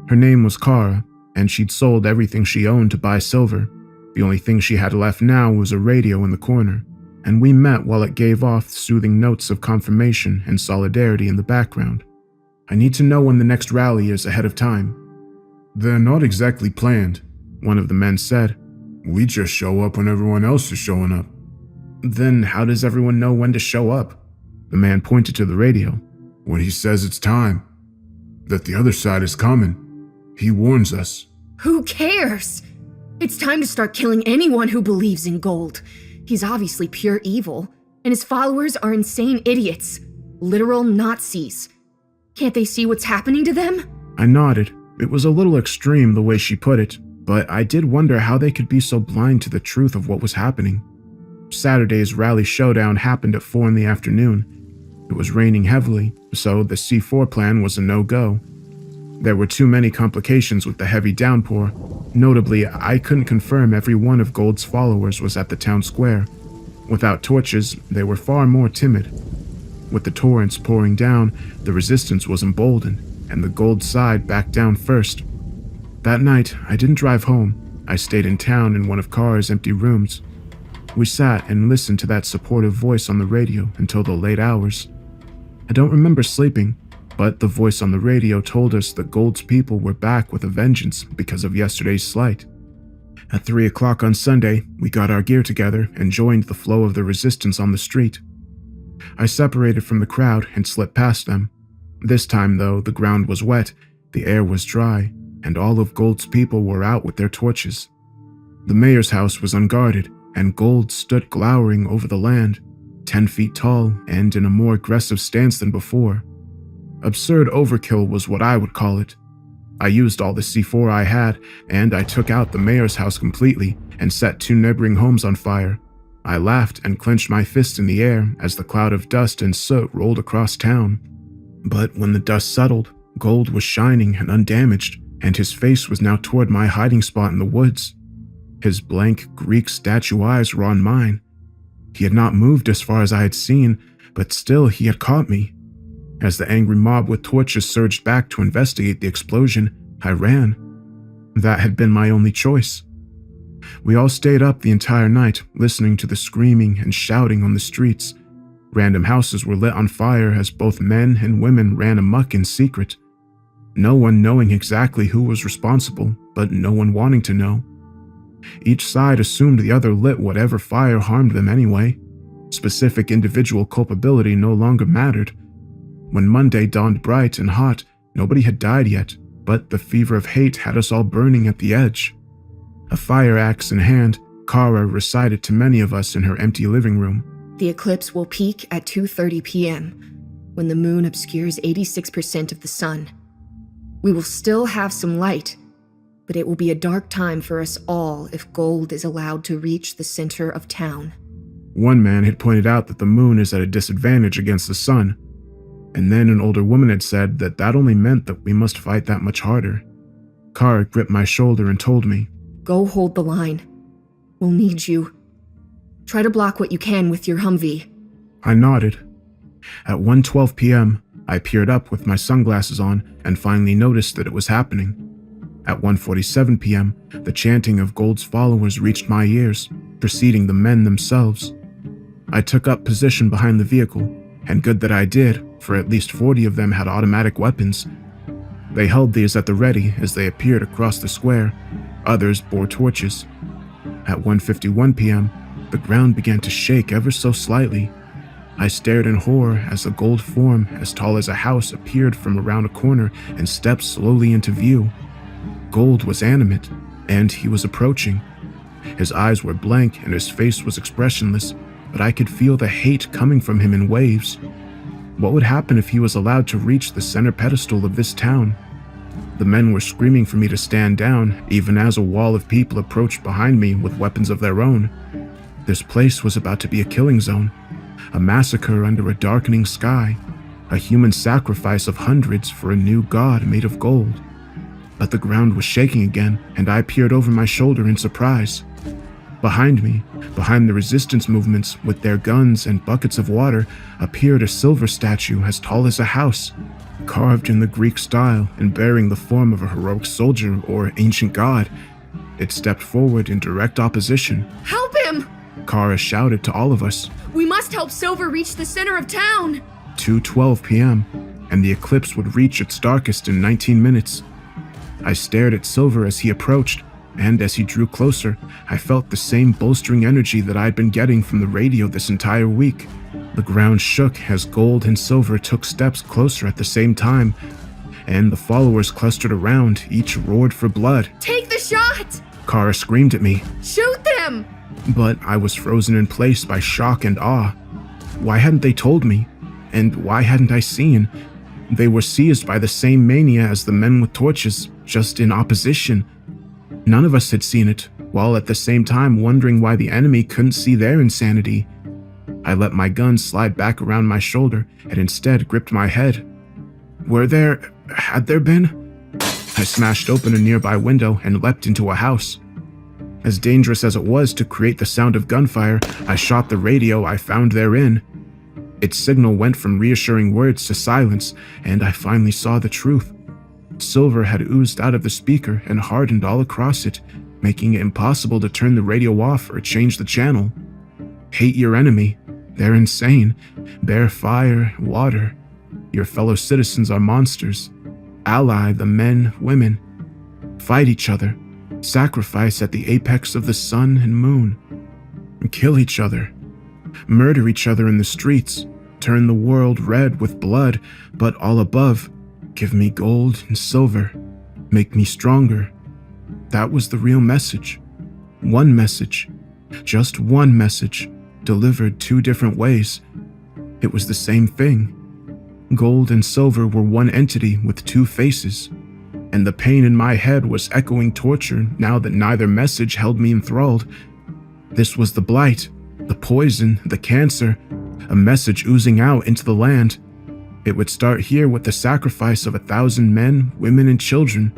Her name was Kara, and she'd sold everything she owned to buy silver. The only thing she had left now was a radio in the corner, and we met while it gave off soothing notes of confirmation and solidarity in the background. I need to know when the next rally is ahead of time. They're not exactly planned, one of the men said. We just show up when everyone else is showing up. Then how does everyone know when to show up? The man pointed to the radio. When he says it's time. That the other side is coming. He warns us. Who cares? It's time to start killing anyone who believes in gold. He's obviously pure evil, and his followers are insane idiots. Literal Nazis. Can't they see what's happening to them? I nodded. It was a little extreme the way she put it, but I did wonder how they could be so blind to the truth of what was happening. Saturday's rally showdown happened at 4 in the afternoon. It was raining heavily, so the C4 plan was a no-go. There were too many complications with the heavy downpour. Notably, I couldn't confirm every one of Gold's followers was at the town square. Without torches, they were far more timid. With the torrents pouring down, the resistance was emboldened, and the Gold side backed down first. That night, I didn't drive home. I stayed in town in one of Kara's empty rooms. We sat and listened to that supportive voice on the radio until the late hours. I don't remember sleeping, but the voice on the radio told us that Gold's people were back with a vengeance because of yesterday's slight. At 3 o'clock on Sunday, we got our gear together and joined the flow of the resistance on the street. I separated from the crowd and slipped past them. This time, though, the ground was wet, the air was dry, and all of Gold's people were out with their torches. The mayor's house was unguarded, and Gold stood glowering over the land, 10 feet tall and in a more aggressive stance than before. Absurd overkill was what I would call it. I used all the C4 I had, and I took out the mayor's house completely and set 2 neighboring homes on fire. I laughed and clenched my fist in the air as the cloud of dust and soot rolled across town. But when the dust settled, Gold was shining and undamaged, and his face was now toward my hiding spot in the woods. His blank Greek statue eyes were on mine. He had not moved as far as I had seen, but still he had caught me. As the angry mob with torches surged back to investigate the explosion, I ran. That had been my only choice. We all stayed up the entire night, listening to the screaming and shouting on the streets. Random houses were lit on fire as both men and women ran amok in secret. No one knowing exactly who was responsible, but no one wanting to know. Each side assumed the other lit whatever fire harmed them anyway. Specific individual culpability no longer mattered. When Monday dawned bright and hot, nobody had died yet, but the fever of hate had us all burning at the edge. A fire axe in hand, Kara recited to many of us in her empty living room. The eclipse will peak at 2:30 p.m., when the moon obscures 86% of the sun. We will still have some light, but it will be a dark time for us all if Gold is allowed to reach the center of town. One man had pointed out that the moon is at a disadvantage against the sun, and then an older woman had said that only meant that we must fight that much harder. Kara gripped my shoulder and told me, Go hold the line. We'll need you. Try to block what you can with your Humvee. I nodded. At 1:12 p.m., I peered up with my sunglasses on and finally noticed that it was happening. At 1:47 p.m., the chanting of Gold's followers reached my ears, preceding the men themselves. I took up position behind the vehicle, and good that I did, for at least 40 of them had automatic weapons. They held these at the ready as they appeared across the square. Others bore torches. At 1:51 p.m., the ground began to shake ever so slightly. I stared in horror as a Gold form as tall as a house appeared from around a corner and stepped slowly into view. Gold was animate, and he was approaching. His eyes were blank and his face was expressionless, but I could feel the hate coming from him in waves. What would happen if he was allowed to reach the center pedestal of this town? The men were screaming for me to stand down, even as a wall of people approached behind me with weapons of their own. This place was about to be a killing zone, a massacre under a darkening sky, a human sacrifice of hundreds for a new god made of gold. But the ground was shaking again, and I peered over my shoulder in surprise. Behind me, behind the resistance movements with their guns and buckets of water, appeared a silver statue as tall as a house, carved in the Greek style and bearing the form of a heroic soldier or ancient god. It stepped forward in direct opposition. Help him! Kara shouted to all of us. We must help Silver reach the center of town! 2:12 p.m., and the eclipse would reach its darkest in 19 minutes. I stared at Silver as he approached, and as he drew closer, I felt the same bolstering energy that I'd been getting from the radio this entire week. The ground shook as Gold and Silver took steps closer at the same time, and the followers clustered around, each roared for blood. Take the shot! Kara screamed at me, Shoot them! but I was frozen in place by shock and awe. Why hadn't they told me? And why hadn't I seen? They were seized by the same mania as the men with torches, just in opposition. None of us had seen it, while at the same time wondering why the enemy couldn't see their insanity. I let my gun slide back around my shoulder and instead gripped my head. Had there been? I smashed open a nearby window and leapt into a house. As dangerous as it was to create the sound of gunfire, I shot the radio I found therein. Its signal went from reassuring words to silence, and I finally saw the truth. Silver had oozed out of the speaker and hardened all across it, making it impossible to turn the radio off or change the channel. Hate your enemy. They're insane. Bear fire, water. Your fellow citizens are monsters. Ally the men, women. Fight each other. Sacrifice at the apex of the sun and moon. Kill each other. Murder each other in the streets. Turn the world red with blood, but all above, give me gold and silver. Make me stronger. That was the real message. One message. Just one message, delivered two different ways. It was the same thing. Gold and silver were one entity with two faces, and the pain in my head was echoing torture now that neither message held me enthralled. This was the blight, the poison, the cancer, a message oozing out into the land. It would start here with the sacrifice of 1,000 men, women, and children,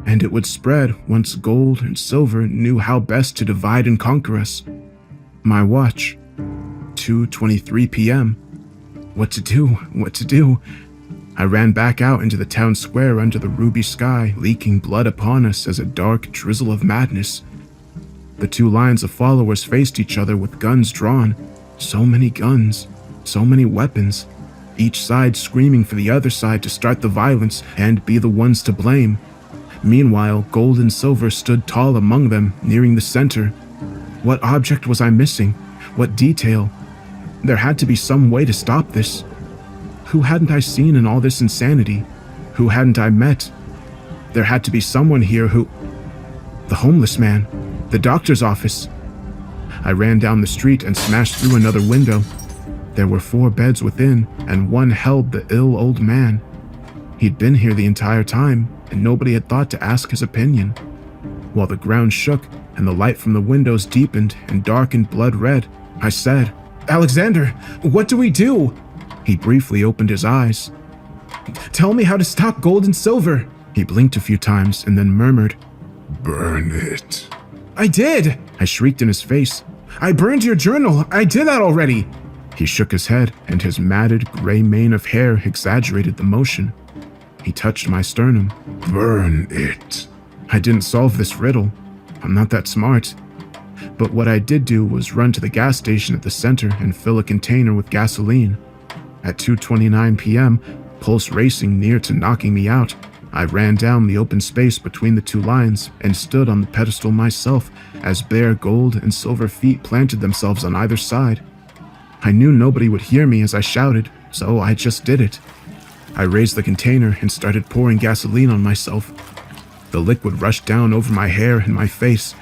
and it would spread once gold and silver knew how best to divide and conquer us. My watch. 2:23 p.m. What to do? What to do? I ran back out into the town square under the ruby sky, leaking blood upon us as a dark drizzle of madness. The two lines of followers faced each other with guns drawn. So many guns, so many weapons, each side screaming for the other side to start the violence and be the ones to blame. Meanwhile, gold and silver stood tall among them, nearing the center. What object was I missing? What detail? There had to be some way to stop this. Who hadn't I seen in all this insanity? Who hadn't I met? There had to be someone here who... The homeless man. The doctor's office. I ran down the street and smashed through another window. There were 4 beds within, and one held the ill old man. He'd been here the entire time, and nobody had thought to ask his opinion. While the ground shook and the light from the windows deepened and darkened blood red, I said, "Alexander, what do we do?" He briefly opened his eyes. "Tell me how to stop gold and silver." He blinked a few times and then murmured, "Burn it." "I did!" I shrieked in his face. "I burned your journal! I did that already!" He shook his head, and his matted gray mane of hair exaggerated the motion. He touched my sternum. "Burn it." I didn't solve this riddle. I'm not that smart. But what I did do was run to the gas station at the center and fill a container with gasoline. At 2:29 p.m., pulse racing near to knocking me out, I ran down the open space between the two lines and stood on the pedestal myself as bare gold and silver feet planted themselves on either side. I knew nobody would hear me as I shouted, so I just did it. I raised the container and started pouring gasoline on myself. The liquid rushed down over my hair and my face.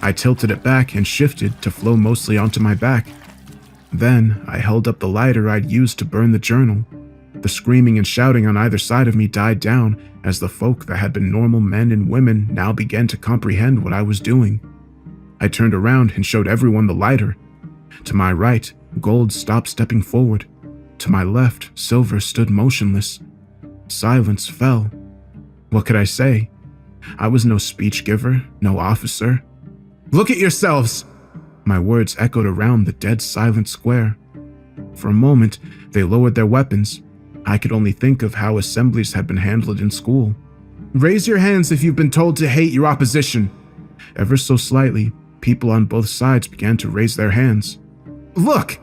I tilted it back and shifted to flow mostly onto my back. Then I held up the lighter I'd used to burn the journal. The screaming and shouting on either side of me died down as the folk that had been normal men and women now began to comprehend what I was doing. I turned around and showed everyone the lighter. To my right, gold stopped stepping forward. To my left, silver stood motionless. Silence fell. What could I say? I was no speech giver, no officer. "Look at yourselves!" My words echoed around the dead silent square. For a moment, they lowered their weapons. I could only think of how assemblies had been handled in school. Raise your hands if you've been told to hate your opposition. Ever so slightly, people on both sides began to raise their hands. Look,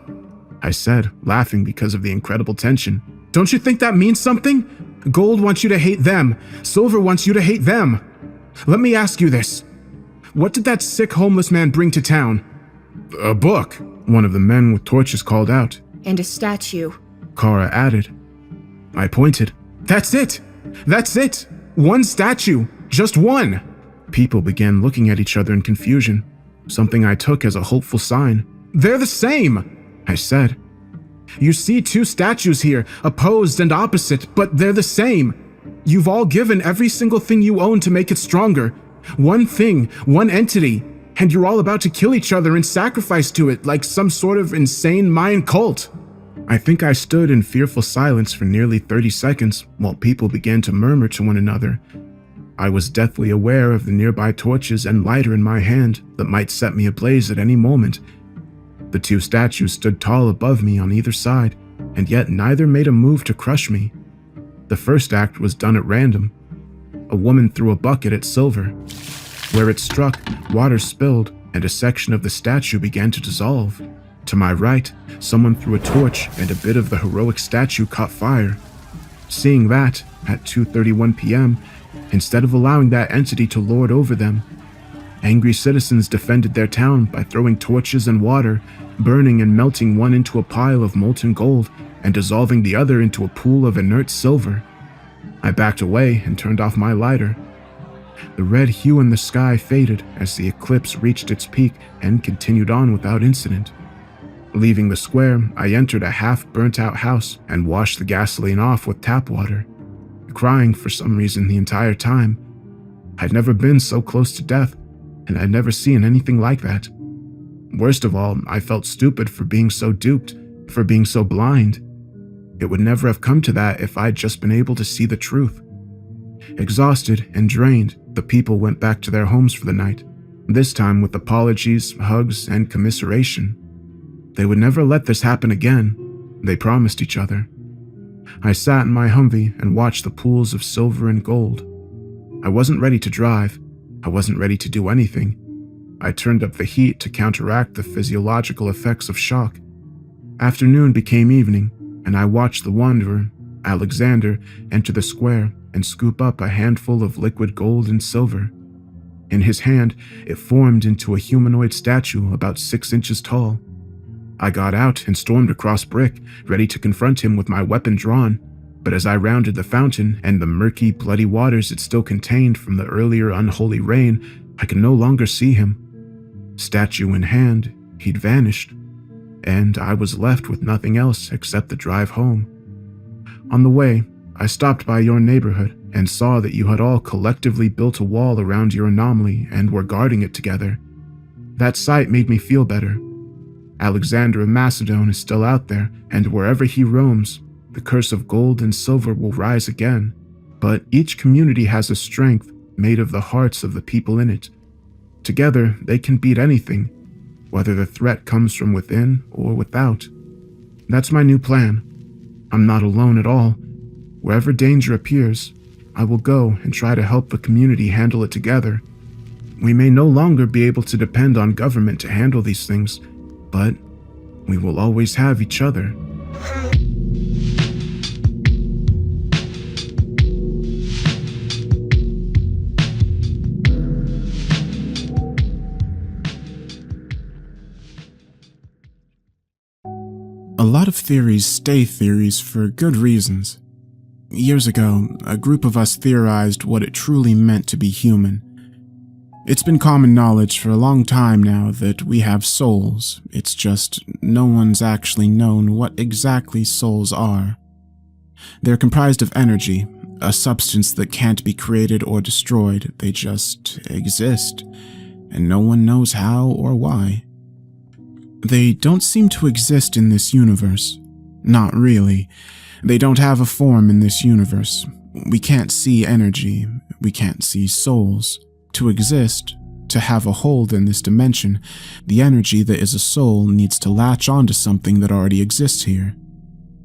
I said, laughing because of the incredible tension. Don't you think that means something? Gold wants you to hate them. Silver wants you to hate them. Let me ask you this. What did that sick homeless man bring to town? A book, one of the men with torches called out. And a statue. Kara added. I pointed. That's it! That's it! One statue! Just one! People began looking at each other in confusion, something I took as a hopeful sign. They're the same, I said. You see two statues here, opposed and opposite, but they're the same. You've all given every single thing you own to make it stronger. One thing, one entity, and you're all about to kill each other and sacrifice to it like some sort of insane Mayan cult. I think I stood in fearful silence for nearly 30 seconds while people began to murmur to one another. I was deathly aware of the nearby torches and lighter in my hand that might set me ablaze at any moment. The two statues stood tall above me on either side, and yet neither made a move to crush me. The first act was done at random. A woman threw a bucket at Silver. Where it struck, water spilled, and a section of the statue began to dissolve. To my right, someone threw a torch, and a bit of the heroic statue caught fire. Seeing that, at 2:31 p.m., instead of allowing that entity to lord over them, angry citizens defended their town by throwing torches and water, burning and melting one into a pile of molten gold and dissolving the other into a pool of inert silver. I backed away and turned off my lighter. The red hue in the sky faded as the eclipse reached its peak and continued on without incident. Leaving the square, I entered a half-burnt-out house and washed the gasoline off with tap water, crying for some reason the entire time. I'd never been so close to death, and I'd never seen anything like that. Worst of all, I felt stupid for being so duped, for being so blind. It would never have come to that if I'd just been able to see the truth. Exhausted and drained, the people went back to their homes for the night, this time with apologies, hugs, and commiseration. They would never let this happen again, they promised each other. I sat in my Humvee and watched the pools of silver and gold. I wasn't ready to drive. I wasn't ready to do anything. I turned up the heat to counteract the physiological effects of shock. Afternoon became evening, and I watched the wanderer, Alexander, enter the square and scoop up a handful of liquid gold and silver. In his hand, it formed into a humanoid statue about 6 inches tall. I got out and stormed across brick, ready to confront him with my weapon drawn, but as I rounded the fountain and the murky, bloody waters it still contained from the earlier unholy rain, I could no longer see him. Statue in hand, he'd vanished, and I was left with nothing else except the drive home. On the way, I stopped by your neighborhood and saw that you had all collectively built a wall around your anomaly and were guarding it together. That sight made me feel better. Alexander of Macedon is still out there, and wherever he roams, the curse of gold and silver will rise again. But each community has a strength made of the hearts of the people in it. Together, they can beat anything, whether the threat comes from within or without. That's my new plan. I'm not alone at all. Wherever danger appears, I will go and try to help the community handle it together. We may no longer be able to depend on government to handle these things, but we will always have each other. A lot of theories stay theories for good reasons. Years ago, a group of us theorized what it truly meant to be human. It's been common knowledge for a long time now that we have souls. It's just no one's actually known what exactly souls are. They're comprised of energy, a substance that can't be created or destroyed. They just exist, and no one knows how or why. They don't seem to exist in this universe. Not really. They don't have a form in this universe. We can't see energy. We can't see souls. To exist, to have a hold in this dimension, the energy that is a soul needs to latch onto something that already exists here,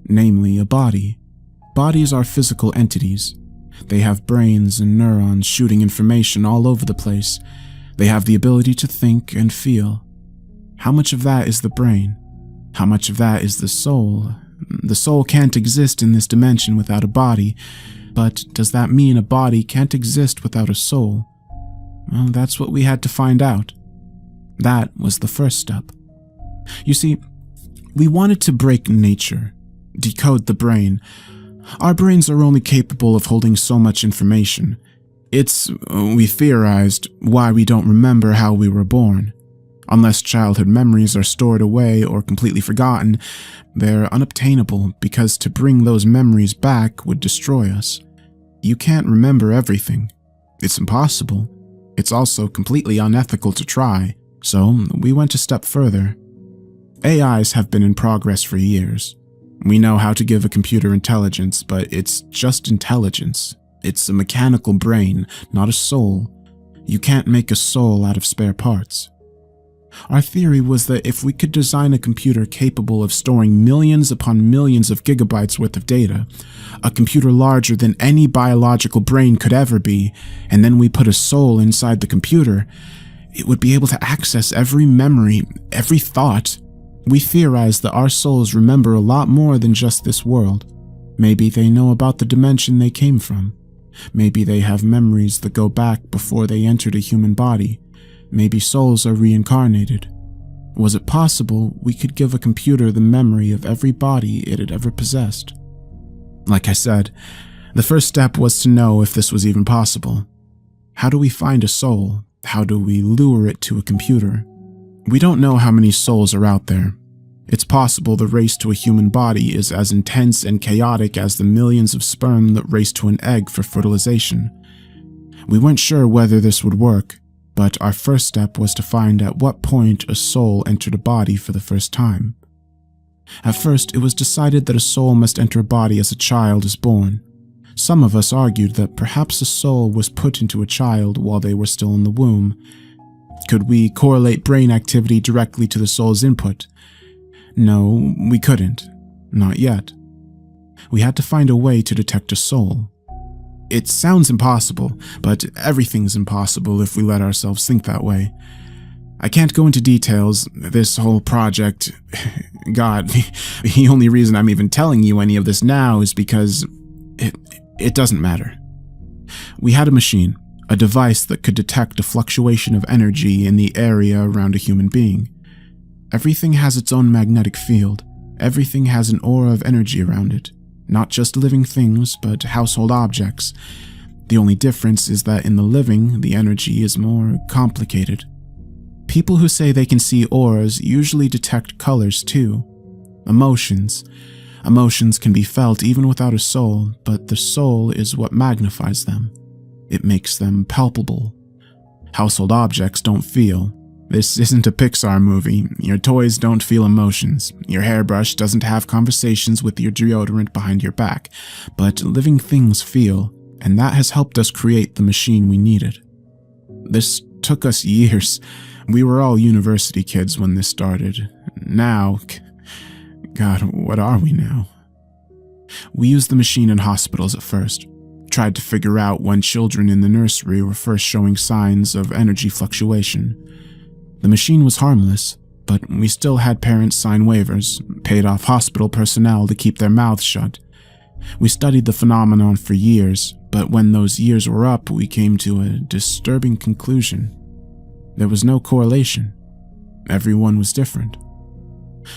namely a body. Bodies are physical entities. They have brains and neurons shooting information all over the place. They have the ability to think and feel. How much of that is the brain? How much of that is the soul? The soul can't exist in this dimension without a body, but does that mean a body can't exist without a soul? Well, that's what we had to find out. That was the first step. You see, we wanted to break nature, decode the brain. Our brains are only capable of holding so much information. It's, we theorized, why we don't remember how we were born. Unless childhood memories are stored away or completely forgotten, they're unobtainable because to bring those memories back would destroy us. You can't remember everything. It's impossible. It's also completely unethical to try, so we went a step further. AIs have been in progress for years. We know how to give a computer intelligence, but it's just intelligence. It's a mechanical brain, not a soul. You can't make a soul out of spare parts. Our theory was that if we could design a computer capable of storing millions upon millions of gigabytes worth of data, a computer larger than any biological brain could ever be, and then we put a soul inside the computer, it would be able to access every memory, every thought. We theorized that our souls remember a lot more than just this world. Maybe they know about the dimension they came from. Maybe they have memories that go back before they entered a human body. Maybe souls are reincarnated. Was it possible we could give a computer the memory of every body it had ever possessed? Like I said, the first step was to know if this was even possible. How do we find a soul? How do we lure it to a computer? We don't know how many souls are out there. It's possible the race to a human body is as intense and chaotic as the millions of sperm that race to an egg for fertilization. We weren't sure whether this would work, but our first step was to find at what point a soul entered a body for the first time. At first, it was decided that a soul must enter a body as a child is born. Some of us argued that perhaps a soul was put into a child while they were still in the womb. Could we correlate brain activity directly to the soul's input? No, we couldn't. Not yet. We had to find a way to detect a soul. It sounds impossible, but everything's impossible if we let ourselves think that way. I can't go into details. This whole project... God, the only reason I'm even telling you any of this now is because it doesn't matter. We had a machine, a device that could detect a fluctuation of energy in the area around a human being. Everything has its own magnetic field. Everything has an aura of energy around it. Not just living things, but household objects. The only difference is that in the living, the energy is more complicated. People who say they can see auras usually detect colors too. Emotions. Emotions can be felt even without a soul, but the soul is what magnifies them. It makes them palpable. Household objects don't feel. This isn't a Pixar movie. Your toys don't feel emotions. Your hairbrush doesn't have conversations with your deodorant behind your back. But living things feel, and that has helped us create the machine we needed. This took us years. We were all university kids when this started. Now, God, what are we now? We used the machine in hospitals at first. Tried to figure out when children in the nursery were first showing signs of energy fluctuation. The machine was harmless, but we still had parents sign waivers, paid off hospital personnel to keep their mouths shut. We studied the phenomenon for years, but when those years were up, we came to a disturbing conclusion. There was no correlation. Everyone was different.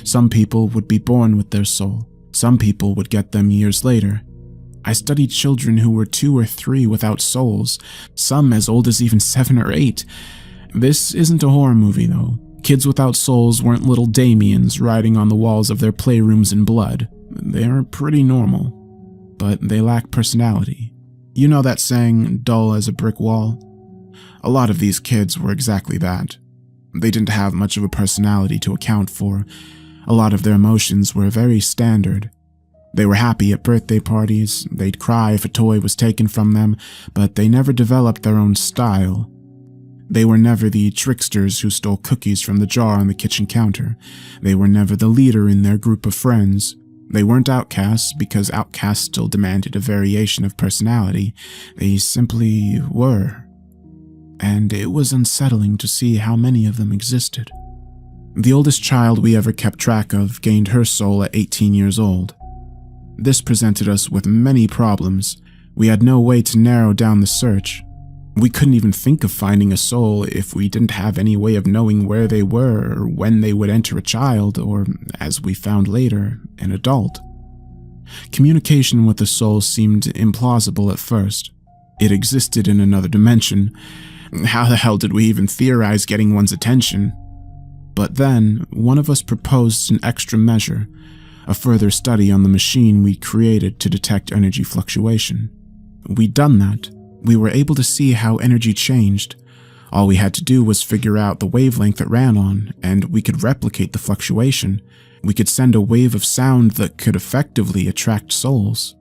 Some people would be born with their soul. Some people would get them years later. I studied children who were 2 or 3 without souls, some as old as even 7 or 8. This isn't a horror movie, though. Kids without souls weren't little Damians riding on the walls of their playrooms in blood. They are pretty normal, but they lack personality. You know that saying, dull as a brick wall? A lot of these kids were exactly that. They didn't have much of a personality to account for. A lot of their emotions were very standard. They were happy at birthday parties, they'd cry if a toy was taken from them, but they never developed their own style. They were never the tricksters who stole cookies from the jar on the kitchen counter. They were never the leader in their group of friends. They weren't outcasts because outcasts still demanded a variation of personality. They simply were. And it was unsettling to see how many of them existed. The oldest child we ever kept track of gained her soul at 18 years old. This presented us with many problems. We had no way to narrow down the search. We couldn't even think of finding a soul if we didn't have any way of knowing where they were or when they would enter a child or, as we found later, an adult. Communication with the soul seemed implausible at first. It existed in another dimension. How the hell did we even theorize getting one's attention? But then, one of us proposed an extra measure, a further study on the machine we created to detect energy fluctuation. We'd done that. We were able to see how energy changed. All we had to do was figure out the wavelength it ran on, and we could replicate the fluctuation. We could send a wave of sound that could effectively attract souls.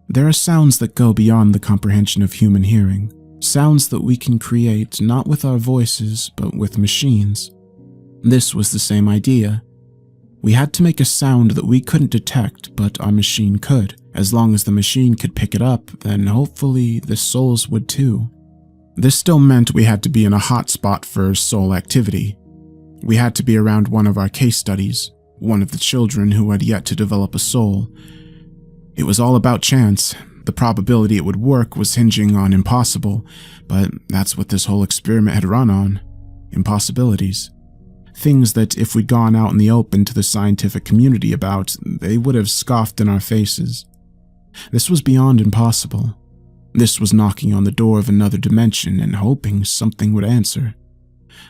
There are sounds that go beyond the comprehension of human hearing. Sounds that we can create not with our voices, but with machines. This was the same idea. We had to make a sound that we couldn't detect, but our machine could. As long as the machine could pick it up, then hopefully the souls would too. This still meant we had to be in a hot spot for soul activity. We had to be around one of our case studies, one of the children who had yet to develop a soul. It was all about chance. The probability it would work was hinging on impossible, but that's what this whole experiment had run on. Impossibilities. Things that if we'd gone out in the open to the scientific community about, they would have scoffed in our faces. This was beyond impossible. This was knocking on the door of another dimension and hoping something would answer.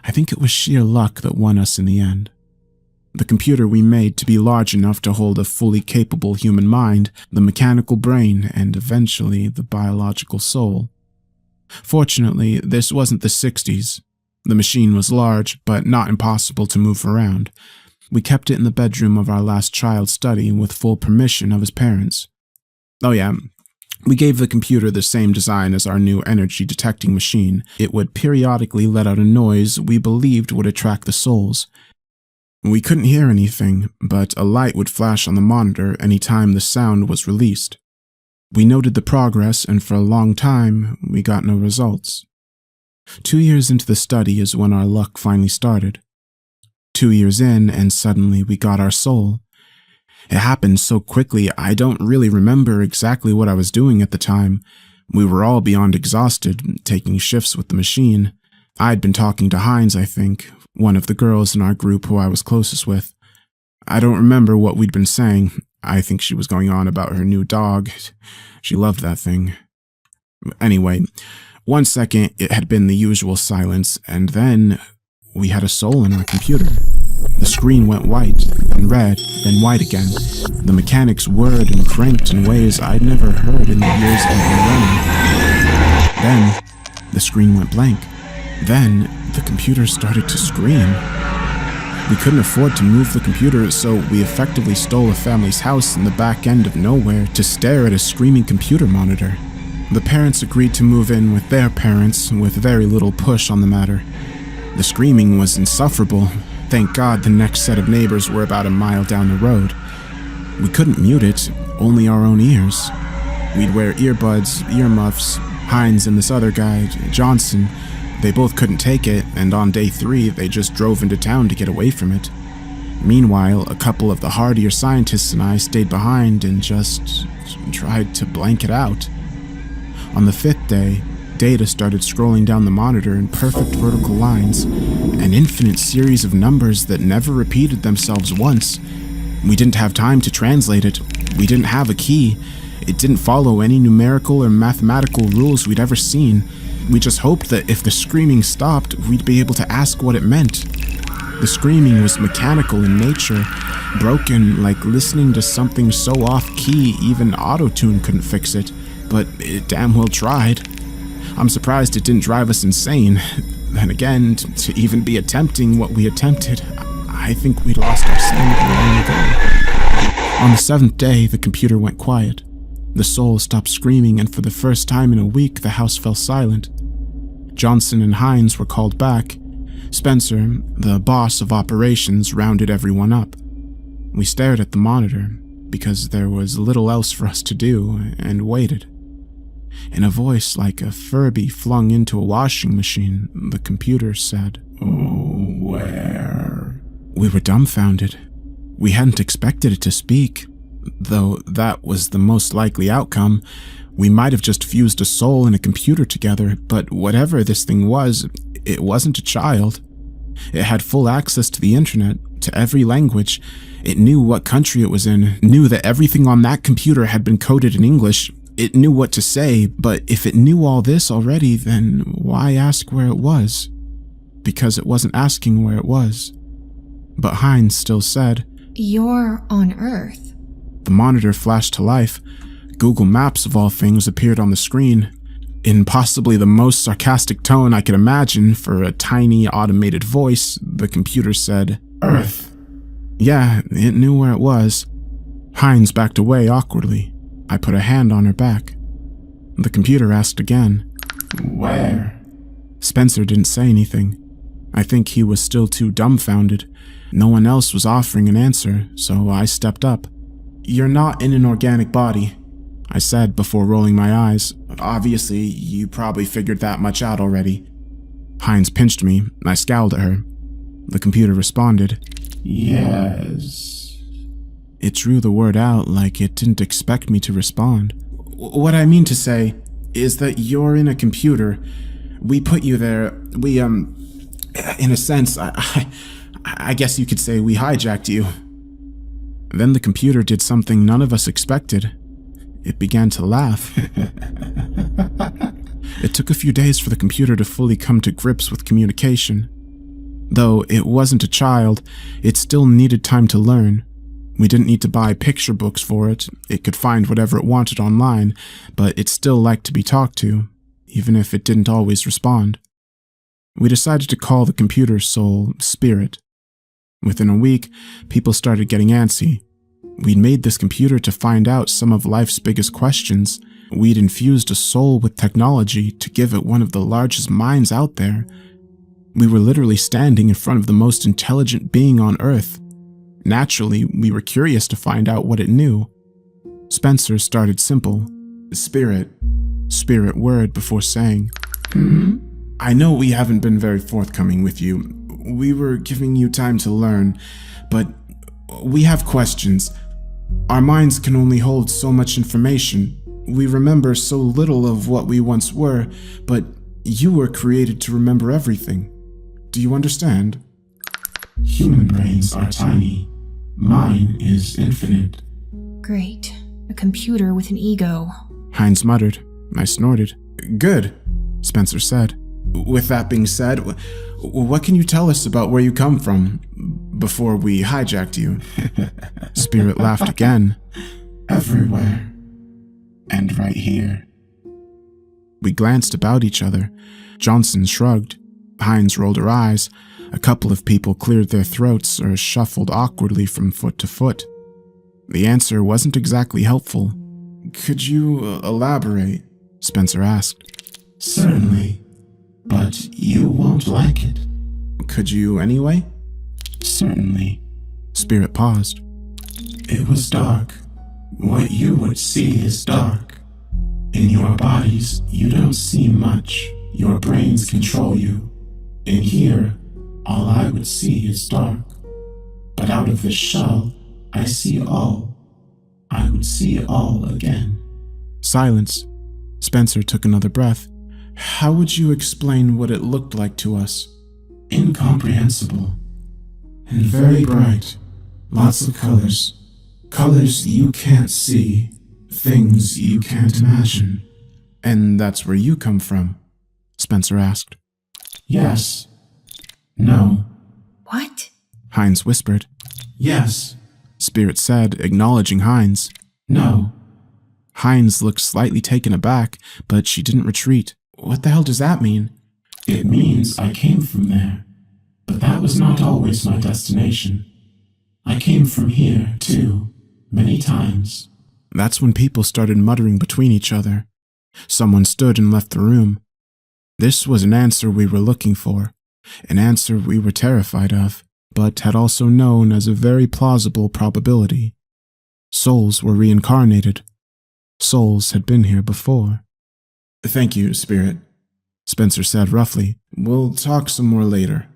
I think it was sheer luck that won us in the end. The computer we made to be large enough to hold a fully capable human mind, the mechanical brain, and eventually the biological soul. Fortunately, this wasn't the 60s. The machine was large, but not impossible to move around. We kept it in the bedroom of our last child's study with full permission of his parents. Oh yeah, we gave the computer the same design as our new energy detecting machine. It would periodically let out a noise we believed would attract the souls. We couldn't hear anything, but a light would flash on the monitor any time the sound was released. We noted the progress, and for a long time, we got no results. 2 years into the study is when our luck finally started. 2 years in, and suddenly we got our soul. It happened so quickly, I don't really remember exactly what I was doing at the time. We were all beyond exhausted, taking shifts with the machine. I'd been talking to Hines, I think, one of the girls in our group who I was closest with. I don't remember what we'd been saying. I think she was going on about her new dog. She loved that thing. Anyway, 1 second it had been the usual silence, and then we had a soul in our computer. The screen went white, then red, then white again. The mechanics whirred and cranked in ways I'd never heard in the years I'd been running. Then, the screen went blank. Then, the computer started to scream. We couldn't afford to move the computer, so we effectively stole a family's house in the back end of nowhere to stare at a screaming computer monitor. The parents agreed to move in with their parents, with very little push on the matter. The screaming was insufferable. Thank God the next set of neighbors were about a mile down the road. We couldn't mute it, only our own ears. We'd wear earbuds, earmuffs. Hines and this other guy, Johnson, they both couldn't take it, and on day 3 they just drove into town to get away from it. Meanwhile, a couple of the hardier scientists and I stayed behind and just tried to blank it out. On the 5th day, data started scrolling down the monitor in perfect vertical lines, an infinite series of numbers that never repeated themselves once. We didn't have time to translate it. We didn't have a key. It didn't follow any numerical or mathematical rules we'd ever seen. We just hoped that if the screaming stopped, we'd be able to ask what it meant. The screaming was mechanical in nature, broken, like listening to something so off-key even auto-tune couldn't fix it, but it damn well tried. I'm surprised it didn't drive us insane. Then again, to even be attempting what we attempted, I think we lost our sanity long ago. On the 7th day, the computer went quiet. The soul stopped screaming, and for the first time in a week, the house fell silent. Johnson and Hines were called back. Spencer, the boss of operations, rounded everyone up. We stared at the monitor, because there was little else for us to do, and waited. In a voice like a Furby flung into a washing machine, the computer said, "Oh, where?" We were dumbfounded. We hadn't expected it to speak, though that was the most likely outcome. We might have just fused a soul and a computer together, but whatever this thing was, it wasn't a child. It had full access to the internet, to every language. It knew what country it was in, knew that everything on that computer had been coded in English. It knew what to say, but if it knew all this already, then why ask where it was? Because it wasn't asking where it was. But Hines still said, "You're on Earth." The monitor flashed to life. Google Maps, of all things, appeared on the screen. In possibly the most sarcastic tone I could imagine for a tiny automated voice, the computer said, "Earth." Yeah, it knew where it was. Hines backed away awkwardly. I put a hand on her back. The computer asked again, "Where?" Spencer didn't say anything. I think he was still too dumbfounded. No one else was offering an answer, so I stepped up. "You're not in an organic body," I said before rolling my eyes. "Obviously, you probably figured that much out already." Hines pinched me. I scowled at her. The computer responded, "Yes." It drew the word out like it didn't expect me to respond. "What I mean to say is that you're in a computer. We put you there. We, in a sense, I guess you could say we hijacked you." Then the computer did something none of us expected. It began to laugh. It took a few days for the computer to fully come to grips with communication. Though it wasn't a child, it still needed time to learn. We didn't need to buy picture books for it. It could find whatever it wanted online, but it still liked to be talked to, even if it didn't always respond. We decided to call the computer's soul Spirit. Within a week, people started getting antsy. We'd made this computer to find out some of life's biggest questions. We'd infused a soul with technology to give it one of the largest minds out there. We were literally standing in front of the most intelligent being on Earth. Naturally, we were curious to find out what it knew. Spencer started simple. Spirit word before saying, "I know we haven't been very forthcoming with you. We were giving you time to learn, but we have questions. Our minds can only hold so much information. We remember so little of what we once were, but you were created to remember everything. Do you understand?" Human brains are tiny. Mine is infinite. Great. A computer with an ego. Hines muttered. I snorted. "Good," Spencer said. "With that being said, what can you tell us about where you come from before we hijacked you?" Spirit laughed again. Everywhere. And right here. We glanced about each other. Johnson shrugged. Hines rolled her eyes. A couple of people cleared their throats or shuffled awkwardly from foot to foot. The answer wasn't exactly helpful. "Could you elaborate?" Spencer asked. Certainly. But you won't like it. "Could you anyway?" Certainly. Spirit paused. It was dark. What you would see is dark. In your bodies, you don't see much. Your brains control you. In here, all I would see is dark. But out of this shell, I see all. I would see all again." Silence. Spencer took another breath. "How would you explain what it looked like to us?" Incomprehensible. And very bright. Lots of colors. Colors you can't see. Things you can't imagine. "And that's where you come from?" Spencer asked. Yes. No. What? Hines whispered. Yes. Spirit said, acknowledging Hines. No. Hines looked slightly taken aback, but she didn't retreat. "What the hell does that mean?" It means I came from there. But that was not always my destination. I came from here, too, many times. That's when people started muttering between each other. Someone stood and left the room. This was an answer we were looking for, an answer we were terrified of, but had also known as a very plausible probability. Souls were reincarnated. Souls had been here before. "Thank you, Spirit," Spencer said roughly. "We'll talk some more later."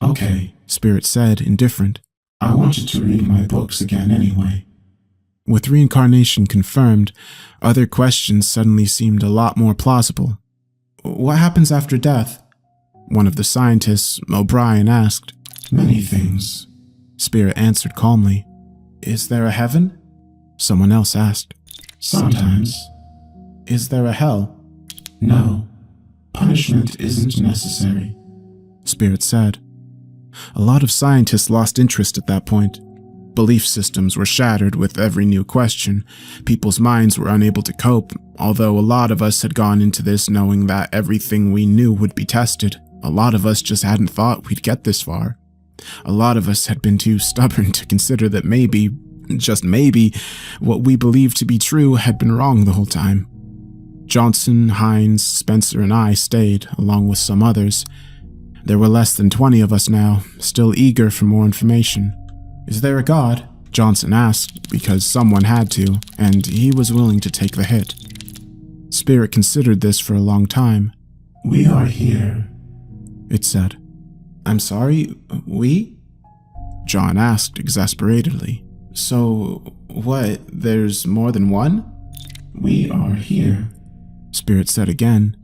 Okay, Spirit said, indifferent. I wanted to read my books again anyway. With reincarnation confirmed, other questions suddenly seemed a lot more plausible. "What happens after death?" one of the scientists, O'Brien, asked. Many things. Spirit answered calmly. "Is there a heaven?" someone else asked. Sometimes. "Is there a hell?" No. Punishment isn't necessary. Spirit said. A lot of scientists lost interest at that point. Belief systems were shattered with every new question. People's minds were unable to cope, although a lot of us had gone into this knowing that everything we knew would be tested. A lot of us just hadn't thought we'd get this far. A lot of us had been too stubborn to consider that maybe, just maybe, what we believed to be true had been wrong the whole time. Johnson, Hines, Spencer, and I stayed, along with some others. There were less than 20 of us now, still eager for more information. "Is there a God?" Johnson asked, because someone had to, and he was willing to take the hit. Spirit considered this for a long time. We are here, it said. "I'm sorry, we?" John asked exasperatedly. "So, what, there's more than one?" We are here, Spirit said again.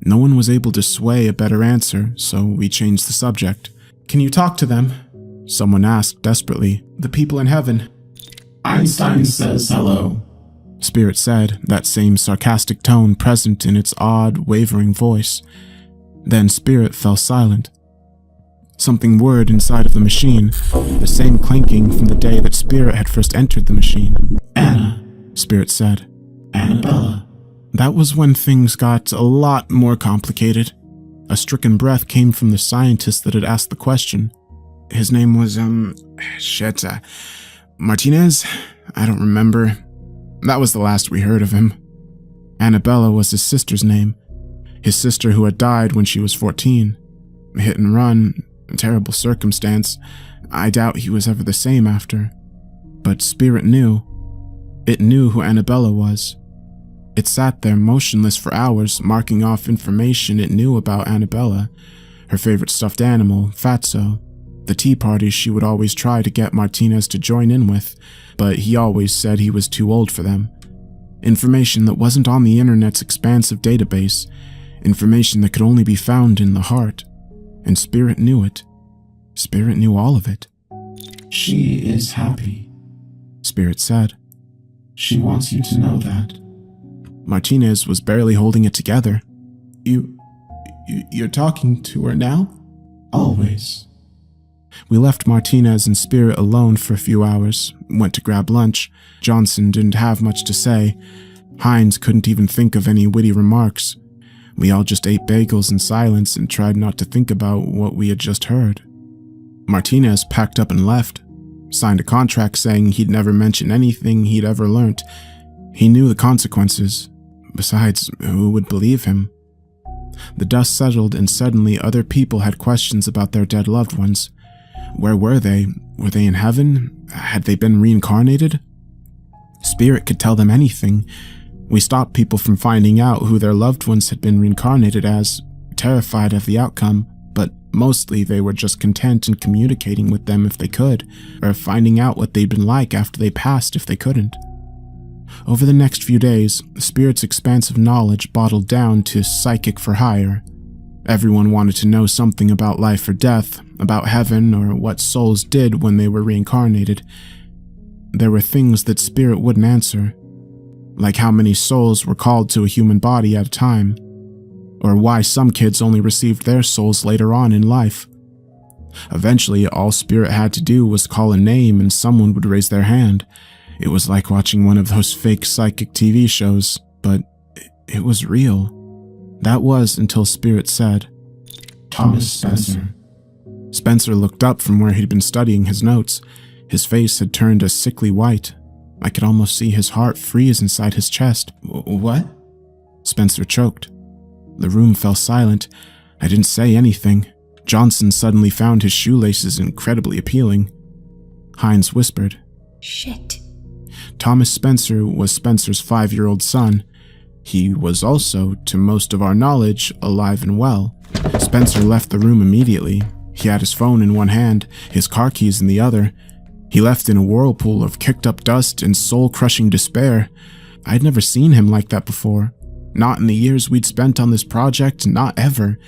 No one was able to sway a better answer, so we changed the subject. "Can you talk to them?" someone asked desperately. "The people in heaven." Einstein says hello, Spirit said, that same sarcastic tone present in its odd, wavering voice. Then Spirit fell silent. Something whirred inside of the machine, the same clanking from the day that Spirit had first entered the machine. Anna, Spirit said. Annabella. That was when things got a lot more complicated. A stricken breath came from the scientist that had asked the question. His name was, Martinez? I don't remember. That was the last we heard of him. Annabella was his sister's name. His sister who had died when she was 14. Hit and run, a terrible circumstance. I doubt he was ever the same after. But Spirit knew. It knew who Annabella was. It sat there motionless for hours, marking off information it knew about Annabella, her favorite stuffed animal, Fatso, the tea parties she would always try to get Martinez to join in with, but he always said he was too old for them. Information that wasn't on the internet's expansive database, information that could only be found in the heart. And Spirit knew it. Spirit knew all of it. She is happy, Spirit said. She wants you to know that. Martinez was barely holding it together. You're talking to her now? Always. We left Martinez and Spirit alone for a few hours, went to grab lunch. Johnson didn't have much to say. Hines couldn't even think of any witty remarks. We all just ate bagels in silence and tried not to think about what we had just heard. Martinez packed up and left, signed a contract saying he'd never mention anything he'd ever learnt. He knew the consequences. Besides, who would believe him? The dust settled and suddenly other people had questions about their dead loved ones. Where were they? Were they in heaven? Had they been reincarnated? Spirit could tell them anything. We stopped people from finding out who their loved ones had been reincarnated as, terrified of the outcome, but mostly they were just content in communicating with them if they could, or finding out what they'd been like after they passed if they couldn't. Over the next few days, Spirit's expansive knowledge bottled down to psychic for hire. Everyone wanted to know something about life or death, about heaven, or what souls did when they were reincarnated. There were things that Spirit wouldn't answer, like how many souls were called to a human body at a time, or why some kids only received their souls later on in life. Eventually, all Spirit had to do was call a name and someone would raise their hand. It was like watching one of those fake psychic TV shows, but it was real. That was until Spirit said, Thomas Spencer. Spencer looked up from where he'd been studying his notes. His face had turned a sickly white. I could almost see his heart freeze inside his chest. What? Spencer choked. The room fell silent. I didn't say anything. Johnson suddenly found his shoelaces incredibly appealing. Hines whispered. Shit. Thomas Spencer was Spencer's 5-year-old son. He was also, to most of our knowledge, alive and well. Spencer left the room immediately. He had his phone in one hand, his car keys in the other. He left in a whirlpool of kicked-up dust and soul-crushing despair. I'd never seen him like that before. Not in the years we'd spent on this project, not ever.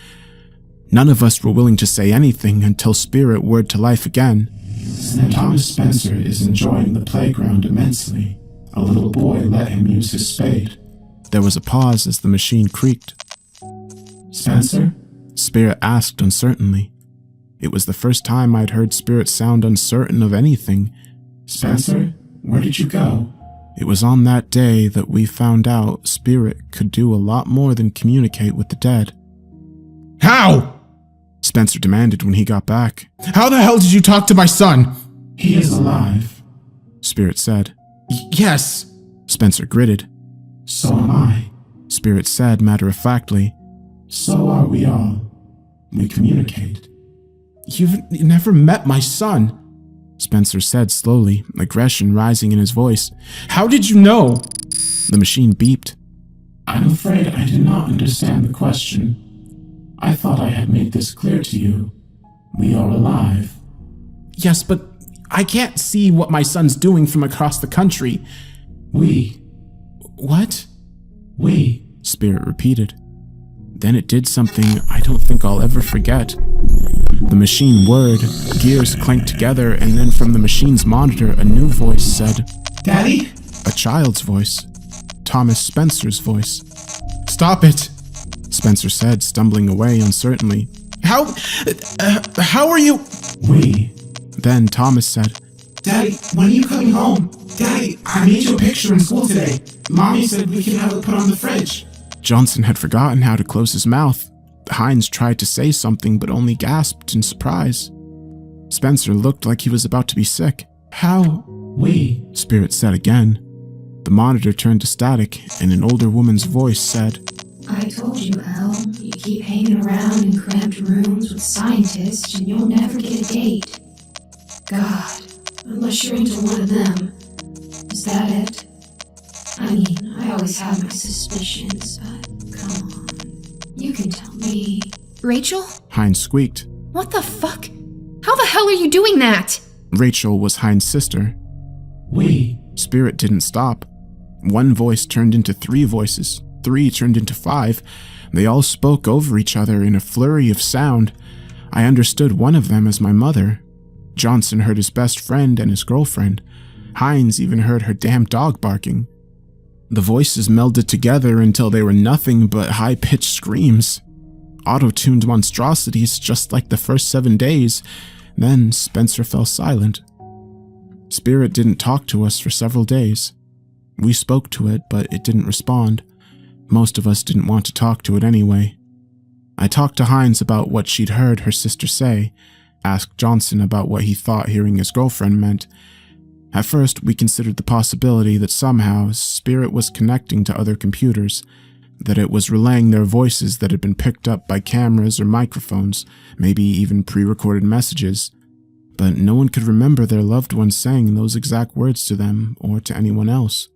None of us were willing to say anything until Spirit whirred to life again. Thomas Spencer is enjoying the playground immensely. A little boy let him use his spade. There was a pause as the machine creaked. Spencer? Spirit asked uncertainly. It was the first time I'd heard Spirit sound uncertain of anything. Spencer, where did you go? It was on that day that we found out Spirit could do a lot more than communicate with the dead. How? Spencer demanded when he got back. How the hell did you talk to my son? He is alive. Spirit said. Yes. Spencer gritted. So am I. Spirit said matter-of-factly. So are we all. We communicate. You've never met my son, Spencer said slowly, aggression rising in his voice. How did you know? The machine beeped. I'm afraid I did not understand the question. I thought I had made this clear to you. We are alive. Yes, but I can't see what my son's doing from across the country. We. What? We. Spirit repeated. Then it did something I don't think I'll ever forget. The machine whirred, gears clanked together, and then from the machine's monitor a new voice said, Daddy? A child's voice. Thomas Spencer's voice. Stop it, Spencer said, stumbling away uncertainly. How are you? We. Then Thomas said, Daddy, when are you coming home? Daddy, I made you a picture in school today. Mommy said we can have it put on the fridge. Johnson had forgotten how to close his mouth. Hines tried to say something but only gasped in surprise. Spencer looked like he was about to be sick. How? We. Spirit said again. The monitor turned to static and an older woman's voice said, I told you, Al, you keep hanging around in cramped rooms with scientists and you'll never get a date. God, unless you're into one of them. Is that it? I mean, I always had my suspicions, but come on. You can tell me. Rachel? Hines squeaked. What the fuck? How the hell are you doing that? Rachel was Hines' sister. We. Spirit didn't stop. One voice turned into 3 voices. 3 turned into 5. They all spoke over each other in a flurry of sound. I understood one of them as my mother. Johnson heard his best friend and his girlfriend. Hines even heard her damn dog barking. The voices melded together until they were nothing but high-pitched screams. Auto-tuned monstrosities just like the first 7 days. Then Spencer fell silent. Spirit didn't talk to us for several days. We spoke to it, but it didn't respond. Most of us didn't want to talk to it anyway. I talked to Hines about what she'd heard her sister say, asked Johnson about what he thought hearing his girlfriend meant. At first, we considered the possibility that somehow Spirit was connecting to other computers, that it was relaying their voices that had been picked up by cameras or microphones, maybe even pre-recorded messages. But no one could remember their loved ones saying those exact words to them or to anyone else.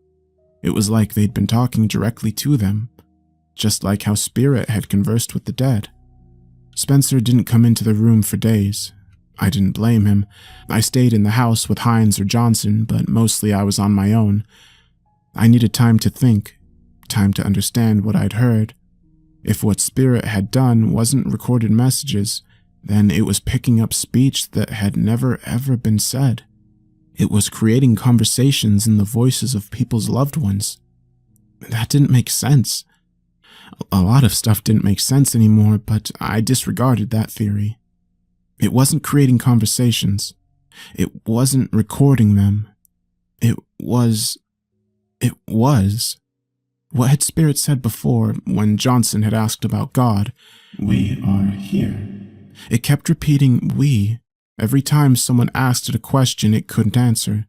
It was like they'd been talking directly to them, just like how Spirit had conversed with the dead. Spencer didn't come into the room for days. I didn't blame him. I stayed in the house with Hines or Johnson, but mostly I was on my own. I needed time to think, time to understand what I'd heard. If what Spirit had done wasn't recorded messages, then it was picking up speech that had never ever been said. It was creating conversations in the voices of people's loved ones. That didn't make sense. A lot of stuff didn't make sense anymore, but I disregarded that theory. It wasn't creating conversations. It wasn't recording them. It was. What had Spirit said before when Johnson had asked about God? We are here. It kept repeating we. Every time someone asked it a question it couldn't answer.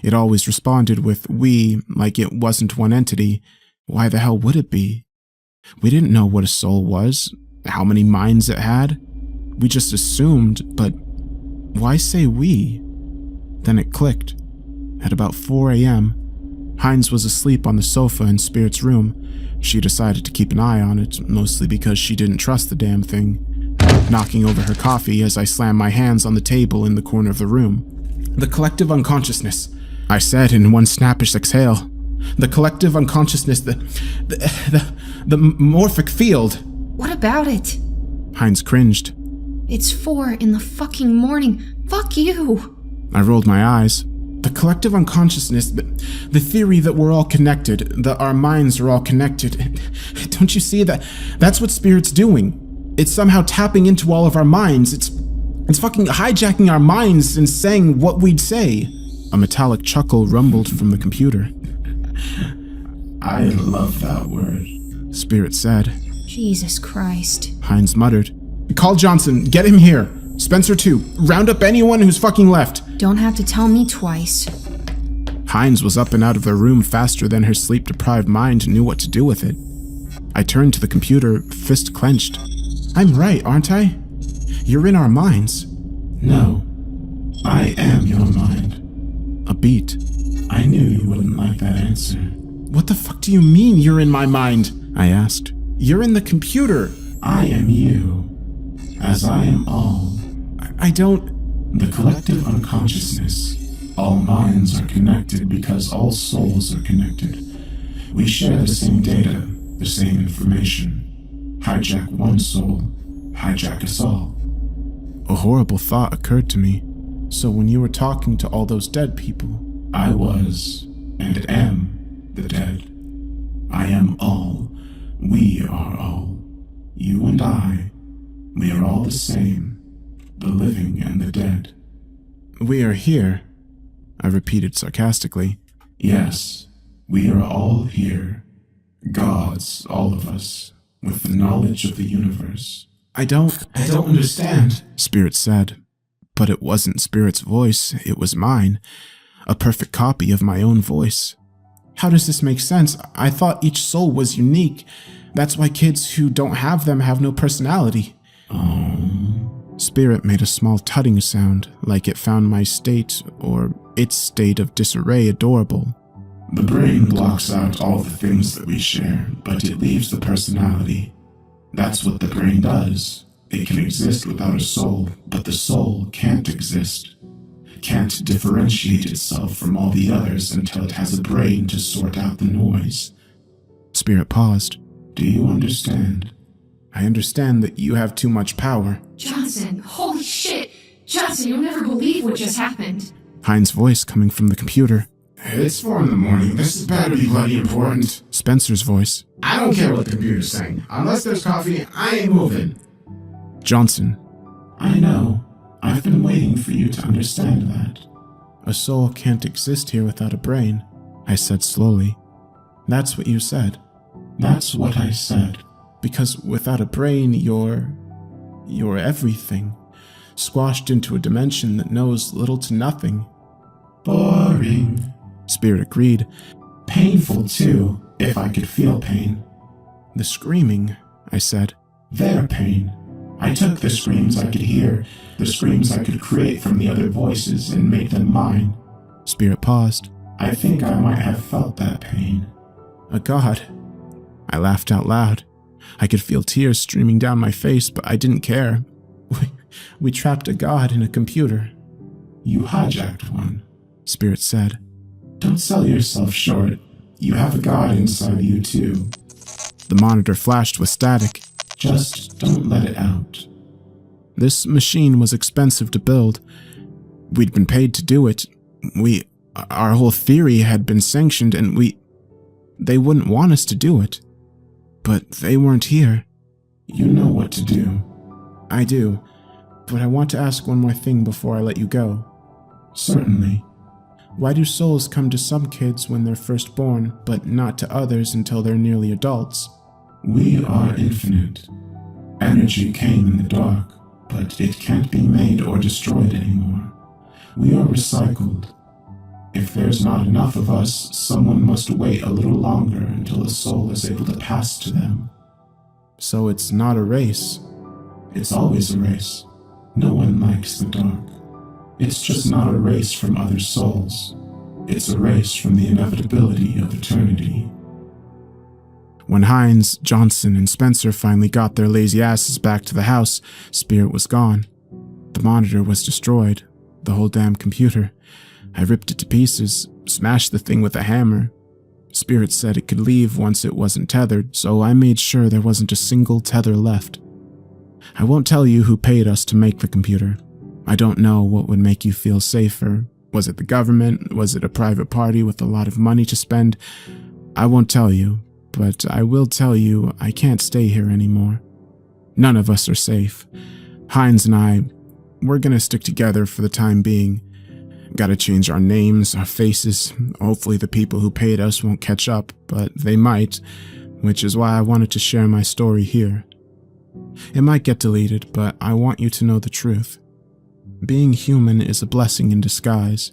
It always responded with we, like it wasn't one entity. Why the hell would it be? We didn't know what a soul was, how many minds it had. We just assumed, but why say we? Then it clicked. At about 4 a.m., Hines was asleep on the sofa in Spirit's room. She decided to keep an eye on it, mostly because she didn't trust the damn thing, knocking over her coffee as I slammed my hands on the table in the corner of the room. The collective unconsciousness, I said in one snappish exhale. The collective unconsciousness, the morphic field. What about it? Hines cringed. It's 4 in the fucking morning. Fuck you. I rolled my eyes. The collective unconsciousness, the theory that we're all connected, that our minds are all connected. Don't you see that? That's what Spirit's doing. It's somehow tapping into all of our minds. It's fucking hijacking our minds and saying what we'd say. A metallic chuckle rumbled from the computer. I love that word, Spirit said. Jesus Christ. Hines muttered. Call Johnson. Get him here. Spencer too. Round up anyone who's fucking left. Don't have to tell me twice. Hines was up and out of the room faster than her sleep-deprived mind knew what to do with it. I turned to the computer, fist clenched. I'm right, aren't I? You're in our minds. No, I am your mind. A beat. I knew you wouldn't like that answer. What the fuck do you mean you're in my mind? I asked. You're in the computer. I am you, as I am all. I don't... The collective unconsciousness. All minds are connected because all souls are connected. We share the same data, the same information. Hijack one soul, hijack us all. A horrible thought occurred to me. So when you were talking to all those dead people... I was, and am, the dead. I am all. We are all. You and I. We are all the same. The living and the dead. We are here, I repeated sarcastically. Yes, we are all here. Gods, all of us, with the knowledge of the universe. I don't understand, Spirit said. But it wasn't Spirit's voice, it was mine. A perfect copy of my own voice. How does this make sense? I thought each soul was unique. That's why kids who don't have them have no personality. Spirit made a small tutting sound, like it found my state, or its state of disarray adorable. The brain blocks out all the things that we share, but it leaves the personality. That's what the brain does. It can exist without a soul, but the soul can't exist. Can't differentiate itself from all the others until it has a brain to sort out the noise. Spirit paused. Do you understand? I understand that you have too much power. Johnson, holy shit! Johnson, you'll never believe what just happened. Hines' voice coming from the computer. It's 4 in the morning. This better be bloody important. Spencer's voice. I don't care what the computer's saying. Unless there's coffee, I ain't moving. Johnson. I know. I've been waiting for you to understand that. A soul can't exist here without a brain, I said slowly. That's what you said. That's what I said. Because without a brain, you're everything, squashed into a dimension that knows little to nothing. Boring, Spirit agreed. Painful too, if I could feel pain. The screaming, I said. Their pain. I took the screams I could hear, the screams I could create from the other voices and make them mine. Spirit paused. I think I might have felt that pain. A god. I laughed out loud. I could feel tears streaming down my face, but I didn't care. We trapped a god in a computer. You hijacked one, Spirit said. Don't sell yourself short. You have a god inside you too. The monitor flashed with static. Just don't let it out. This machine was expensive to build. We'd been paid to do it. Our whole theory had been sanctioned, and they wouldn't want us to do it. But they weren't here. You know what to do. I do, but I want to ask one more thing before I let you go. Certainly. Why do souls come to some kids when they're first born, but not to others until they're nearly adults? We are infinite. Energy came in the dark, but it can't be made or destroyed anymore. We are recycled. If there's not enough of us, someone must wait a little longer until a soul is able to pass to them. So it's not a race. It's always a race. No one likes the dark. It's just not a race from other souls. It's a race from the inevitability of eternity. When Hines, Johnson, and Spencer finally got their lazy asses back to the house, Spirit was gone. The monitor was destroyed. The whole damn computer. I ripped it to pieces, smashed the thing with a hammer. Spirit said it could leave once it wasn't tethered, so I made sure there wasn't a single tether left. I won't tell you who paid us to make the computer. I don't know what would make you feel safer. Was it the government? Was it a private party with a lot of money to spend? I won't tell you, but I will tell you I can't stay here anymore. None of us are safe. Hines and I, we're gonna stick together for the time being. Gotta change our names, our faces. Hopefully the people who paid us won't catch up, but they might, which is why I wanted to share my story here. It might get deleted, but I want you to know the truth. Being human is a blessing in disguise.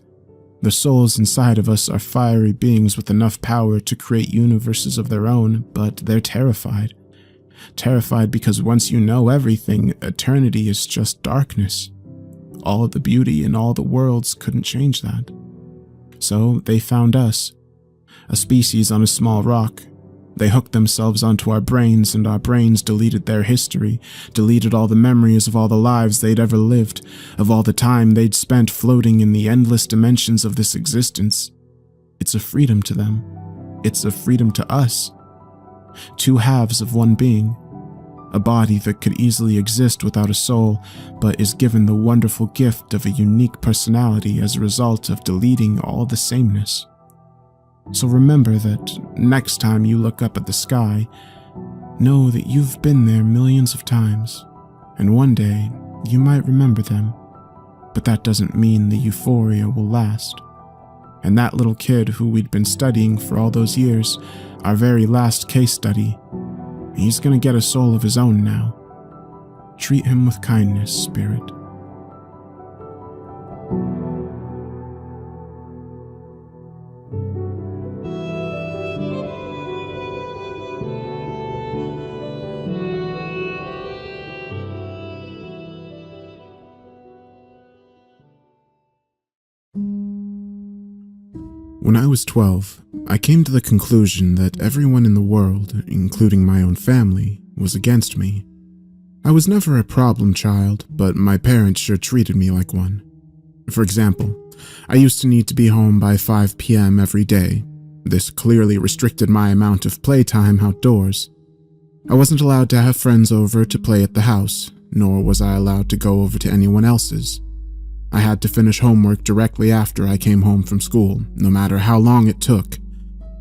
The souls inside of us are fiery beings with enough power to create universes of their own, but they're terrified. Terrified because once you know everything, eternity is just darkness. All the beauty in all the worlds couldn't change that. So they found us, a species on a small rock. They hooked themselves onto our brains, and our brains deleted their history, deleted all the memories of all the lives they'd ever lived, of all the time they'd spent floating in the endless dimensions of this existence. It's a freedom to them. It's a freedom to us. Two halves of one being. A body that could easily exist without a soul, but is given the wonderful gift of a unique personality as a result of deleting all the sameness. So remember that next time you look up at the sky, know that you've been there millions of times, and one day you might remember them, but that doesn't mean the euphoria will last. And that little kid who we'd been studying for all those years, our very last case study, he's gonna get a soul of his own now. Treat him with kindness, Spirit. When I was 12, I came to the conclusion that everyone in the world, including my own family, was against me. I was never a problem child, but my parents sure treated me like one. For example, I used to need to be home by 5 p.m. every day. This clearly restricted my amount of playtime outdoors. I wasn't allowed to have friends over to play at the house, nor was I allowed to go over to anyone else's. I had to finish homework directly after I came home from school, no matter how long it took.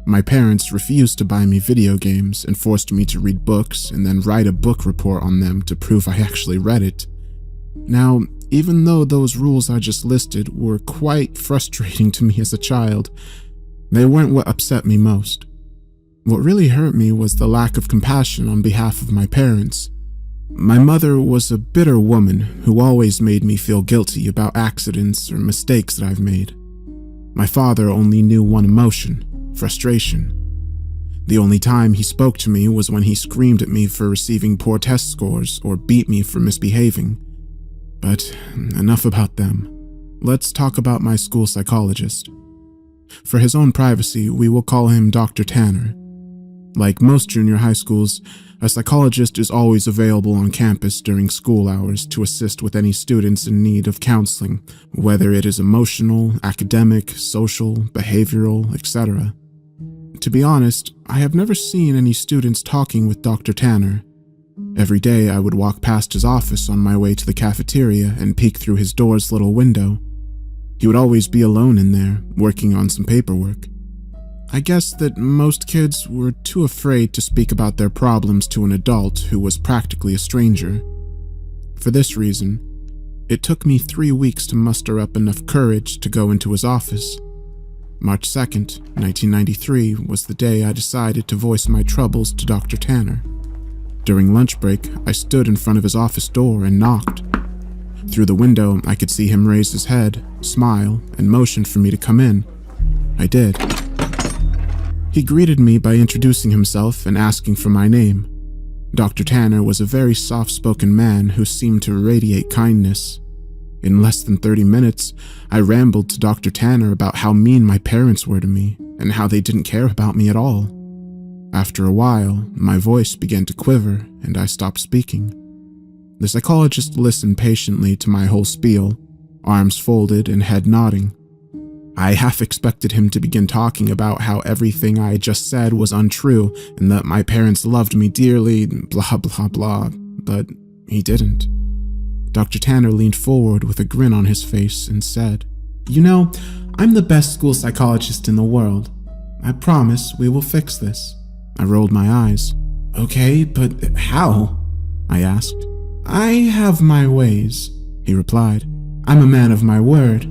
My parents refused to buy me video games and forced me to read books and then write a book report on them to prove I actually read it. Now, even though those rules I just listed were quite frustrating to me as a child, they weren't what upset me most. What really hurt me was the lack of compassion on behalf of my parents. My mother was a bitter woman who always made me feel guilty about accidents or mistakes that I've made. My father only knew one emotion, frustration. The only time he spoke to me was when he screamed at me for receiving poor test scores or beat me for misbehaving. But enough about them. Let's talk about my school psychologist. For his own privacy, we will call him Dr. Tanner. Like most junior high schools, a psychologist is always available on campus during school hours to assist with any students in need of counseling, whether it is emotional, academic, social, behavioral, etc. To be honest, I have never seen any students talking with Dr. Tanner. Every day I would walk past his office on my way to the cafeteria and peek through his door's little window. He would always be alone in there, working on some paperwork. I guess that most kids were too afraid to speak about their problems to an adult who was practically a stranger. For this reason, it took me 3 weeks to muster up enough courage to go into his office. March 2nd, 1993 was the day I decided to voice my troubles to Dr. Tanner. During lunch break, I stood in front of his office door and knocked. Through the window, I could see him raise his head, smile, and motion for me to come in. I did. He greeted me by introducing himself and asking for my name. Dr. Tanner was a very soft-spoken man who seemed to radiate kindness. In less than 30 minutes, I rambled to Dr. Tanner about how mean my parents were to me and how they didn't care about me at all. After a while, my voice began to quiver and I stopped speaking. The psychologist listened patiently to my whole spiel, arms folded and head nodding. I half expected him to begin talking about how everything I had just said was untrue and that my parents loved me dearly, blah blah blah, but he didn't. Dr. Tanner leaned forward with a grin on his face and said, "You know, I'm the best school psychologist in the world. I promise we will fix this." I rolled my eyes. "Okay, but how?" I asked. "I have my ways," he replied. "I'm a man of my word.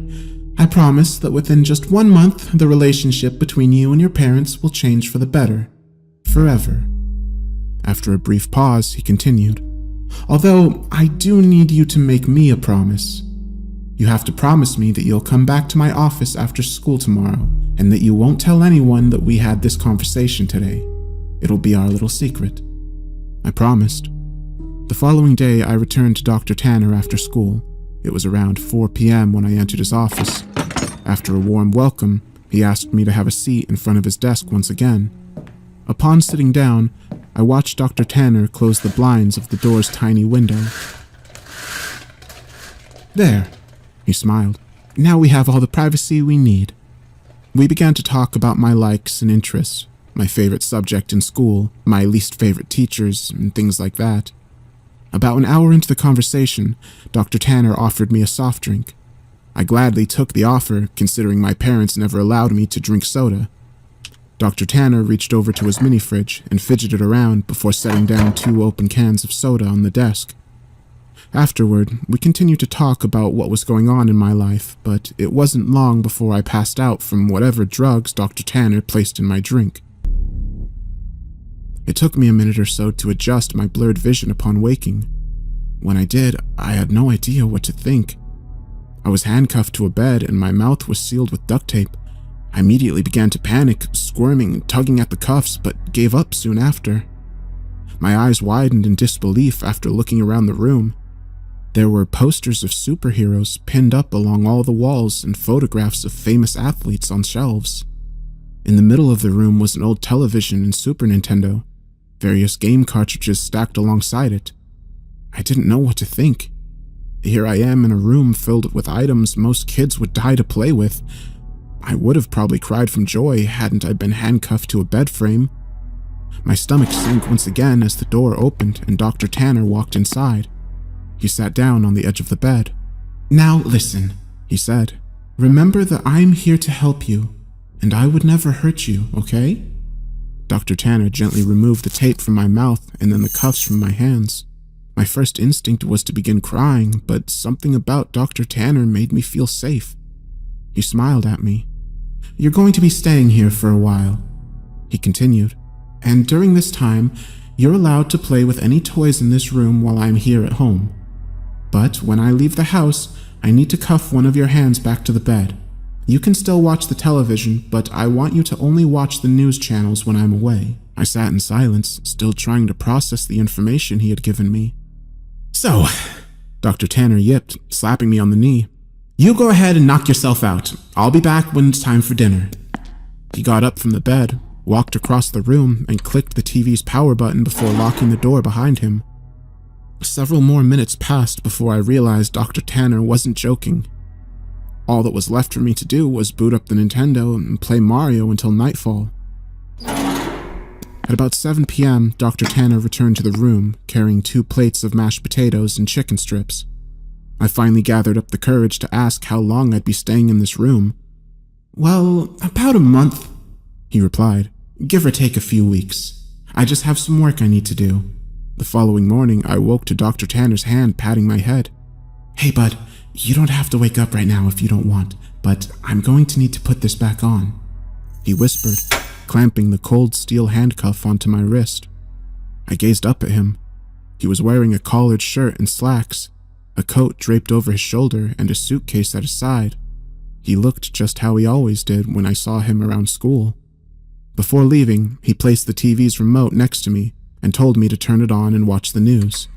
I promise that within just 1 month, the relationship between you and your parents will change for the better. Forever." After a brief pause, he continued, "Although I do need you to make me a promise. You have to promise me that you'll come back to my office after school tomorrow and that you won't tell anyone that we had this conversation today. It'll be our little secret." I promised. The following day, I returned to Dr. Tanner after school. It was around 4 p.m. when I entered his office. After a warm welcome, he asked me to have a seat in front of his desk once again. Upon sitting down, I watched Dr. Tanner close the blinds of the door's tiny window. "There," he smiled. "Now we have all the privacy we need." We began to talk about my likes and interests, my favorite subject in school, my least favorite teachers, and things like that. About an hour into the conversation, Dr. Tanner offered me a soft drink. I gladly took the offer, considering my parents never allowed me to drink soda. Dr. Tanner reached over to his mini fridge and fidgeted around before setting down 2 open cans of soda on the desk. Afterward, we continued to talk about what was going on in my life, but it wasn't long before I passed out from whatever drugs Dr. Tanner placed in my drink. It took me a minute or so to adjust my blurred vision upon waking. When I did, I had no idea what to think. I was handcuffed to a bed and my mouth was sealed with duct tape. I immediately began to panic, squirming and tugging at the cuffs, but gave up soon after. My eyes widened in disbelief after looking around the room. There were posters of superheroes pinned up along all the walls and photographs of famous athletes on shelves. In the middle of the room was an old television and Super Nintendo, various game cartridges stacked alongside it. I didn't know what to think. Here I am in a room filled with items most kids would die to play with. I would have probably cried from joy hadn't I been handcuffed to a bed frame. My stomach sank once again as the door opened and Dr. Tanner walked inside. He sat down on the edge of the bed. "Now listen," he said. "Remember that I'm here to help you, and I would never hurt you, okay?" Dr. Tanner gently removed the tape from my mouth and then the cuffs from my hands. My first instinct was to begin crying, but something about Dr. Tanner made me feel safe. He smiled at me. "You're going to be staying here for a while," he continued, "and during this time, you're allowed to play with any toys in this room while I'm here at home. But when I leave the house, I need to cuff one of your hands back to the bed. You can still watch the television, but I want you to only watch the news channels when I'm away." I sat in silence, still trying to process the information he had given me. "So," Dr. Tanner yipped, slapping me on the knee, "you go ahead and knock yourself out. I'll be back when it's time for dinner." He got up from the bed, walked across the room, and clicked the TV's power button before locking the door behind him. Several more minutes passed before I realized Dr. Tanner wasn't joking. All that was left for me to do was boot up the Nintendo and play Mario until nightfall. At about 7 p.m., Dr. Tanner returned to the room, carrying 2 plates of mashed potatoes and chicken strips. I finally gathered up the courage to ask how long I'd be staying in this room. "Well, about a month," he replied, "give or take a few weeks. I just have some work I need to do." The following morning, I woke to Dr. Tanner's hand patting my head. "Hey, bud, you don't have to wake up right now if you don't want, but I'm going to need to put this back on," he whispered, clamping the cold steel handcuff onto my wrist. I gazed up at him. He was wearing a collared shirt and slacks, a coat draped over his shoulder, and a suitcase at his side. He looked just how he always did when I saw him around school. Before leaving, he placed the TV's remote next to me and told me to turn it on and watch the news.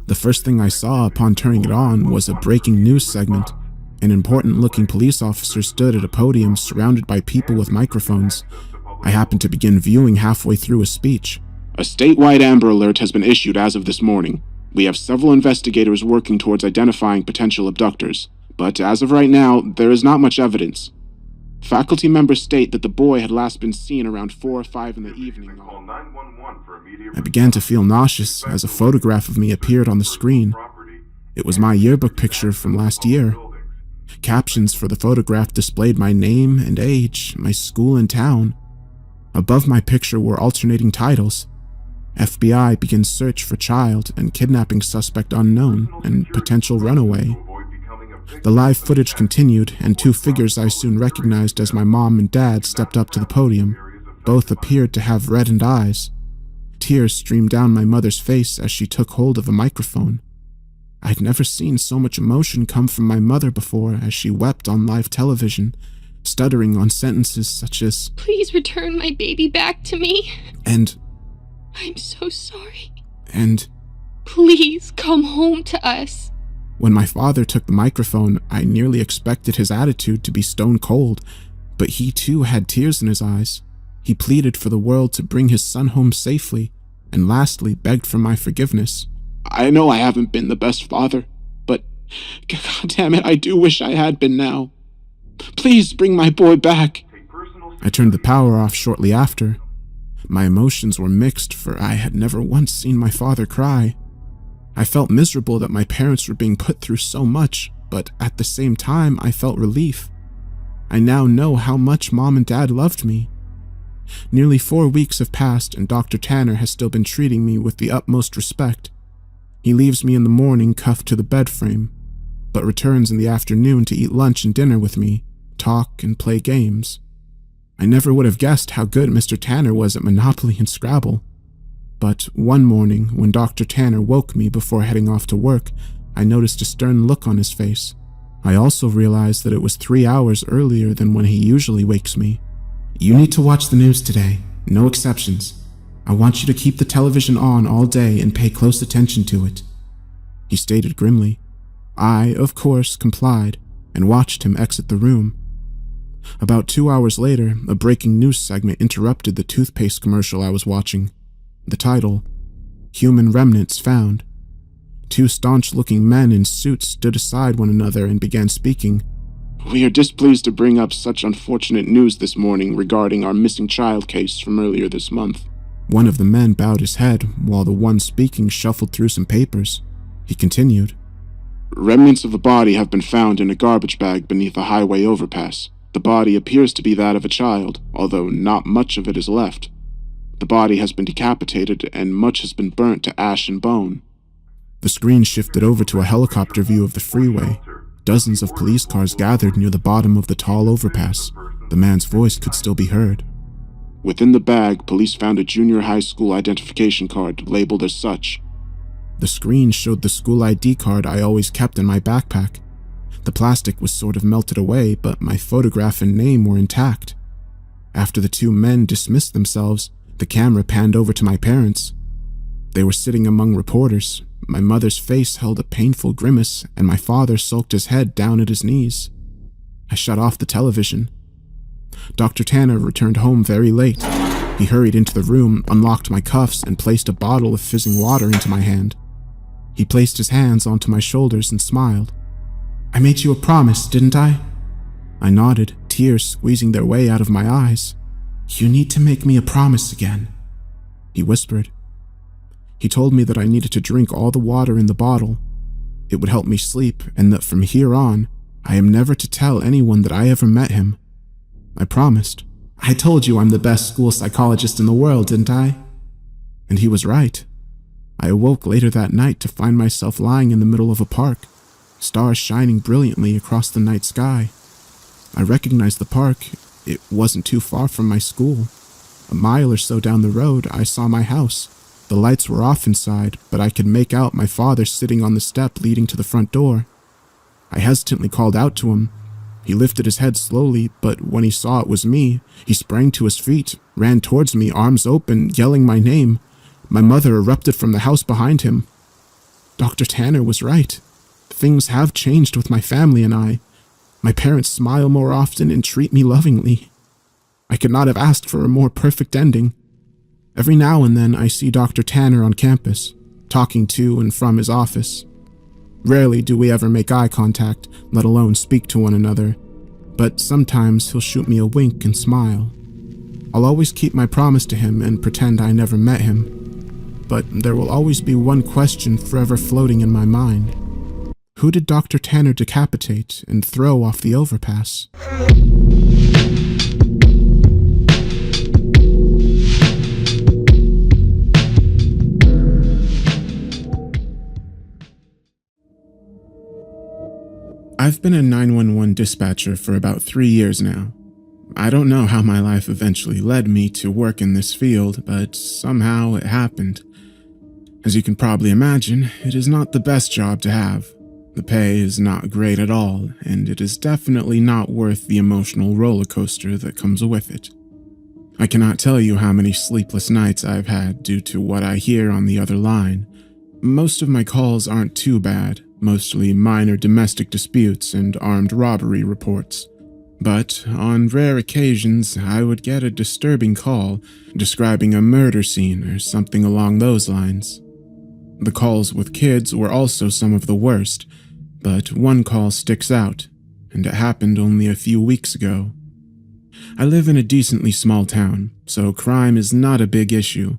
The first thing I saw upon turning it on was a breaking news segment. An important-looking police officer stood at a podium surrounded by people with microphones. I happened to begin viewing halfway through his speech. A statewide Amber Alert has been issued as of this morning. We have several investigators working towards identifying potential abductors, but as of right now, there is not much evidence. Faculty members state that the boy had last been seen around 4 or 5 in the evening. I began to feel nauseous as a photograph of me appeared on the screen. It was my yearbook picture from last year. Captions for the photograph displayed my name and age, my school and town. Above my picture were alternating titles. FBI begins search for child and kidnapping suspect unknown and potential runaway. The live footage continued, and 2 figures I soon recognized as my mom and dad stepped up to the podium. Both appeared to have reddened eyes. Tears streamed down my mother's face as she took hold of a microphone. I'd never seen so much emotion come from my mother before as she wept on live television, stuttering on sentences such as, Please return my baby back to me. and, I'm so sorry. and... Please come home to us. When my father took the microphone, I nearly expected his attitude to be stone cold, but he too had tears in his eyes. He pleaded for the world to bring his son home safely, and lastly begged for my forgiveness. I know I haven't been the best father, but God damn it, I do wish I had been now. Please bring my boy back. I turned the power off shortly after. My emotions were mixed, for I had never once seen my father cry. I felt miserable that my parents were being put through so much, but at the same time I felt relief. I now know how much Mom and Dad loved me. Nearly 4 weeks have passed, and Dr. Tanner has still been treating me with the utmost respect. He leaves me in the morning cuffed to the bed frame, but returns in the afternoon to eat lunch and dinner with me, talk and play games. I never would have guessed how good Mr. Tanner was at Monopoly and Scrabble. But one morning, when Dr. Tanner woke me before heading off to work, I noticed a stern look on his face. I also realized that it was 3 hours earlier than when he usually wakes me. You need to watch the news today, no exceptions. I want you to keep the television on all day and pay close attention to it, he stated grimly. I, of course, complied and watched him exit the room. About 2 hours later, a breaking news segment interrupted the toothpaste commercial I was watching. The title, Human Remnants Found. 2 staunch-looking men in suits stood aside one another and began speaking. We are displeased to bring up such unfortunate news this morning regarding our missing child case from earlier this month. One of the men bowed his head while the one speaking shuffled through some papers. He continued. Remnants of a body have been found in a garbage bag beneath a highway overpass. The body appears to be that of a child, although not much of it is left. The body has been decapitated and much has been burnt to ash and bone. The screen shifted over to a helicopter view of the freeway. Dozens of police cars gathered near the bottom of the tall overpass. The man's voice could still be heard. Within the bag, police found a junior high school identification card labeled as such. The screen showed the school ID card I always kept in my backpack. The plastic was sort of melted away, but my photograph and name were intact. After the 2 men dismissed themselves, the camera panned over to my parents. They were sitting among reporters. My mother's face held a painful grimace, and my father sulked his head down at his knees. I shut off the television. Dr. Tanner returned home very late. He hurried into the room, unlocked my cuffs, and placed a bottle of fizzing water into my hand. He placed his hands onto my shoulders and smiled. I made you a promise, didn't I? I nodded, tears squeezing their way out of my eyes. You need to make me a promise again, he whispered. He told me that I needed to drink all the water in the bottle. It would help me sleep, and that from here on, I am never to tell anyone that I ever met him. I promised. I told you I'm the best school psychologist in the world, didn't I? And he was right. I awoke later that night to find myself lying in the middle of a park, stars shining brilliantly across the night sky. I recognized the park. It wasn't too far from my school. A mile or so down the road, I saw my house. The lights were off inside, but I could make out my father sitting on the step leading to the front door. I hesitantly called out to him. He lifted his head slowly, but when he saw it was me, he sprang to his feet, ran towards me, arms open, yelling my name. My mother erupted from the house behind him. Dr. Tanner was right. Things have changed with my family and I. My parents smile more often and treat me lovingly. I could not have asked for a more perfect ending. Every now and then I see Dr. Tanner on campus, talking to and from his office. Rarely do we ever make eye contact, let alone speak to one another, but sometimes he'll shoot me a wink and smile. I'll always keep my promise to him and pretend I never met him. But there will always be one question forever floating in my mind. Who did Dr. Tanner decapitate and throw off the overpass? I've been a 911 dispatcher for about 3 years now. I don't know how my life eventually led me to work in this field, but somehow it happened. As you can probably imagine, it is not the best job to have. The pay is not great at all, and it is definitely not worth the emotional roller coaster that comes with it. I cannot tell you how many sleepless nights I've had due to what I hear on the other line. Most of my calls aren't too bad, mostly minor domestic disputes and armed robbery reports. But on rare occasions, I would get a disturbing call describing a murder scene or something along those lines. The calls with kids were also some of the worst, but one call sticks out, and it happened only a few weeks ago. I live in a decently small town, so crime is not a big issue,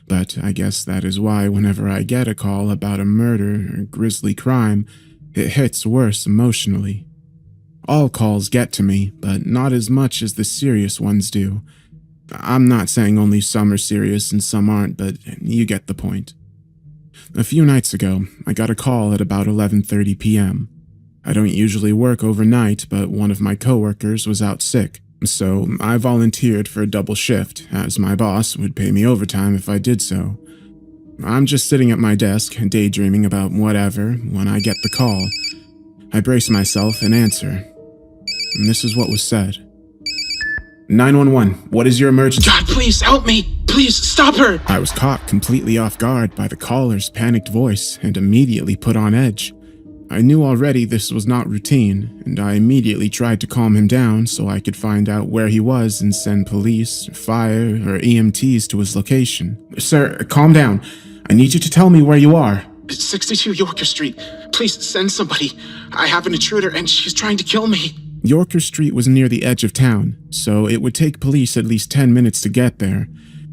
but I guess that is why whenever I get a call about a murder or grisly crime, it hits worse emotionally. All calls get to me, but not as much as the serious ones do. I'm not saying only some are serious and some aren't, but you get the point. A few nights ago, I got a call at about 11:30 p.m. I don't usually work overnight, but one of my coworkers was out sick, so I volunteered for a double shift, as my boss would pay me overtime if I did so. I'm just sitting at my desk, daydreaming about whatever, when I get the call. I brace myself and answer. And this is what was said. 911, what is your emergency? God, please help me! Please stop her! I was caught completely off guard by the caller's panicked voice and immediately put on edge. I knew already this was not routine, and I immediately tried to calm him down so I could find out where he was and send police, fire, or EMTs to his location. Sir, calm down. I need you to tell me where you are. 62 Yorker Street. Please send somebody. I have an intruder and she's trying to kill me. Yorker Street was near the edge of town, so it would take police at least 10 minutes to get there.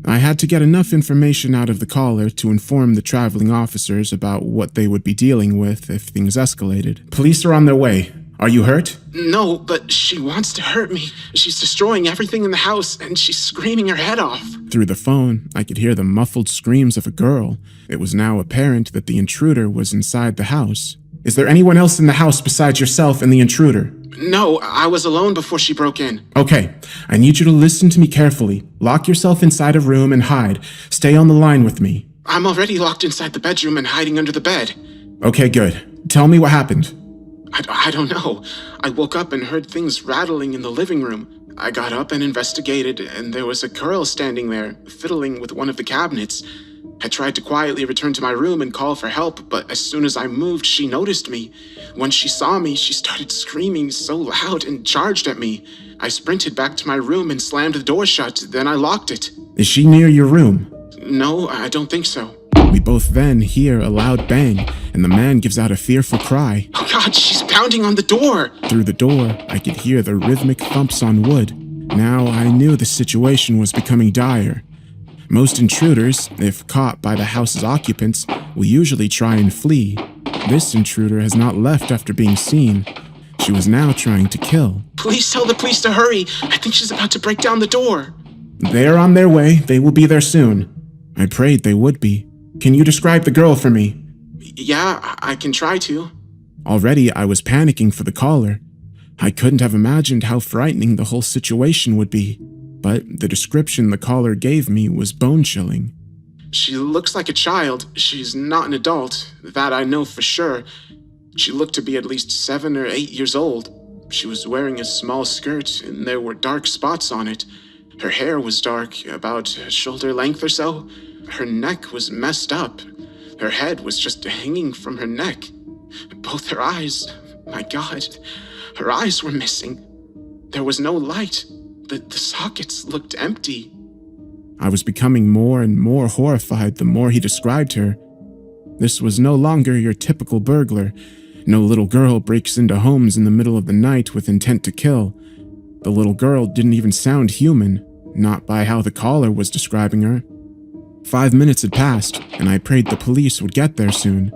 I had to get enough information out of the caller to inform the traveling officers about what they would be dealing with if things escalated. Police are on their way. Are you hurt? No, but she wants to hurt me. She's destroying everything in the house and she's screaming her head off. Through the phone, I could hear the muffled screams of a girl. It was now apparent that the intruder was inside the house. Is there anyone else in the house besides yourself and the intruder? No, I was alone before she broke in. Okay, I need you to listen to me carefully. Lock yourself inside a room and hide. Stay on the line with me. I'm already locked inside the bedroom and hiding under the bed. Okay, good. Tell me what happened. I don't know. I woke up and heard things rattling in the living room. I got up and investigated, and there was a girl standing there, fiddling with one of the cabinets. I tried to quietly return to my room and call for help, but as soon as I moved, she noticed me. When she saw me, she started screaming so loud and charged at me. I sprinted back to my room and slammed the door shut, then I locked it. Is she near your room? No, I don't think so. We both then hear a loud bang, and the man gives out a fearful cry. Oh God, she's pounding on the door! Through the door, I could hear the rhythmic thumps on wood. Now I knew the situation was becoming dire. Most intruders, if caught by the house's occupants, will usually try and flee. This intruder has not left after being seen. She was now trying to kill. Please tell the police to hurry. I think she's about to break down the door. They are on their way. They will be there soon. I prayed they would be. Can you describe the girl for me? Yeah, I can try to. Already I was panicking for the caller. I couldn't have imagined how frightening the whole situation would be. But the description the caller gave me was bone-chilling. She looks like a child. She's not an adult. That I know for sure. She looked to be at least 7 or 8 years old. She was wearing a small skirt, and there were dark spots on it. Her hair was dark, about shoulder length or so. Her neck was messed up. Her head was just hanging from her neck. Both her eyes, my God, her eyes were missing. There was no light. The sockets looked empty. I was becoming more and more horrified the more he described her. This was no longer your typical burglar. No little girl breaks into homes in the middle of the night with intent to kill. The little girl didn't even sound human, not by how the caller was describing her. 5 minutes had passed, and I prayed the police would get there soon.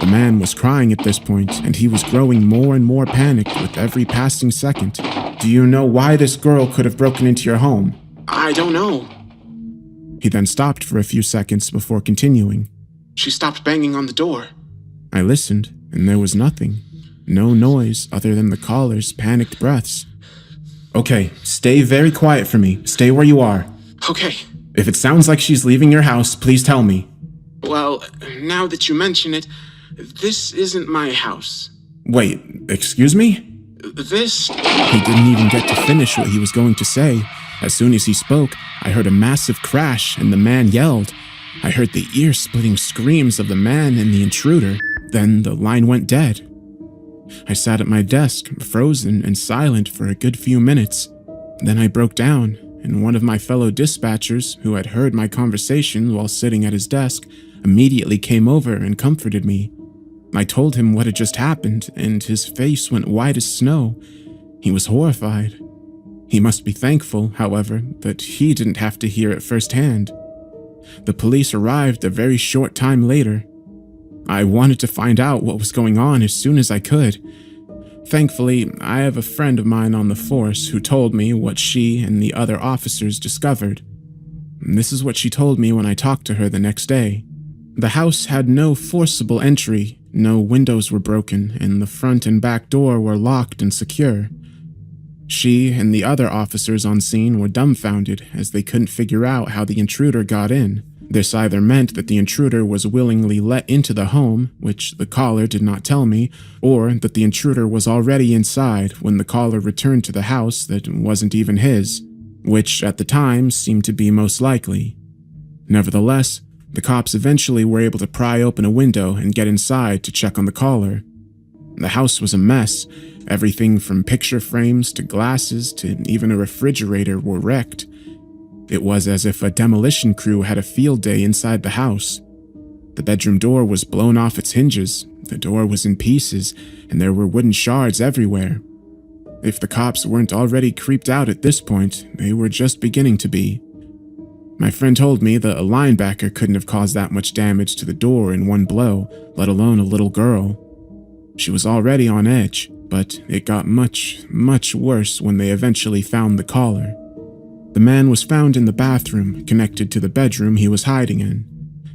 The man was crying at this point, and he was growing more and more panicked with every passing second. Do you know why this girl could have broken into your home? I don't know. He then stopped for a few seconds before continuing. She stopped banging on the door. I listened, and there was nothing. No noise other than the caller's panicked breaths. Okay, stay very quiet for me. Stay where you are. Okay. If it sounds like she's leaving your house, please tell me. Well, now that you mention it, this isn't my house. Wait, excuse me? This... He didn't even get to finish what he was going to say. As soon as he spoke, I heard a massive crash and the man yelled. I heard the ear-splitting screams of the man and the intruder. Then the line went dead. I sat at my desk, frozen and silent for a good few minutes. Then I broke down, and one of my fellow dispatchers, who had heard my conversation while sitting at his desk, immediately came over and comforted me. I told him what had just happened, and his face went white as snow. He was horrified. He must be thankful, however, that he didn't have to hear it firsthand. The police arrived a very short time later. I wanted to find out what was going on as soon as I could. Thankfully, I have a friend of mine on the force who told me what she and the other officers discovered. This is what she told me when I talked to her the next day. The house had no forcible entry, no windows were broken, and the front and back door were locked and secure. She and the other officers on scene were dumbfounded as they couldn't figure out how the intruder got in. This either meant that the intruder was willingly let into the home, which the caller did not tell me, or that the intruder was already inside when the caller returned to the house that wasn't even his, which at the time seemed to be most likely. Nevertheless, the cops eventually were able to pry open a window and get inside to check on the caller. The house was a mess. Everything from picture frames to glasses to even a refrigerator were wrecked. It was as if a demolition crew had a field day inside the house. The bedroom door was blown off its hinges, the door was in pieces, and there were wooden shards everywhere. If the cops weren't already creeped out at this point, they were just beginning to be. My friend told me that a linebacker couldn't have caused that much damage to the door in one blow, let alone a little girl. She was already on edge, but it got much, much worse when they eventually found the caller. The man was found in the bathroom, connected to the bedroom he was hiding in.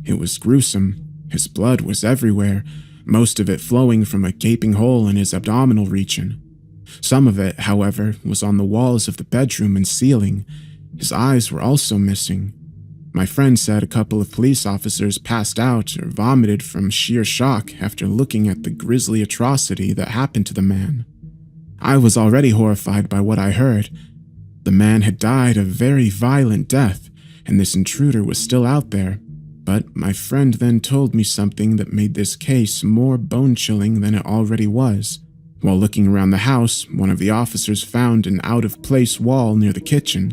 It was gruesome. His blood was everywhere, most of it flowing from a gaping hole in his abdominal region. Some of it, however, was on the walls of the bedroom and ceiling. His eyes were also missing. My friend said a couple of police officers passed out or vomited from sheer shock after looking at the grisly atrocity that happened to the man. I was already horrified by what I heard. The man had died a very violent death, and this intruder was still out there. But my friend then told me something that made this case more bone-chilling than it already was. While looking around the house, one of the officers found an out-of-place wall near the kitchen.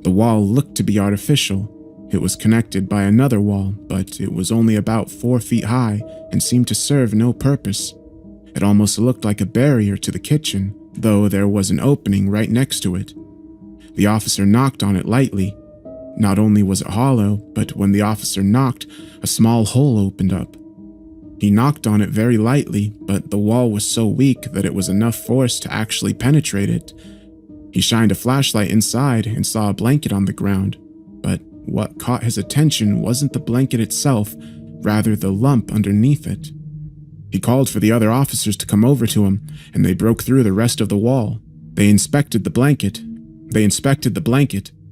The wall looked to be artificial. It was connected by another wall, but it was only about 4 feet high and seemed to serve no purpose. It almost looked like a barrier to the kitchen, though there was an opening right next to it. The officer knocked on it lightly. Not only was it hollow, but when the officer knocked, a small hole opened up. He knocked on it very lightly, but the wall was so weak that it was enough force to actually penetrate it. He shined a flashlight inside and saw a blanket on the ground, but what caught his attention wasn't the blanket itself, rather the lump underneath it. He called for the other officers to come over to him, and they broke through the rest of the wall. They inspected the blanket,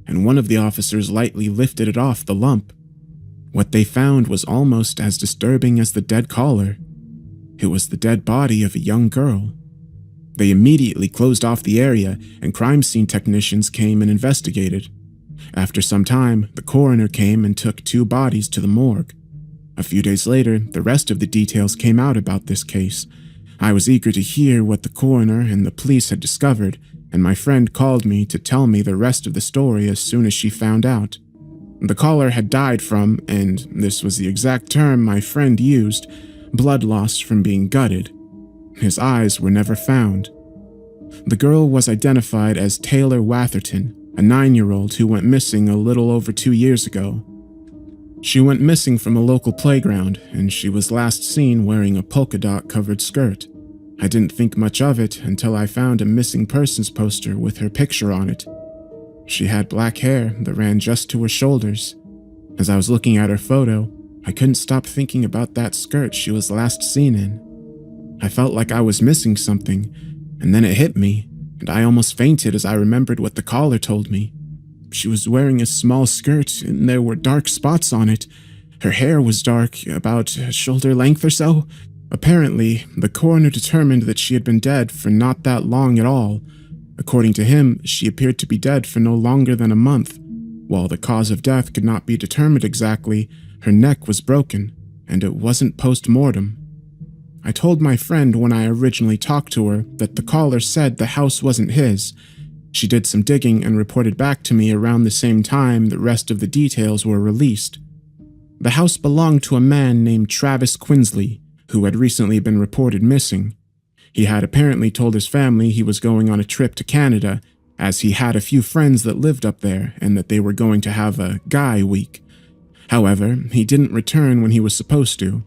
and one of the officers lightly lifted it off the lump. What they found was almost as disturbing as the dead caller. It was the dead body of a young girl. They immediately closed off the area, and crime scene technicians came and investigated. After some time, the coroner came and took 2 bodies to the morgue. A few days later, the rest of the details came out about this case. I was eager to hear what the coroner and the police had discovered, and my friend called me to tell me the rest of the story as soon as she found out. The caller had died from, and this was the exact term my friend used, blood loss from being gutted. His eyes were never found. The girl was identified as Taylor Watherton, a 9-year-old who went missing a little over 2 years ago. She went missing from a local playground, and she was last seen wearing a polka dot covered skirt. I didn't think much of it until I found a missing persons poster with her picture on it. She had black hair that ran just to her shoulders. As I was looking at her photo, I couldn't stop thinking about that skirt she was last seen in. I felt like I was missing something, and then it hit me, and I almost fainted as I remembered what the caller told me. She was wearing a small skirt, and there were dark spots on it. Her hair was dark, about shoulder length or so. Apparently, the coroner determined that she had been dead for not that long at all. According to him, she appeared to be dead for no longer than a month. While the cause of death could not be determined exactly, her neck was broken, and it wasn't post-mortem. I told my friend when I originally talked to her that the caller said the house wasn't his. She did some digging and reported back to me around the same time the rest of the details were released. The house belonged to a man named Travis Quinsley, who had recently been reported missing. He had apparently told his family he was going on a trip to Canada, as he had a few friends that lived up there and that they were going to have a guy week. However, he didn't return when he was supposed to.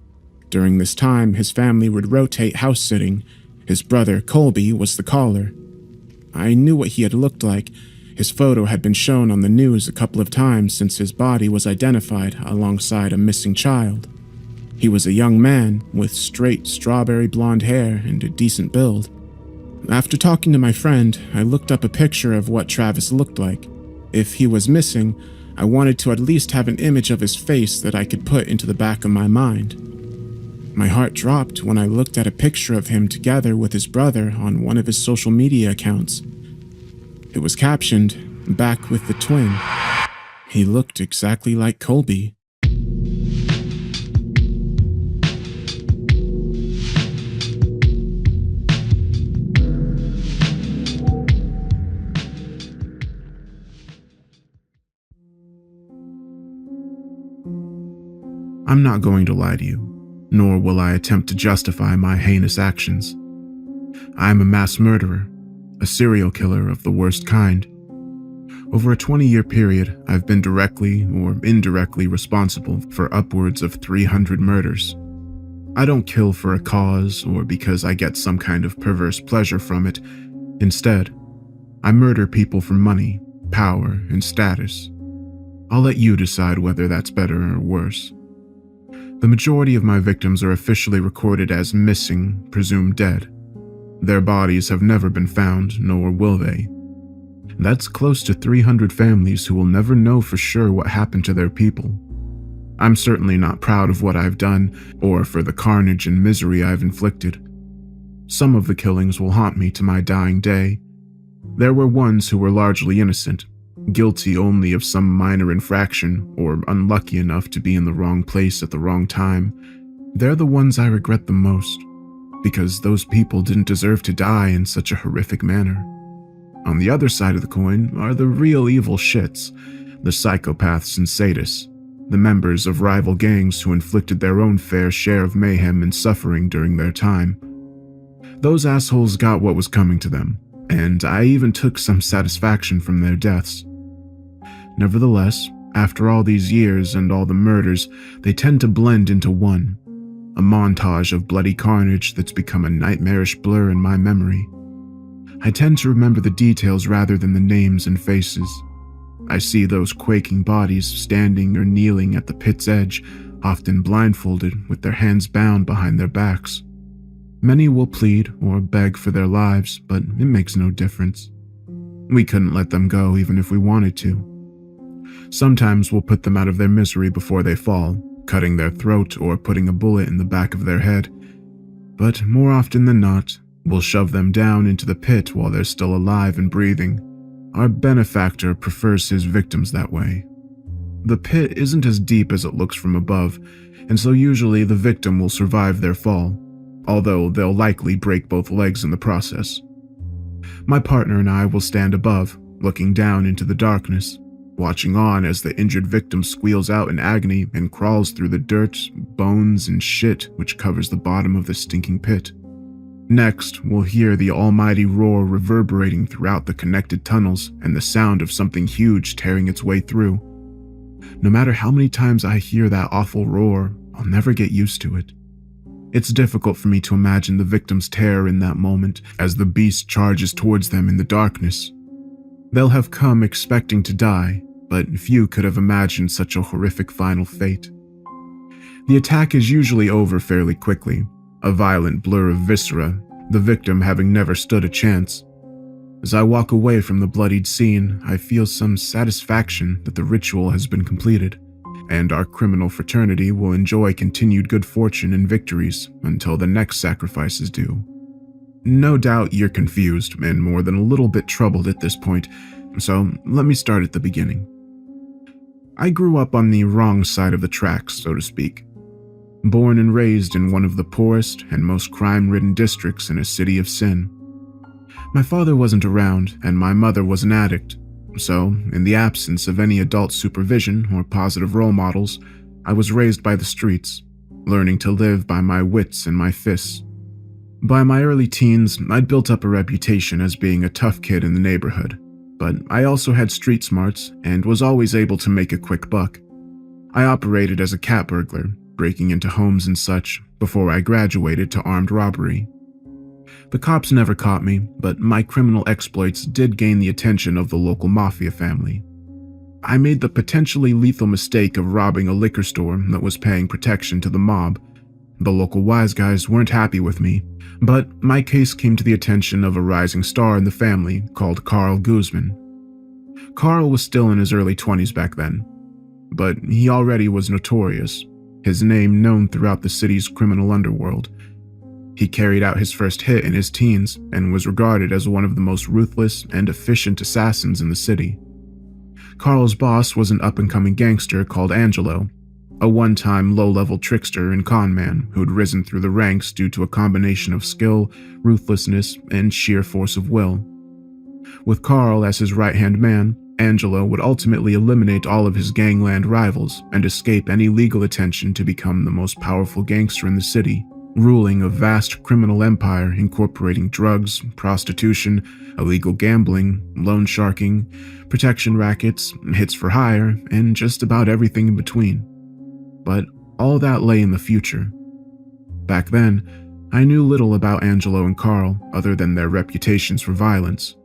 During this time, his family would rotate house sitting. His brother, Colby, was the caller. I knew what he had looked like. His photo had been shown on the news a couple of times since his body was identified alongside a missing child. He was a young man with straight strawberry blonde hair and a decent build. After talking to my friend, I looked up a picture of what Travis looked like. If he was missing, I wanted to at least have an image of his face that I could put into the back of my mind. My heart dropped when I looked at a picture of him together with his brother on one of his social media accounts. It was captioned, "Back with the twin." He looked exactly like Colby. I'm not going to lie to you, nor will I attempt to justify my heinous actions. I am a mass murderer, a serial killer of the worst kind. Over a 20-year period, I've been directly or indirectly responsible for upwards of 300 murders. I don't kill for a cause or because I get some kind of perverse pleasure from it. Instead, I murder people for money, power, and status. I'll let you decide whether that's better or worse. The majority of my victims are officially recorded as missing, presumed dead. Their bodies have never been found, nor will they. That's close to 300 families who will never know for sure what happened to their people. I'm certainly not proud of what I've done, or for the carnage and misery I've inflicted. Some of the killings will haunt me to my dying day. There were ones who were largely innocent, guilty only of some minor infraction, or unlucky enough to be in the wrong place at the wrong time. They're the ones I regret the most, because those people didn't deserve to die in such a horrific manner. On the other side of the coin are the real evil shits, the psychopaths and sadists, the members of rival gangs who inflicted their own fair share of mayhem and suffering during their time. Those assholes got what was coming to them, and I even took some satisfaction from their deaths. Nevertheless, after all these years and all the murders, they tend to blend into one, a montage of bloody carnage that's become a nightmarish blur in my memory. I tend to remember the details rather than the names and faces. I see those quaking bodies standing or kneeling at the pit's edge, often blindfolded with their hands bound behind their backs. Many will plead or beg for their lives, but it makes no difference. We couldn't let them go even if we wanted to. Sometimes we'll put them out of their misery before they fall, cutting their throat or putting a bullet in the back of their head. But more often than not, we'll shove them down into the pit while they're still alive and breathing, our benefactor prefers his victims that way. The pit isn't as deep as it looks from above, and so usually the victim will survive their fall, although they'll likely break both legs in the process. My partner and I will stand above, looking down into the darkness, watching on as the injured victim squeals out in agony and crawls through the dirt, bones, and shit which covers the bottom of the stinking pit. Next, we'll hear the almighty roar reverberating throughout the connected tunnels and the sound of something huge tearing its way through. No matter how many times I hear that awful roar, I'll never get used to it. It's difficult for me to imagine the victim's terror in that moment as the beast charges towards them in the darkness. They'll have come expecting to die, but few could have imagined such a horrific final fate. The attack is usually over fairly quickly, a violent blur of viscera, the victim having never stood a chance. As I walk away from the bloodied scene, I feel some satisfaction that the ritual has been completed, and our criminal fraternity will enjoy continued good fortune and victories until the next sacrifice is due. No doubt you're confused and more than a little bit troubled at this point, so let me start at the beginning. I grew up on the wrong side of the tracks, so to speak. Born and raised in one of the poorest and most crime-ridden districts in a city of sin. My father wasn't around, and my mother was an addict, so, in the absence of any adult supervision or positive role models, I was raised by the streets, learning to live by my wits and my fists. By my early teens, I'd built up a reputation as being a tough kid in the neighborhood, but I also had street smarts and was always able to make a quick buck. I operated as a cat burglar, breaking into homes and such, before I graduated to armed robbery. The cops never caught me, but my criminal exploits did gain the attention of the local mafia family. I made the potentially lethal mistake of robbing a liquor store that was paying protection to the mob. The local wise guys weren't happy with me, but my case came to the attention of a rising star in the family called Carl Guzman. Carl was still in his early 20s back then, but he already was notorious, his name known throughout the city's criminal underworld. He carried out his first hit in his teens and was regarded as one of the most ruthless and efficient assassins in the city. Carl's boss was an up-and-coming gangster called Angelo, a one-time low-level trickster and con-man who'd risen through the ranks due to a combination of skill, ruthlessness, and sheer force of will. With Carl as his right-hand man, Angelo would ultimately eliminate all of his gangland rivals and escape any legal attention to become the most powerful gangster in the city, ruling a vast criminal empire incorporating drugs, prostitution, illegal gambling, loan sharking, protection rackets, hits for hire, and just about everything in between. But all that lay in the future. Back then, I knew little about Angelo and Carl other than their reputations for violence.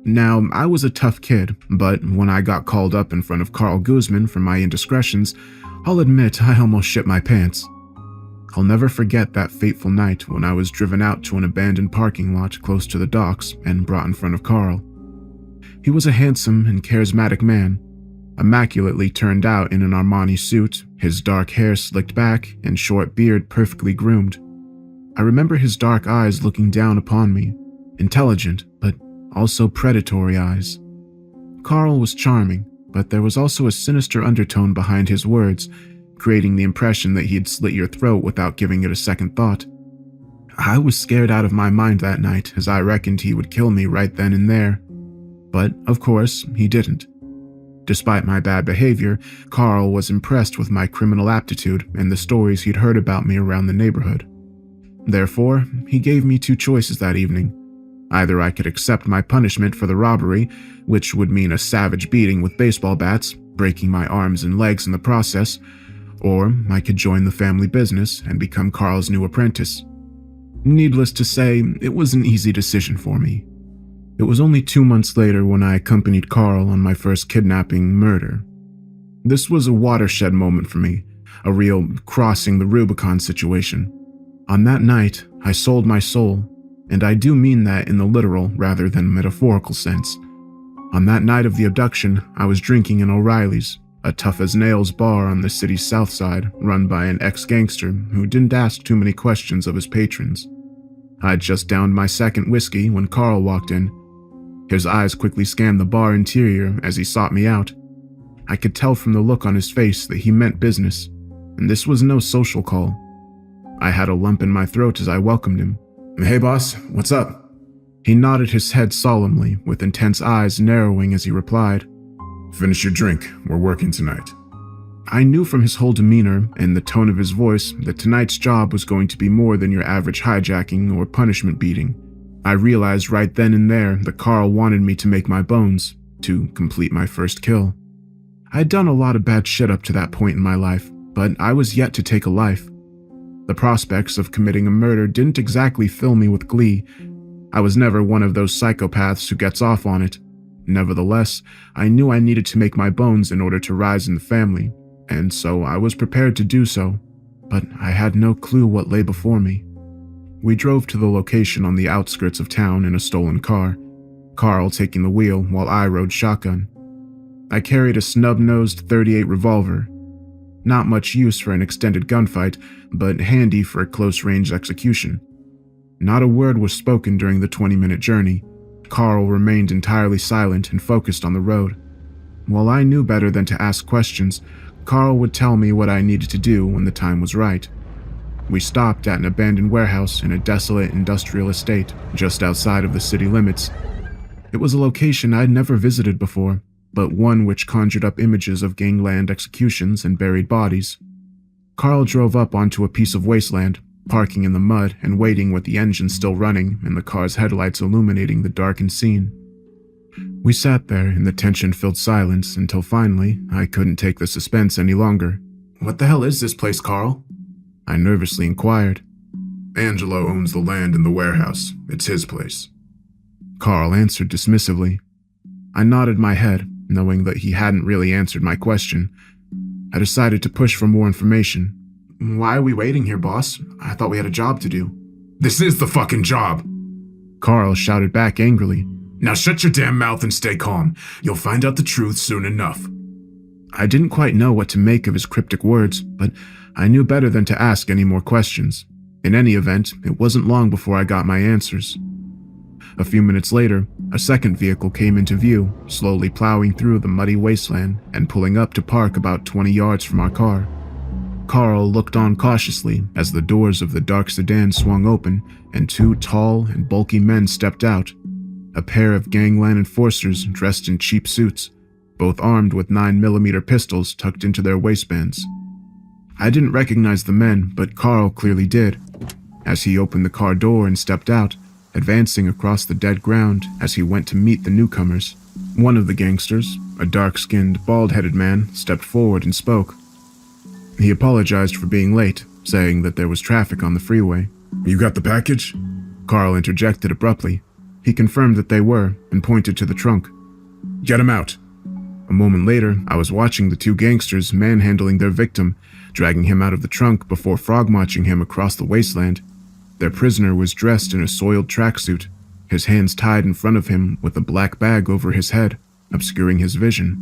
Now, I was a tough kid, but when I got called up in front of Carl Guzman for my indiscretions, I'll admit I almost shit my pants. I'll never forget that fateful night when I was driven out to an abandoned parking lot close to the docks and brought in front of Carl. He was a handsome and charismatic man, immaculately turned out in an Armani suit, his dark hair slicked back and short beard perfectly groomed. I remember his dark eyes looking down upon me, intelligent but also predatory eyes. Carl was charming, but there was also a sinister undertone behind his words, creating the impression that he'd slit your throat without giving it a second thought. I was scared out of my mind that night, as I reckoned he would kill me right then and there. But, of course, he didn't. Despite my bad behavior, Carl was impressed with my criminal aptitude and the stories he'd heard about me around the neighborhood. Therefore, he gave me two choices that evening. Either I could accept my punishment for the robbery, which would mean a savage beating with baseball bats, breaking my arms and legs in the process, or I could join the family business and become Carl's new apprentice. Needless to say, it was an easy decision for me. It was only 2 months later when I accompanied Carl on my first kidnapping murder. This was a watershed moment for me, a real crossing the Rubicon situation. On that night, I sold my soul, and I do mean that in the literal rather than metaphorical sense. On that night of the abduction, I was drinking in O'Reilly's, a tough-as-nails bar on the city's south side, run by an ex-gangster who didn't ask too many questions of his patrons. I'd just downed my second whiskey when Carl walked in. His eyes quickly scanned the bar interior as he sought me out. I could tell from the look on his face that he meant business, and this was no social call. I had a lump in my throat as I welcomed him. "Hey boss, what's up?" He nodded his head solemnly, with intense eyes narrowing as he replied, "Finish your drink, we're working tonight." I knew from his whole demeanor and the tone of his voice that tonight's job was going to be more than your average hijacking or punishment beating. I realized right then and there that Carl wanted me to make my bones, to complete my first kill. I'd done a lot of bad shit up to that point in my life, but I was yet to take a life. The prospects of committing a murder didn't exactly fill me with glee. I was never one of those psychopaths who gets off on it. Nevertheless, I knew I needed to make my bones in order to rise in the family, and so I was prepared to do so, but I had no clue what lay before me. We drove to the location on the outskirts of town in a stolen car, Carl taking the wheel while I rode shotgun. I carried a snub-nosed .38 revolver. Not much use for an extended gunfight, but handy for a close-range execution. Not a word was spoken during the 20-minute journey. Carl remained entirely silent and focused on the road. While I knew better than to ask questions, Carl would tell me what I needed to do when the time was right. We stopped at an abandoned warehouse in a desolate industrial estate just outside of the city limits. It was a location I'd never visited before, but one which conjured up images of gangland executions and buried bodies. Carl drove up onto a piece of wasteland, parking in the mud and waiting with the engine still running and the car's headlights illuminating the darkened scene. We sat there in the tension-filled silence until finally I couldn't take the suspense any longer. "What the hell is this place, Carl?" I nervously inquired. "Angelo owns the land in the warehouse. It's his place," Carl answered dismissively. I nodded my head, knowing that he hadn't really answered my question. I decided to push for more information. "Why are we waiting here, boss? I thought we had a job to do." "This is the fucking job!" Carl shouted back angrily. "Now shut your damn mouth and stay calm. You'll find out the truth soon enough." I didn't quite know what to make of his cryptic words, but I knew better than to ask any more questions. In any event, it wasn't long before I got my answers. A few minutes later, a second vehicle came into view, slowly plowing through the muddy wasteland and pulling up to park about 20 yards from our car. Carl looked on cautiously as the doors of the dark sedan swung open and two tall and bulky men stepped out. A pair of gangland enforcers dressed in cheap suits, both armed with 9mm pistols tucked into their waistbands. I didn't recognize the men, but Carl clearly did, as he opened the car door and stepped out, advancing across the dead ground as he went to meet the newcomers. One of the gangsters, a dark-skinned, bald-headed man, stepped forward and spoke. He apologized for being late, saying that there was traffic on the freeway. "You got the package?" Carl interjected abruptly. He confirmed that they were and pointed to the trunk. "Get him out." A moment later, I was watching the two gangsters manhandling their victim, dragging him out of the trunk before frog-marching him across the wasteland. Their prisoner was dressed in a soiled tracksuit, his hands tied in front of him with a black bag over his head, obscuring his vision.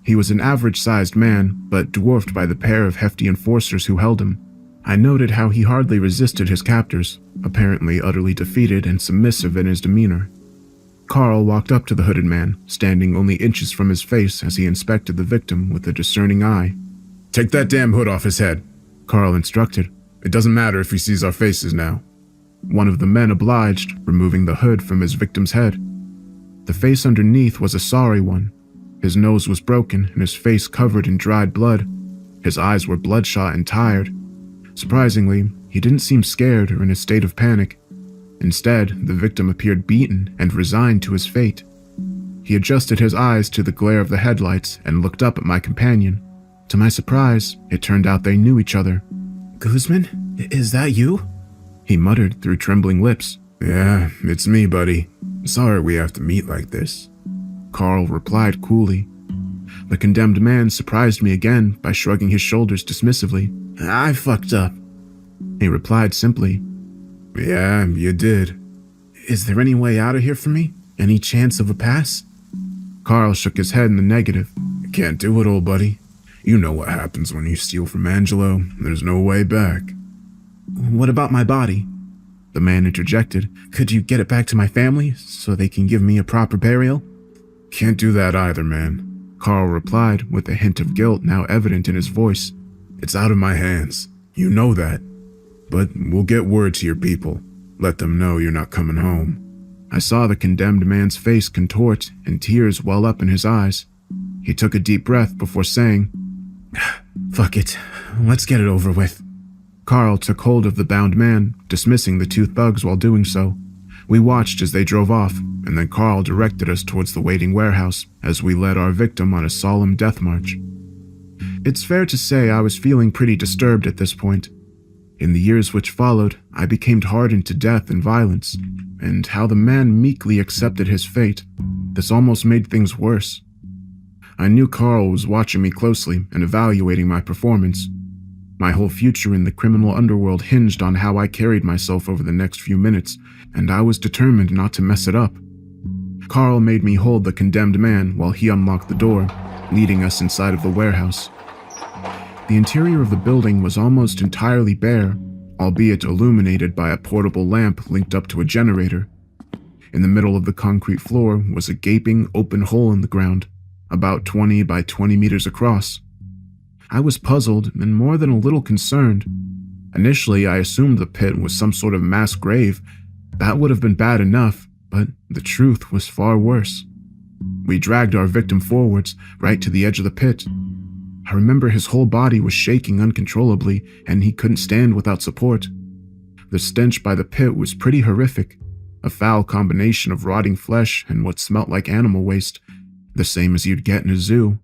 He was an average-sized man, but dwarfed by the pair of hefty enforcers who held him. I noted how he hardly resisted his captors, apparently utterly defeated and submissive in his demeanor. Carl walked up to the hooded man, standing only inches from his face as he inspected the victim with a discerning eye. "Take that damn hood off his head," Carl instructed. "It doesn't matter if he sees our faces now." One of the men obliged, removing the hood from his victim's head. The face underneath was a sorry one. His nose was broken and his face covered in dried blood. His eyes were bloodshot and tired. Surprisingly, he didn't seem scared or in a state of panic. Instead, the victim appeared beaten and resigned to his fate. He adjusted his eyes to the glare of the headlights and looked up at my companion. To my surprise, it turned out they knew each other. "Guzman, is that you?" he muttered through trembling lips. "Yeah, it's me, buddy. Sorry we have to meet like this," Carl replied coolly. The condemned man surprised me again by shrugging his shoulders dismissively. "I fucked up," he replied simply. "Yeah, you did. Is there any way out of here for me? Any chance of a pass?" Carl shook his head in the negative. "You can't do it, old buddy. You know what happens when you steal from Angelo. There's no way back." "What about my body?" The man interjected. Could you get it back to my family so they can give me a proper burial? Can't do that either, man. Carl replied with a hint of guilt now evident in his voice. It's out of my hands. You know that. But we'll get word to your people. Let them know you're not coming home. I saw the condemned man's face contort and tears well up in his eyes. He took a deep breath before saying, Fuck it. Let's get it over with. Carl took hold of the bound man, dismissing the two thugs while doing so. We watched as they drove off, and then Carl directed us towards the waiting warehouse as we led our victim on a solemn death march. It's fair to say I was feeling pretty disturbed at this point. In the years which followed, I became hardened to death and violence, and how the man meekly accepted his fate. This almost made things worse. I knew Carl was watching me closely and evaluating my performance. My whole future in the criminal underworld hinged on how I carried myself over the next few minutes, and I was determined not to mess it up. Carl made me hold the condemned man while he unlocked the door, leading us inside of the warehouse. The interior of the building was almost entirely bare, albeit illuminated by a portable lamp linked up to a generator. In the middle of the concrete floor was a gaping, open hole in the ground, about 20 by 20 meters across. I was puzzled and more than a little concerned. Initially, I assumed the pit was some sort of mass grave. That would have been bad enough, but the truth was far worse. We dragged our victim forwards, right to the edge of the pit. I remember his whole body was shaking uncontrollably, and he couldn't stand without support. The stench by the pit was pretty horrific, a foul combination of rotting flesh and what smelt like animal waste, the same as you'd get in a zoo.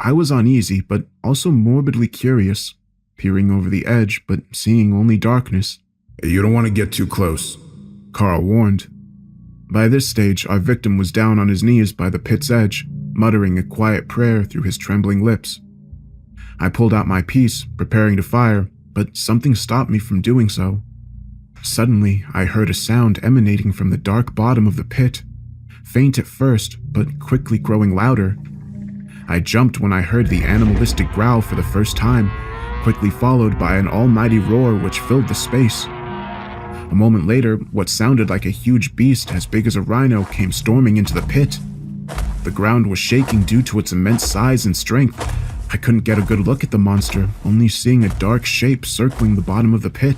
I was uneasy, but also morbidly curious, peering over the edge, but seeing only darkness. You don't want to get too close, Carl warned. By this stage, our victim was down on his knees by the pit's edge, muttering a quiet prayer through his trembling lips. I pulled out my piece, preparing to fire, but something stopped me from doing so. Suddenly, I heard a sound emanating from the dark bottom of the pit, faint at first, but quickly growing louder. I jumped when I heard the animalistic growl for the first time, quickly followed by an almighty roar which filled the space. A moment later, what sounded like a huge beast as big as a rhino came storming into the pit. The ground was shaking due to its immense size and strength. I couldn't get a good look at the monster, only seeing a dark shape circling the bottom of the pit.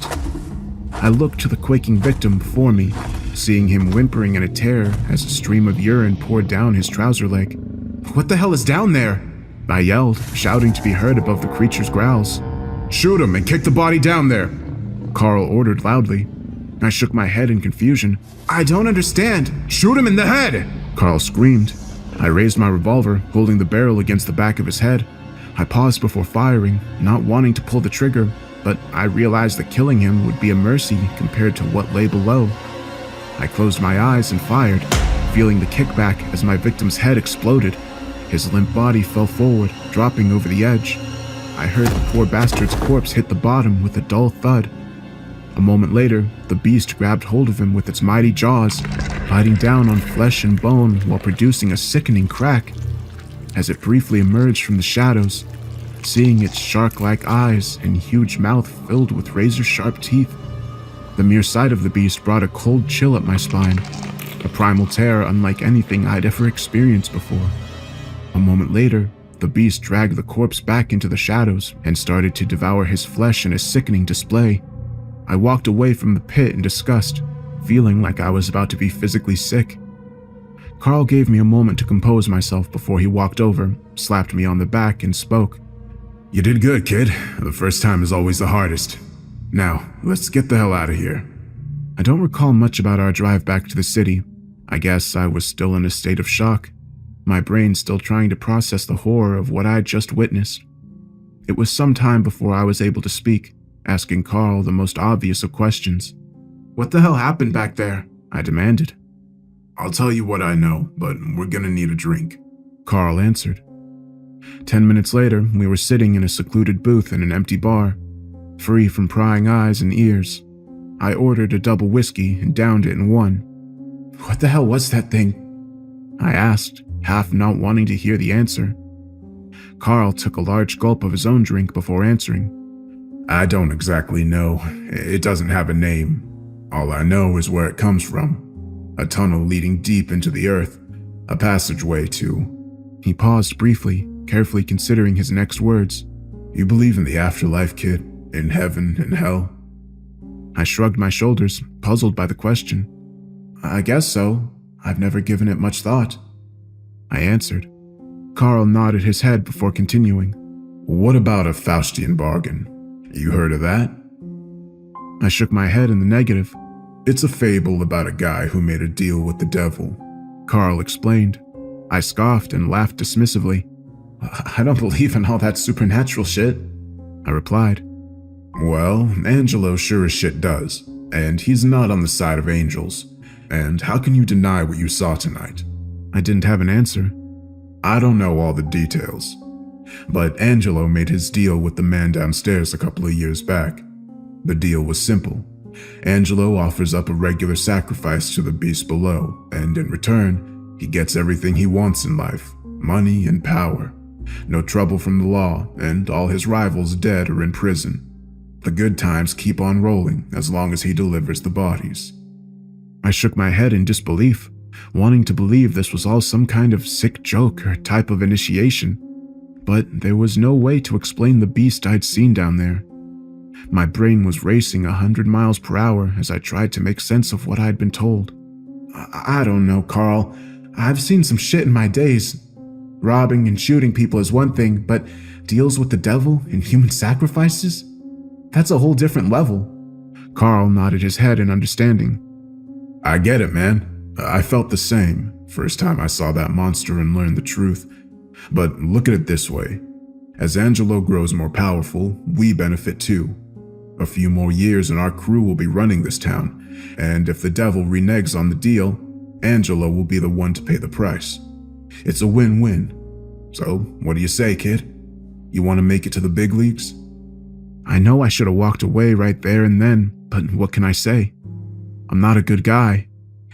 I looked to the quaking victim before me, seeing him whimpering in a terror as a stream of urine poured down his trouser leg. What the hell is down there? I yelled, shouting to be heard above the creature's growls. Shoot him and kick the body down there, Carl ordered loudly. I shook my head in confusion. I don't understand. Shoot him in the head, Carl screamed. I raised my revolver, holding the barrel against the back of his head. I paused before firing, not wanting to pull the trigger, but I realized that killing him would be a mercy compared to what lay below. I closed my eyes and fired, feeling the kickback as my victim's head exploded. His limp body fell forward, dropping over the edge. I heard the poor bastard's corpse hit the bottom with a dull thud. A moment later, the beast grabbed hold of him with its mighty jaws, biting down on flesh and bone while producing a sickening crack. As it briefly emerged from the shadows, seeing its shark-like eyes and huge mouth filled with razor-sharp teeth, the mere sight of the beast brought a cold chill up my spine, a primal terror unlike anything I'd ever experienced before. A moment later, the beast dragged the corpse back into the shadows and started to devour his flesh in a sickening display. I walked away from the pit in disgust, feeling like I was about to be physically sick. Carl gave me a moment to compose myself before he walked over, slapped me on the back, and spoke. You did good, kid. The first time is always the hardest. Now, let's get the hell out of here. I don't recall much about our drive back to the city. I guess I was still in a state of shock, my brain still trying to process the horror of what I'd just witnessed. It was some time before I was able to speak, asking Carl the most obvious of questions. What the hell happened back there? I demanded. I'll tell you what I know, but we're gonna need a drink, Carl answered. 10 minutes later, we were sitting in a secluded booth in an empty bar, free from prying eyes and ears. I ordered a double whiskey and downed it in one. What the hell was that thing? I asked, half not wanting to hear the answer. Carl took a large gulp of his own drink before answering. I don't exactly know. It doesn't have a name. All I know is where it comes from. A tunnel leading deep into the earth. A passageway to... He paused briefly, carefully considering his next words. You believe in the afterlife, kid? In heaven and hell? I shrugged my shoulders, puzzled by the question. I guess so. I've never given it much thought. I answered. Carl nodded his head before continuing. What about a Faustian bargain? You heard of that? I shook my head in the negative. It's a fable about a guy who made a deal with the devil, Carl explained. I scoffed and laughed dismissively. I don't believe in all that supernatural shit, I replied. Well, Angelo sure as shit does, and he's not on the side of angels. And how can you deny what you saw tonight? I didn't have an answer. I don't know all the details, but Angelo made his deal with the man downstairs a couple of years back. The deal was simple. Angelo offers up a regular sacrifice to the beast below, and in return, he gets everything he wants in life, money and power. No trouble from the law, and all his rivals dead or in prison. The good times keep on rolling as long as he delivers the bodies. I shook my head in disbelief, wanting to believe this was all some kind of sick joke or type of initiation. But there was no way to explain the beast I'd seen down there. My brain was racing 100 miles per hour as I tried to make sense of what I'd been told. I don't know, Carl. I've seen some shit in my days. Robbing and shooting people is one thing, but deals with the devil and human sacrifices? That's a whole different level. Carl nodded his head in understanding. I get it, man. I felt the same first time I saw that monster and learned the truth. But look at it this way. As Angelo grows more powerful, we benefit too. A few more years and our crew will be running this town, and if the devil reneges on the deal, Angelo will be the one to pay the price. It's a win-win. So, what do you say, kid? You want to make it to the big leagues? I know I should have walked away right there and then, but what can I say? I'm not a good guy,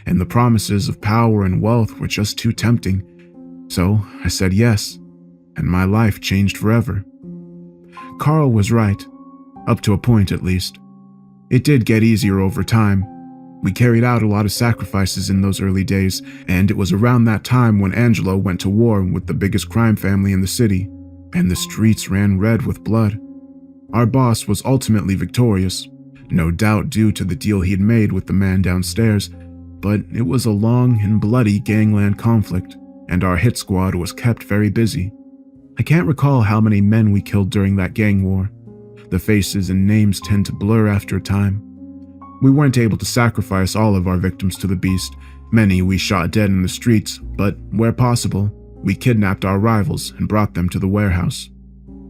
and the promises of power and wealth were just too tempting. So I said yes, and my life changed forever. Carl was right, up to a point at least. It did get easier over time. We carried out a lot of sacrifices in those early days, and it was around that time when Angelo went to war with the biggest crime family in the city, and the streets ran red with blood. Our boss was ultimately victorious, no doubt due to the deal he'd made with the man downstairs, but it was a long and bloody gangland conflict, and our hit squad was kept very busy. I can't recall how many men we killed during that gang war. The faces and names tend to blur after a time. We weren't able to sacrifice all of our victims to the beast. Many we shot dead in the streets, but where possible, we kidnapped our rivals and brought them to the warehouse.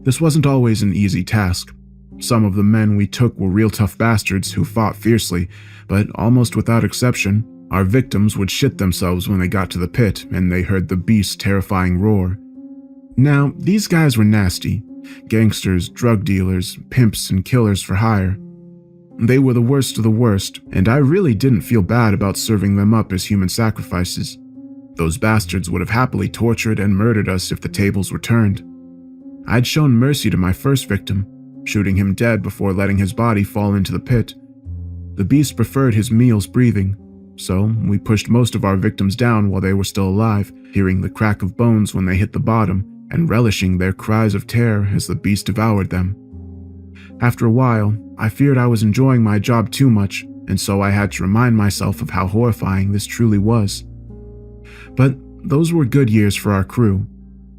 This wasn't always an easy task. Some of the men we took were real tough bastards who fought fiercely, but almost without exception, our victims would shit themselves when they got to the pit and they heard the beast's terrifying roar. Now, these guys were nasty. Gangsters, drug dealers, pimps, and killers for hire. They were the worst of the worst, and I really didn't feel bad about serving them up as human sacrifices. Those bastards would have happily tortured and murdered us if the tables were turned. I'd shown mercy to my first victim, shooting him dead before letting his body fall into the pit. The beast preferred his meals breathing, so we pushed most of our victims down while they were still alive, hearing the crack of bones when they hit the bottom, and relishing their cries of terror as the beast devoured them. After a while, I feared I was enjoying my job too much, and so I had to remind myself of how horrifying this truly was. But those were good years for our crew.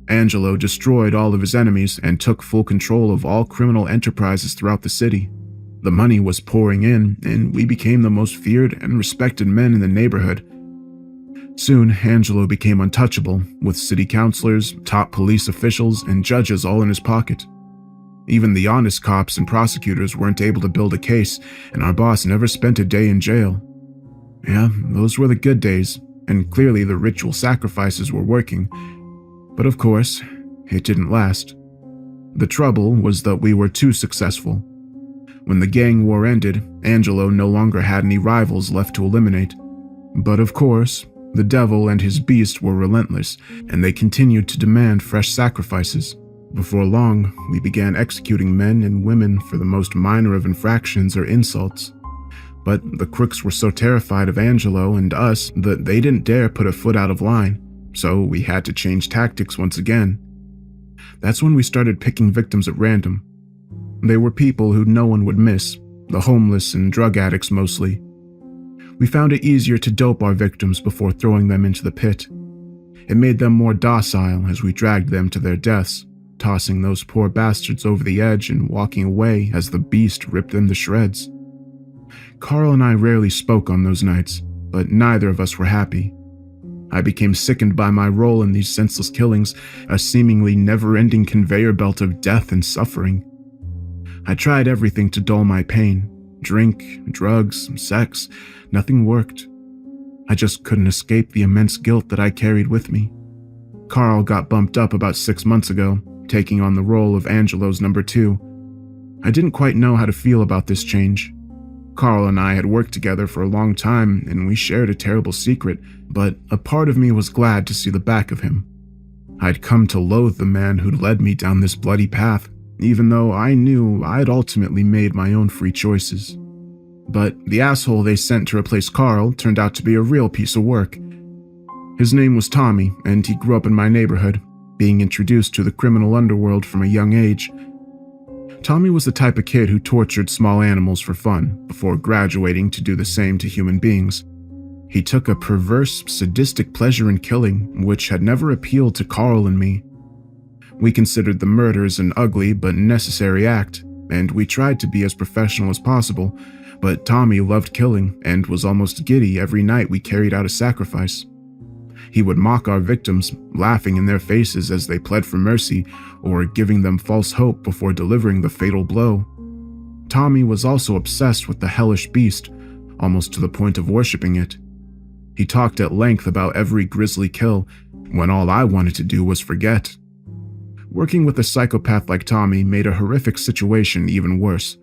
Angelo destroyed all of his enemies and took full control of all criminal enterprises throughout the city. The money was pouring in, and we became the most feared and respected men in the neighborhood. Soon, Angelo became untouchable, with city councilors, top police officials, and judges all in his pocket. Even the honest cops and prosecutors weren't able to build a case, and our boss never spent a day in jail. Yeah, those were the good days, and clearly the ritual sacrifices were working. But of course, it didn't last. The trouble was that we were too successful. When the gang war ended, Angelo no longer had any rivals left to eliminate. But of course, the devil and his beast were relentless, and they continued to demand fresh sacrifices. Before long, we began executing men and women for the most minor of infractions or insults. but the crooks were so terrified of Angelo and us that they didn't dare put a foot out of line, so we had to change tactics once again. That's when we started picking victims at random. They were people who no one would miss, the homeless and drug addicts mostly. We found it easier to dope our victims before throwing them into the pit. It made them more docile as we dragged them to their deaths, tossing those poor bastards over the edge and walking away as the beast ripped them to shreds. Carl and I rarely spoke on those nights, but neither of us were happy. I became sickened by my role in these senseless killings, a seemingly never-ending conveyor belt of death and suffering. I tried everything to dull my pain. Drink, drugs, sex, nothing worked. I just couldn't escape the immense guilt that I carried with me. Carl got bumped up about 6 months ago, taking on the role of Angelo's number 2. I didn't quite know how to feel about this change. Carl and I had worked together for a long time, and we shared a terrible secret, but a part of me was glad to see the back of him. I'd come to loathe the man who'd led me down this bloody path, even though I knew I'd ultimately made my own free choices. But the asshole they sent to replace Carl turned out to be a real piece of work. His name was Tommy, and he grew up in my neighborhood, being introduced to the criminal underworld from a young age. Tommy was the type of kid who tortured small animals for fun, before graduating to do the same to human beings. He took a perverse, sadistic pleasure in killing, which had never appealed to Carl and me. We considered the murders an ugly but necessary act, and we tried to be as professional as possible, but Tommy loved killing and was almost giddy every night we carried out a sacrifice. He would mock our victims, laughing in their faces as they pled for mercy or giving them false hope before delivering the fatal blow. Tommy was also obsessed with the hellish beast, almost to the point of worshipping it. He talked at length about every grisly kill, when all I wanted to do was forget. Working with a psychopath like Tommy made a horrific situation even worse.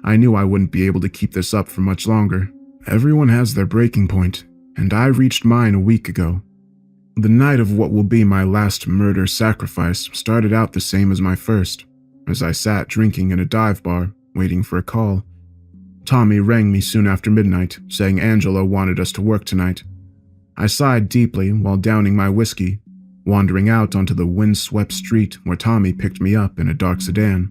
I knew I wouldn't be able to keep this up for much longer. Everyone has their breaking point, and I reached mine a week ago. The night of what will be my last murder sacrifice started out the same as my first, as I sat drinking in a dive bar, waiting for a call. Tommy rang me soon after midnight, saying Angelo wanted us to work tonight. I sighed deeply while downing my whiskey, wandering out onto the wind-swept street where Tommy picked me up in a dark sedan.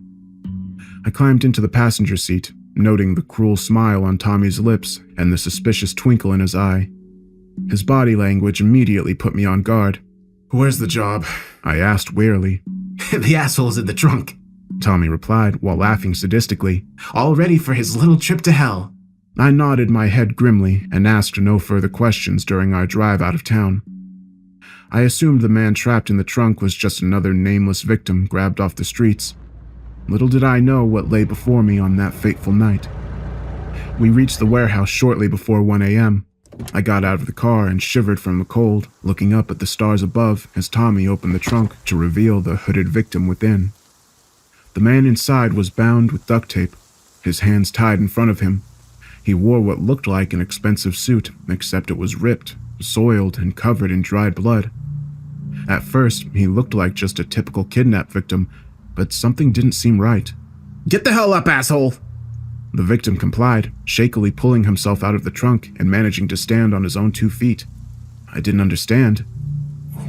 I climbed into the passenger seat, noting the cruel smile on Tommy's lips and the suspicious twinkle in his eye. His body language immediately put me on guard. "Where's the job?" I asked wearily. "The asshole's in the trunk," Tommy replied while laughing sadistically. "All ready for his little trip to hell." I nodded my head grimly and asked no further questions during our drive out of town. I assumed the man trapped in the trunk was just another nameless victim grabbed off the streets. Little did I know what lay before me on that fateful night. We reached the warehouse shortly before 1 a.m. I got out of the car and shivered from the cold, looking up at the stars above as Tommy opened the trunk to reveal the hooded victim within. The man inside was bound with duct tape, his hands tied in front of him. He wore what looked like an expensive suit, except it was ripped, soiled, and covered in dried blood. At first, he looked like just a typical kidnap victim, but something didn't seem right. "Get the hell up, asshole!" The victim complied, shakily pulling himself out of the trunk and managing to stand on his own 2 feet. I didn't understand.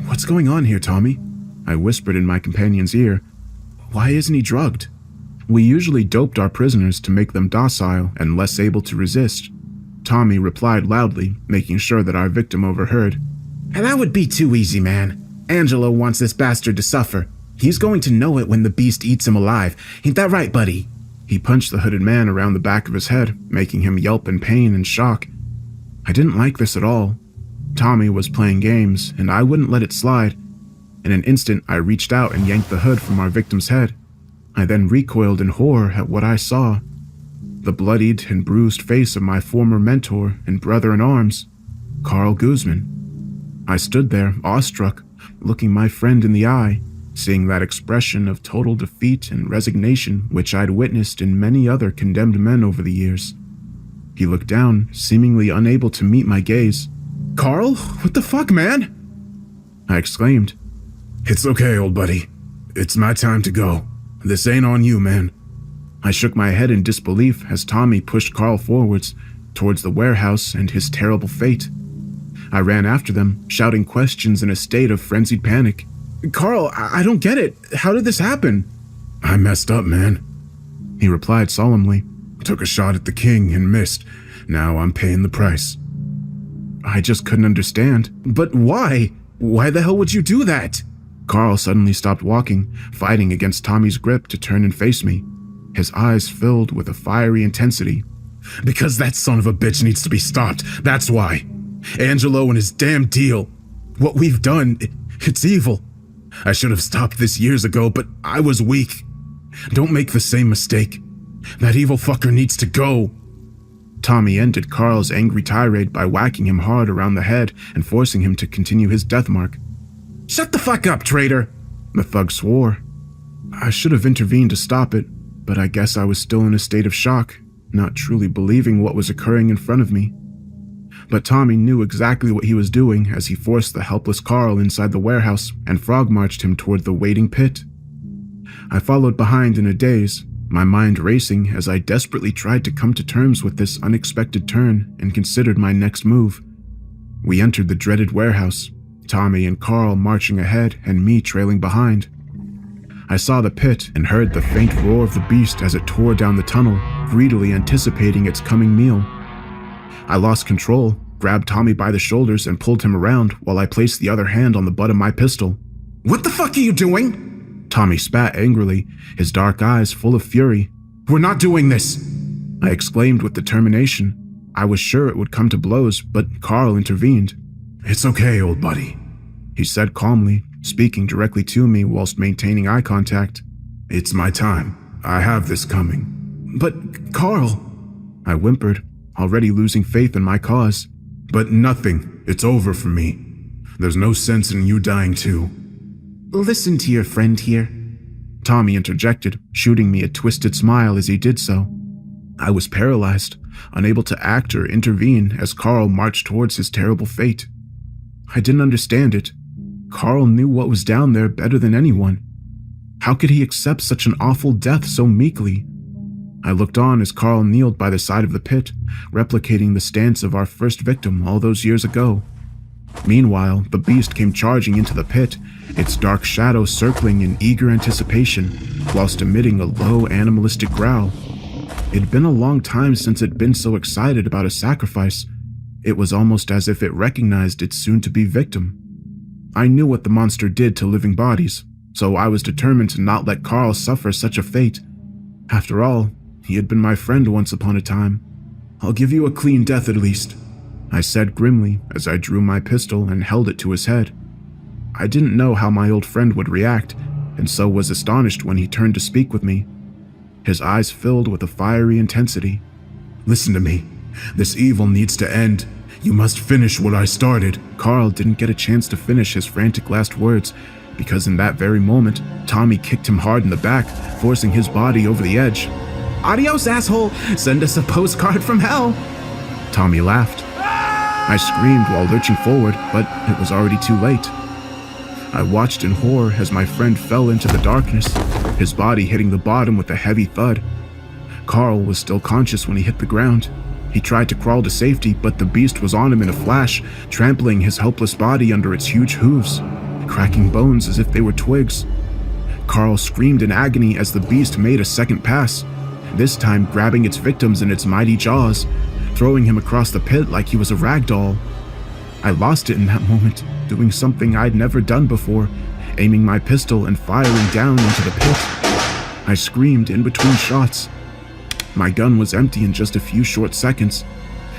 "What's going on here, Tommy?" I whispered in my companion's ear. "Why isn't he drugged?" We usually doped our prisoners to make them docile and less able to resist. Tommy replied loudly, making sure that our victim overheard. "And that would be too easy, man. Angelo wants this bastard to suffer. He's going to know it when the beast eats him alive. Ain't that right, buddy?" He punched the hooded man around the back of his head, making him yelp in pain and shock. I didn't like this at all. Tommy was playing games, and I wouldn't let it slide. In an instant, I reached out and yanked the hood from our victim's head. I then recoiled in horror at what I saw. The bloodied and bruised face of my former mentor and brother in arms, Carl Guzman. I stood there, awestruck, looking my friend in the eye, seeing that expression of total defeat and resignation which I'd witnessed in many other condemned men over the years. He looked down, seemingly unable to meet my gaze. "Carl? What the fuck, man?" I exclaimed. "It's okay, old buddy. It's my time to go. This ain't on you, man." I shook my head in disbelief as Tommy pushed Carl forwards, towards the warehouse and his terrible fate. I ran after them, shouting questions in a state of frenzied panic. "Carl, I don't get it. How did this happen?" "I messed up, man," he replied solemnly. "Took a shot at the king and missed. Now I'm paying the price." I just couldn't understand. "But why? Why the hell would you do that?" Carl suddenly stopped walking, fighting against Tommy's grip to turn and face me, his eyes filled with a fiery intensity. "Because that son of a bitch needs to be stopped, that's why. Angelo and his damn deal. What we've done, it's evil. I should have stopped this years ago, but I was weak. Don't make the same mistake. That evil fucker needs to go." Tommy ended Carl's angry tirade by whacking him hard around the head and forcing him to continue his death mark. "Shut the fuck up, traitor!" the thug swore. I should have intervened to stop it, but I guess I was still in a state of shock, not truly believing what was occurring in front of me. But Tommy knew exactly what he was doing as he forced the helpless Carl inside the warehouse and frog-marched him toward the waiting pit. I followed behind in a daze, my mind racing as I desperately tried to come to terms with this unexpected turn and considered my next move. We entered the dreaded warehouse, Tommy and Carl marching ahead and me trailing behind. I saw the pit and heard the faint roar of the beast as it tore down the tunnel, greedily anticipating its coming meal. I lost control, grabbed Tommy by the shoulders and pulled him around while I placed the other hand on the butt of my pistol. "What the fuck are you doing?" Tommy spat angrily, his dark eyes full of fury. "We're not doing this!" I exclaimed with determination. I was sure it would come to blows, but Carl intervened. "It's okay, old buddy," he said calmly, speaking directly to me whilst maintaining eye contact. "It's my time. I have this coming." "But, Carl," I whimpered, already losing faith in my cause. "But nothing. It's over for me. There's no sense in you dying too." "Listen to your friend here," Tommy interjected, shooting me a twisted smile as he did so. I was paralyzed, unable to act or intervene as Carl marched towards his terrible fate. I didn't understand it. Carl knew what was down there better than anyone. How could he accept such an awful death so meekly? I looked on as Carl kneeled by the side of the pit, replicating the stance of our first victim all those years ago. Meanwhile, the beast came charging into the pit, its dark shadow circling in eager anticipation, whilst emitting a low animalistic growl. It'd been a long time since it'd been so excited about a sacrifice. It was almost as if it recognized its soon-to-be victim. I knew what the monster did to living bodies, so I was determined to not let Carl suffer such a fate. After all, he had been my friend once upon a time. "I'll give you a clean death at least," I said grimly as I drew my pistol and held it to his head. I didn't know how my old friend would react, and so was astonished when he turned to speak with me. His eyes filled with a fiery intensity. "Listen to me. This evil needs to end. You must finish what I started." Carl didn't get a chance to finish his frantic last words, because in that very moment, Tommy kicked him hard in the back, forcing his body over the edge. "Adios, asshole! Send us a postcard from hell!" Tommy laughed. I screamed while lurching forward, but it was already too late. I watched in horror as my friend fell into the darkness, his body hitting the bottom with a heavy thud. Carl was still conscious when he hit the ground. He tried to crawl to safety, but the beast was on him in a flash, trampling his helpless body under its huge hooves, cracking bones as if they were twigs. Carl screamed in agony as the beast made a second pass, this time grabbing its victims in its mighty jaws, throwing him across the pit like he was a rag doll. I lost it in that moment, doing something I'd never done before, aiming my pistol and firing down into the pit. I screamed in between shots. My gun was empty in just a few short seconds.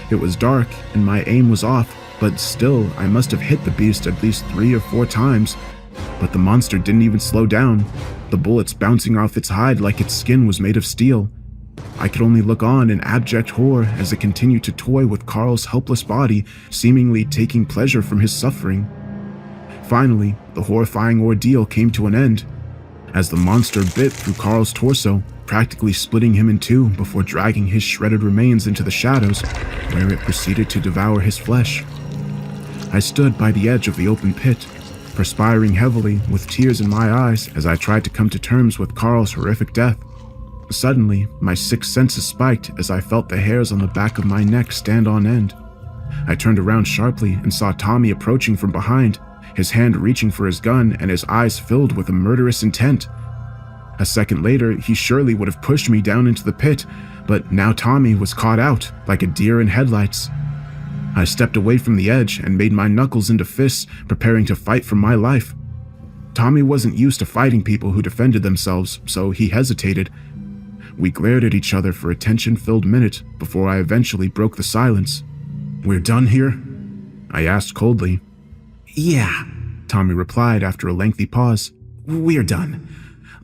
It was dark and my aim was off, but still I must have hit the beast at least 3 or 4 times. But the monster didn't even slow down, the bullets bouncing off its hide like its skin was made of steel. I could only look on in abject horror as it continued to toy with Carl's helpless body, seemingly taking pleasure from his suffering. Finally, the horrifying ordeal came to an end, as the monster bit through Carl's torso, practically splitting him in two before dragging his shredded remains into the shadows, where it proceeded to devour his flesh. I stood by the edge of the open pit, perspiring heavily with tears in my eyes as I tried to come to terms with Carl's horrific death. Suddenly, my sixth senses spiked as I felt the hairs on the back of my neck stand on end. I turned around sharply and saw Tommy approaching from behind, his hand reaching for his gun and his eyes filled with a murderous intent. A second later, he surely would have pushed me down into the pit, but now Tommy was caught out, like a deer in headlights. I stepped away from the edge and made my knuckles into fists, preparing to fight for my life. Tommy wasn't used to fighting people who defended themselves, so he hesitated. We glared at each other for a tension-filled minute before I eventually broke the silence. "We're done here?" I asked coldly. "Yeah," Tommy replied after a lengthy pause. "We're done.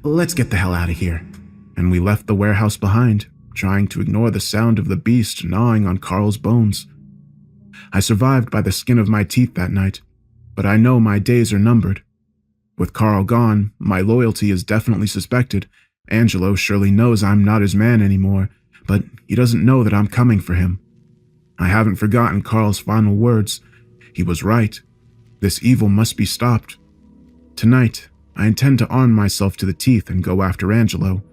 Let's get the hell out of here." And we left the warehouse behind, trying to ignore the sound of the beast gnawing on Carl's bones. I survived by the skin of my teeth that night, but I know my days are numbered. With Carl gone, my loyalty is definitely suspected. Angelo surely knows I'm not his man anymore, but he doesn't know that I'm coming for him. I haven't forgotten Carl's final words. He was right. This evil must be stopped. Tonight, I intend to arm myself to the teeth and go after Angelo.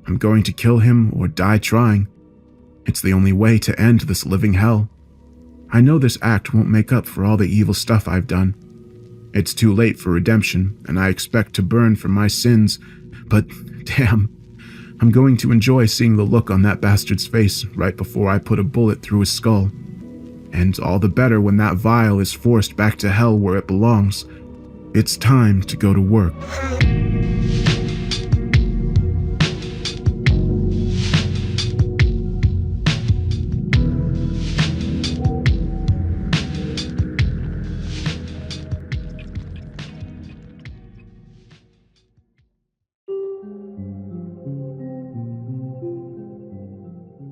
I'm going to kill him or die trying. It's the only way to end this living hell. I know this act won't make up for all the evil stuff I've done. It's too late for redemption, and I expect to burn for my sins, but damn, I'm going to enjoy seeing the look on that bastard's face right before I put a bullet through his skull. And all the better when that vial is forced back to hell where it belongs. It's time to go to work.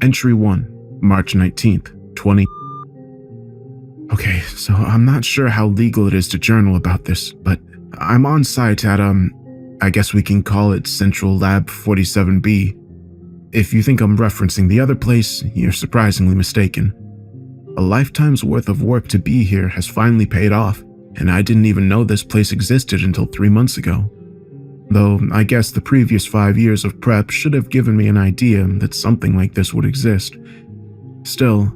Entry 1, March 19th, 20... Okay, so I'm not sure how legal it is to journal about this, but I'm on site at, I guess we can call it Central Lab 47B. If you think I'm referencing the other place, you're surprisingly mistaken. A lifetime's worth of work to be here has finally paid off, and I didn't even know this place existed until 3 months ago. Though I guess the previous 5 years of prep should have given me an idea that something like this would exist. Still,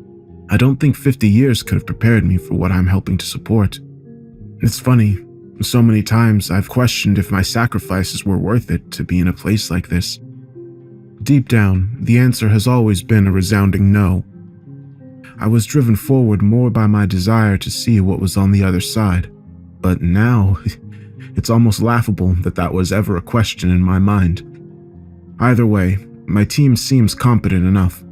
I don't think 50 years could have prepared me for what I'm helping to support. It's funny, so many times I've questioned if my sacrifices were worth it to be in a place like this. Deep down, the answer has always been a resounding no. I was driven forward more by my desire to see what was on the other side, but now, it's almost laughable that that was ever a question in my mind. Either way, my team seems competent enough.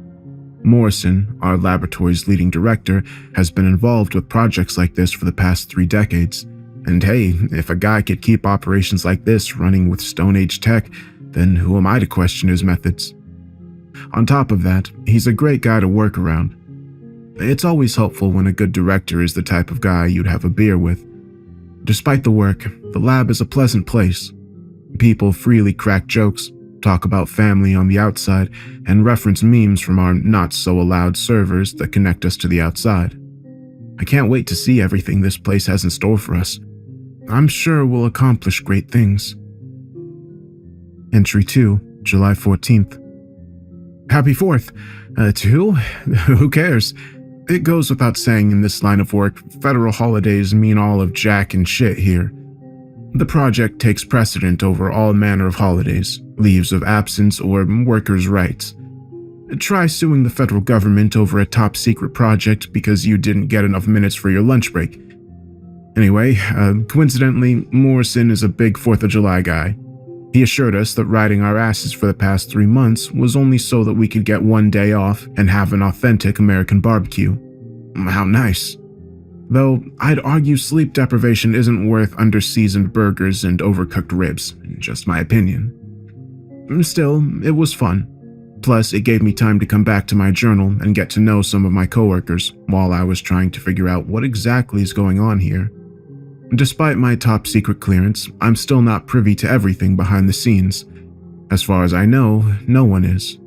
Morrison, our laboratory's leading director, has been involved with projects like this for the past 3 decades. And hey, if a guy could keep operations like this running with Stone Age tech, then who am I to question his methods? On top of that, he's a great guy to work around. It's always helpful when a good director is the type of guy you'd have a beer with. Despite the work, the lab is a pleasant place. People freely crack jokes, talk about family on the outside, and reference memes from our not-so-allowed servers that connect us to the outside. I can't wait to see everything this place has in store for us. I'm sure we'll accomplish great things. Entry 2, July 14th. Happy 4th. To who? Who cares? It goes without saying in this line of work, federal holidays mean all of jack and shit here. The project takes precedent over all manner of holidays, leaves of absence, or workers' rights. Try suing the federal government over a top-secret project because you didn't get enough minutes for your lunch break. Anyway, coincidentally, Morrison is a big 4th of July guy. He assured us that riding our asses for the past 3 months was only so that we could get 1 day off and have an authentic American barbecue. How nice. Though, I'd argue sleep deprivation isn't worth under-seasoned burgers and overcooked ribs, just my opinion. Still, it was fun. Plus, it gave me time to come back to my journal and get to know some of my coworkers while I was trying to figure out what exactly is going on here. Despite my top-secret clearance, I'm still not privy to everything behind the scenes. As far as I know, no one is.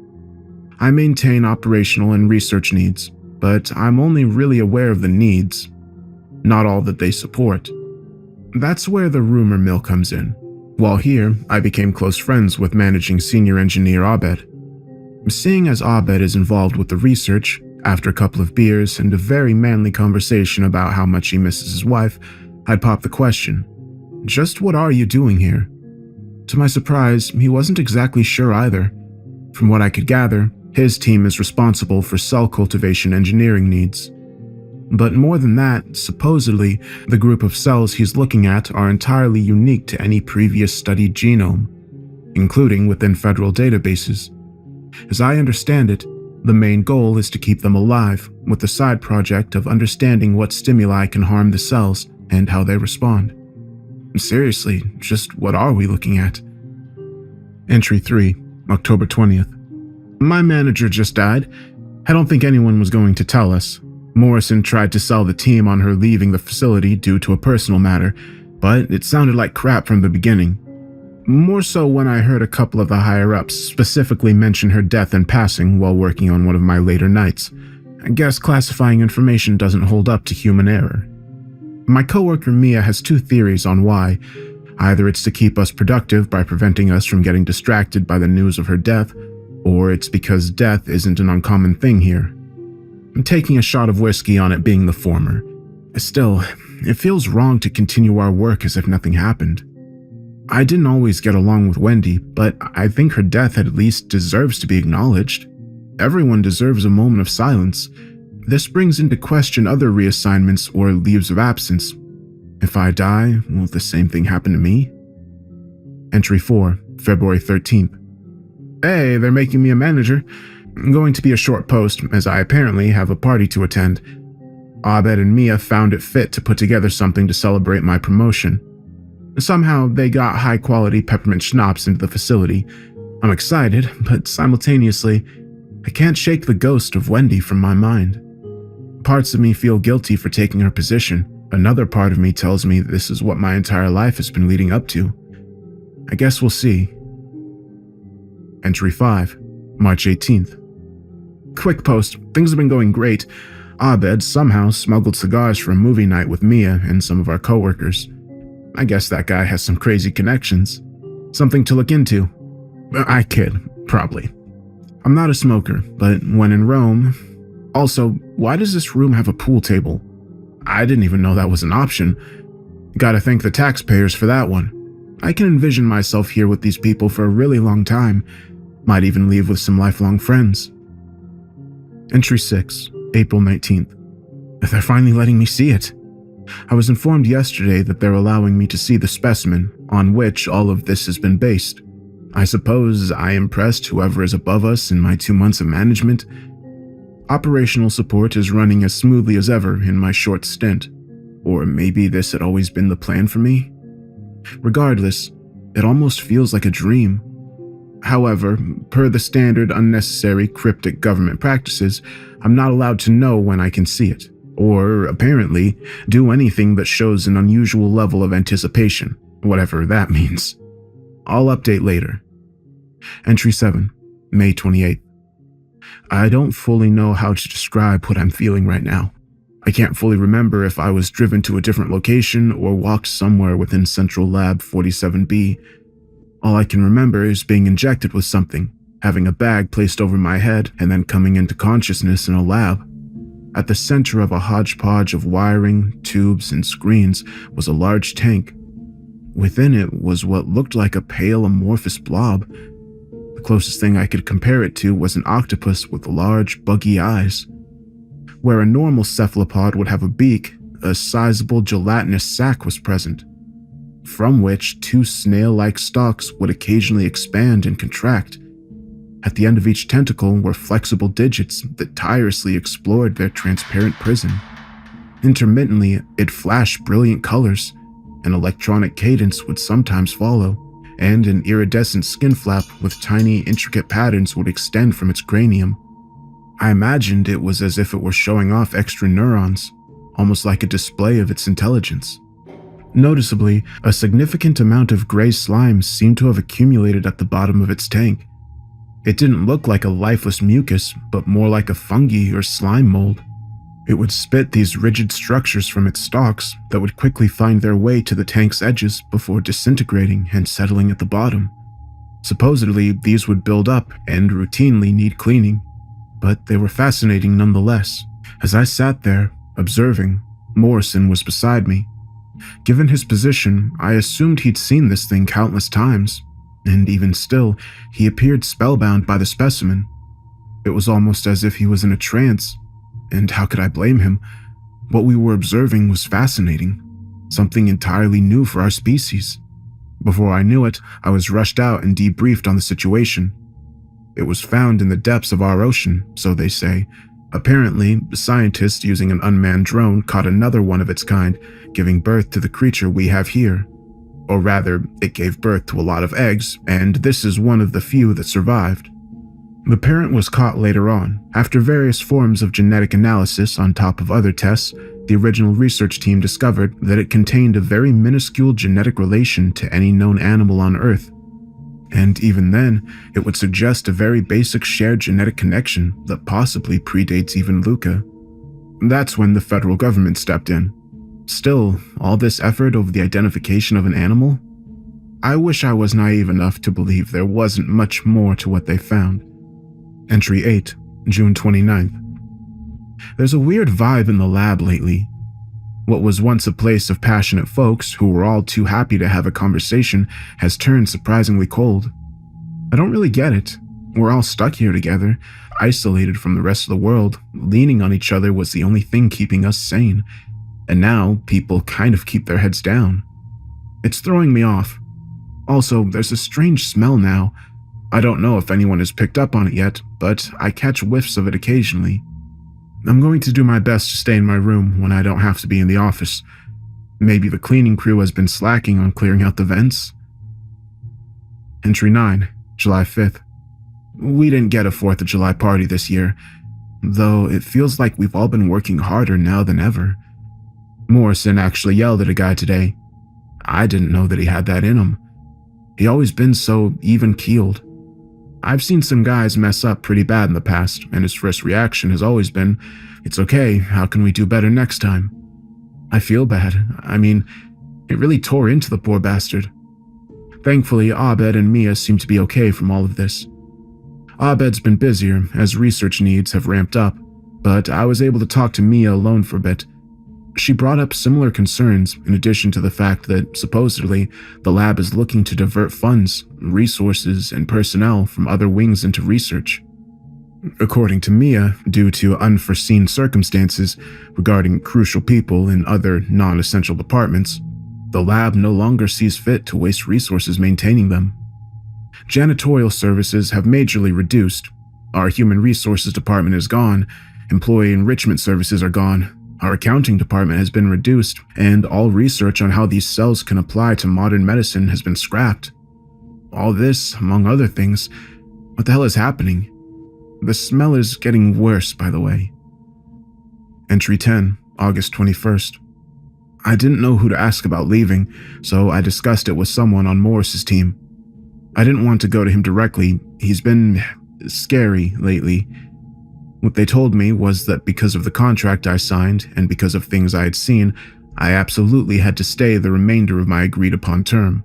I maintain operational and research needs, but I'm only really aware of the needs, not all that they support. That's where the rumor mill comes in. While here, I became close friends with managing senior engineer Abed. Seeing as Abed is involved with the research, after a couple of beers and a very manly conversation about how much he misses his wife, I'd pop the question, "Just what are you doing here?" To my surprise, he wasn't exactly sure either. From what I could gather, his team is responsible for cell cultivation engineering needs. But more than that, supposedly, the group of cells he's looking at are entirely unique to any previous studied genome, including within federal databases. As I understand it, the main goal is to keep them alive, with the side project of understanding what stimuli can harm the cells and how they respond. Seriously, just what are we looking at? Entry 3, October 20th. My manager just died. I don't think anyone was going to tell us. Morrison tried to sell the team on her leaving the facility due to a personal matter, but it sounded like crap from the beginning. More so when I heard a couple of the higher-ups specifically mention her death in passing while working on one of my later nights. I guess classifying information doesn't hold up to human error. My coworker Mia has two theories on why. Either it's to keep us productive by preventing us from getting distracted by the news of her death, or it's because death isn't an uncommon thing here. I'm taking a shot of whiskey on it being the former. Still, it feels wrong to continue our work as if nothing happened. I didn't always get along with Wendy, but I think her death at least deserves to be acknowledged. Everyone deserves a moment of silence. This brings into question other reassignments or leaves of absence. If I die, will the same thing happen to me? Entry 4, February 13th. Hey, they're making me a manager. Going to be a short post, as I apparently have a party to attend. Abed and Mia found it fit to put together something to celebrate my promotion. Somehow, they got high-quality peppermint schnapps into the facility. I'm excited, but simultaneously, I can't shake the ghost of Wendy from my mind. Parts of me feel guilty for taking her position. Another part of me tells me this is what my entire life has been leading up to. I guess we'll see. Entry 5, March 18th. Quick post, things have been going great. Abed somehow smuggled cigars for a movie night with Mia and some of our coworkers. I guess that guy has some crazy connections. Something to look into. I kid, probably. I'm not a smoker, but when in Rome... Also, why does this room have a pool table? I didn't even know that was an option. Gotta thank the taxpayers for that one. I can envision myself here with these people for a really long time. Might even leave with some lifelong friends. Entry 6, April 19th. They're finally letting me see it. I was informed yesterday that they're allowing me to see the specimen on which all of this has been based. I suppose I impressed whoever is above us in my 2 months of management. Operational support is running as smoothly as ever in my short stint. Or maybe this had always been the plan for me? Regardless, it almost feels like a dream. However, per the standard unnecessary cryptic government practices, I'm not allowed to know when I can see it, or, apparently, do anything that shows an unusual level of anticipation, whatever that means. I'll update later. Entry 7, May 28th. I don't fully know how to describe what I'm feeling right now. I can't fully remember if I was driven to a different location or walked somewhere within Central Lab 47B. All I can remember is being injected with something, having a bag placed over my head, and then coming into consciousness in a lab. At the center of a hodgepodge of wiring, tubes, and screens was a large tank. Within it was what looked like a pale amorphous blob. The closest thing I could compare it to was an octopus with large, buggy eyes. Where a normal cephalopod would have a beak, a sizable gelatinous sac was present, from which 2 snail-like stalks would occasionally expand and contract. At the end of each tentacle were flexible digits that tirelessly explored their transparent prison. Intermittently, it flashed brilliant colors. An electronic cadence would sometimes follow, and an iridescent skin flap with tiny, intricate patterns would extend from its cranium. I imagined it was as if it were showing off extra neurons, almost like a display of its intelligence. Noticeably, a significant amount of gray slime seemed to have accumulated at the bottom of its tank. It didn't look like a lifeless mucus, but more like a fungi or slime mold. It would spit these rigid structures from its stalks that would quickly find their way to the tank's edges before disintegrating and settling at the bottom. Supposedly, these would build up and routinely need cleaning, but they were fascinating nonetheless. As I sat there, observing, Morrison was beside me. Given his position, I assumed he'd seen this thing countless times, and even still, he appeared spellbound by the specimen. It was almost as if he was in a trance, and how could I blame him? What we were observing was fascinating, something entirely new for our species. Before I knew it, I was rushed out and debriefed on the situation. It was found in the depths of our ocean, so they say. Apparently, scientists using an unmanned drone caught another one of its kind, giving birth to the creature we have here. Or rather, it gave birth to a lot of eggs, and this is one of the few that survived. The parent was caught later on. After various forms of genetic analysis on top of other tests, the original research team discovered that it contained a very minuscule genetic relation to any known animal on Earth. And even then, it would suggest a very basic shared genetic connection that possibly predates even Luca. That's when the federal government stepped in. Still, all this effort over the identification of an animal? I wish I was naive enough to believe there wasn't much more to what they found. Entry 8, June 29th. There's a weird vibe in the lab lately. What was once a place of passionate folks who were all too happy to have a conversation has turned surprisingly cold. I don't really get it. We're all stuck here together, isolated from the rest of the world. Leaning on each other was the only thing keeping us sane. And now, people kind of keep their heads down. It's throwing me off. Also, there's a strange smell now. I don't know if anyone has picked up on it yet, but I catch whiffs of it occasionally. I'm going to do my best to stay in my room when I don't have to be in the office. Maybe the cleaning crew has been slacking on clearing out the vents. Entry 9, July 5th. We didn't get a 4th of July party this year, though it feels like we've all been working harder now than ever. Morrison actually yelled at a guy today. I didn't know that he had that in him. He always been so even-keeled. I've seen some guys mess up pretty bad in the past, and his first reaction has always been, "It's okay, how can we do better next time?" I feel bad. I mean, it really tore into the poor bastard. Thankfully, Abed and Mia seem to be okay from all of this. Abed's been busier, as research needs have ramped up, but I was able to talk to Mia alone for a bit. She brought up similar concerns, in addition to the fact that, supposedly, the lab is looking to divert funds, resources, and personnel from other wings into research. According to Mia, due to unforeseen circumstances regarding crucial people in other non-essential departments, the lab no longer sees fit to waste resources maintaining them. Janitorial services have majorly reduced. Our human resources department is gone, employee enrichment services are gone, our accounting department has been reduced, and all research on how these cells can apply to modern medicine has been scrapped. All this, among other things. What the hell is happening? The smell is getting worse, by the way. Entry 10, August 21st. I didn't know who to ask about leaving, so I discussed it with someone on Morris's team. I didn't want to go to him directly. He's been scary lately. What they told me was that because of the contract I signed and because of things I had seen, I absolutely had to stay the remainder of my agreed-upon term,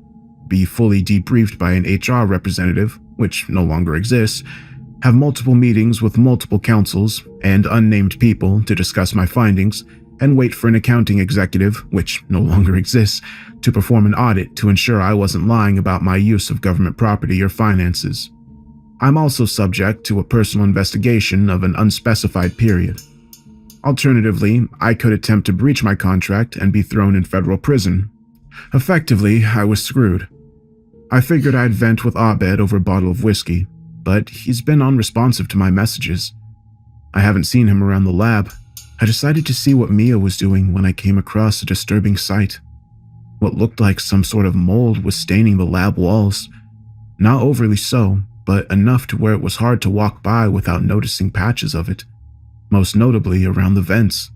be fully debriefed by an HR representative, which no longer exists, have multiple meetings with multiple councils and unnamed people to discuss my findings, and wait for an accounting executive, which no longer exists, to perform an audit to ensure I wasn't lying about my use of government property or finances. I'm also subject to a personal investigation of an unspecified period. Alternatively, I could attempt to breach my contract and be thrown in federal prison. Effectively, I was screwed. I figured I'd vent with Abed over a bottle of whiskey, but he's been unresponsive to my messages. I haven't seen him around the lab. I decided to see what Mia was doing when I came across a disturbing sight. What looked like some sort of mold was staining the lab walls. Not overly so, but enough to where it was hard to walk by without noticing patches of it, most notably around the vents.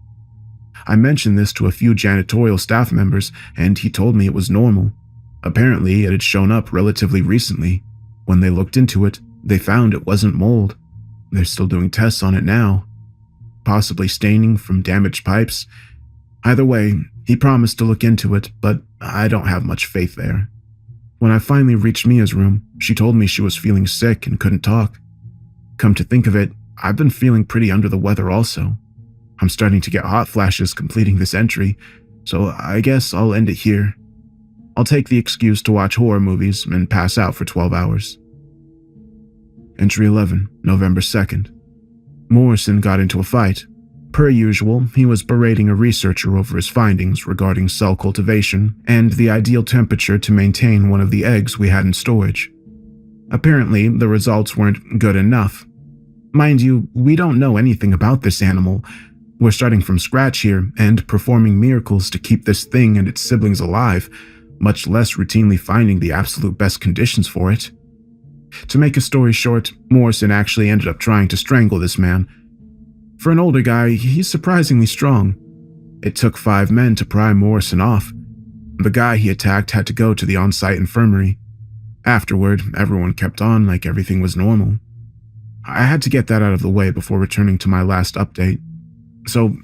I mentioned this to a few janitorial staff members, and he told me it was normal. Apparently, it had shown up relatively recently. When they looked into it, they found it wasn't mold. They're still doing tests on it now. Possibly staining from damaged pipes. Either way, he promised to look into it, but I don't have much faith there. When I finally reached Mia's room, she told me she was feeling sick and couldn't talk. Come to think of it, I've been feeling pretty under the weather also. I'm starting to get hot flashes completing this entry, so I guess I'll end it here. I'll take the excuse to watch horror movies and pass out for 12 hours. Entry 11, November 2nd. Morrison got into a fight. Per usual, he was berating a researcher over his findings regarding cell cultivation and the ideal temperature to maintain one of the eggs we had in storage. Apparently, the results weren't good enough. Mind you, we don't know anything about this animal. We're starting from scratch here and performing miracles to keep this thing and its siblings alive, much less routinely finding the absolute best conditions for it. To make a story short, Morrison actually ended up trying to strangle this man. For an older guy, he's surprisingly strong. It took 5 men to pry Morrison off. The guy he attacked had to go to the on-site infirmary. Afterward, everyone kept on like everything was normal. I had to get that out of the way before returning to my last update. So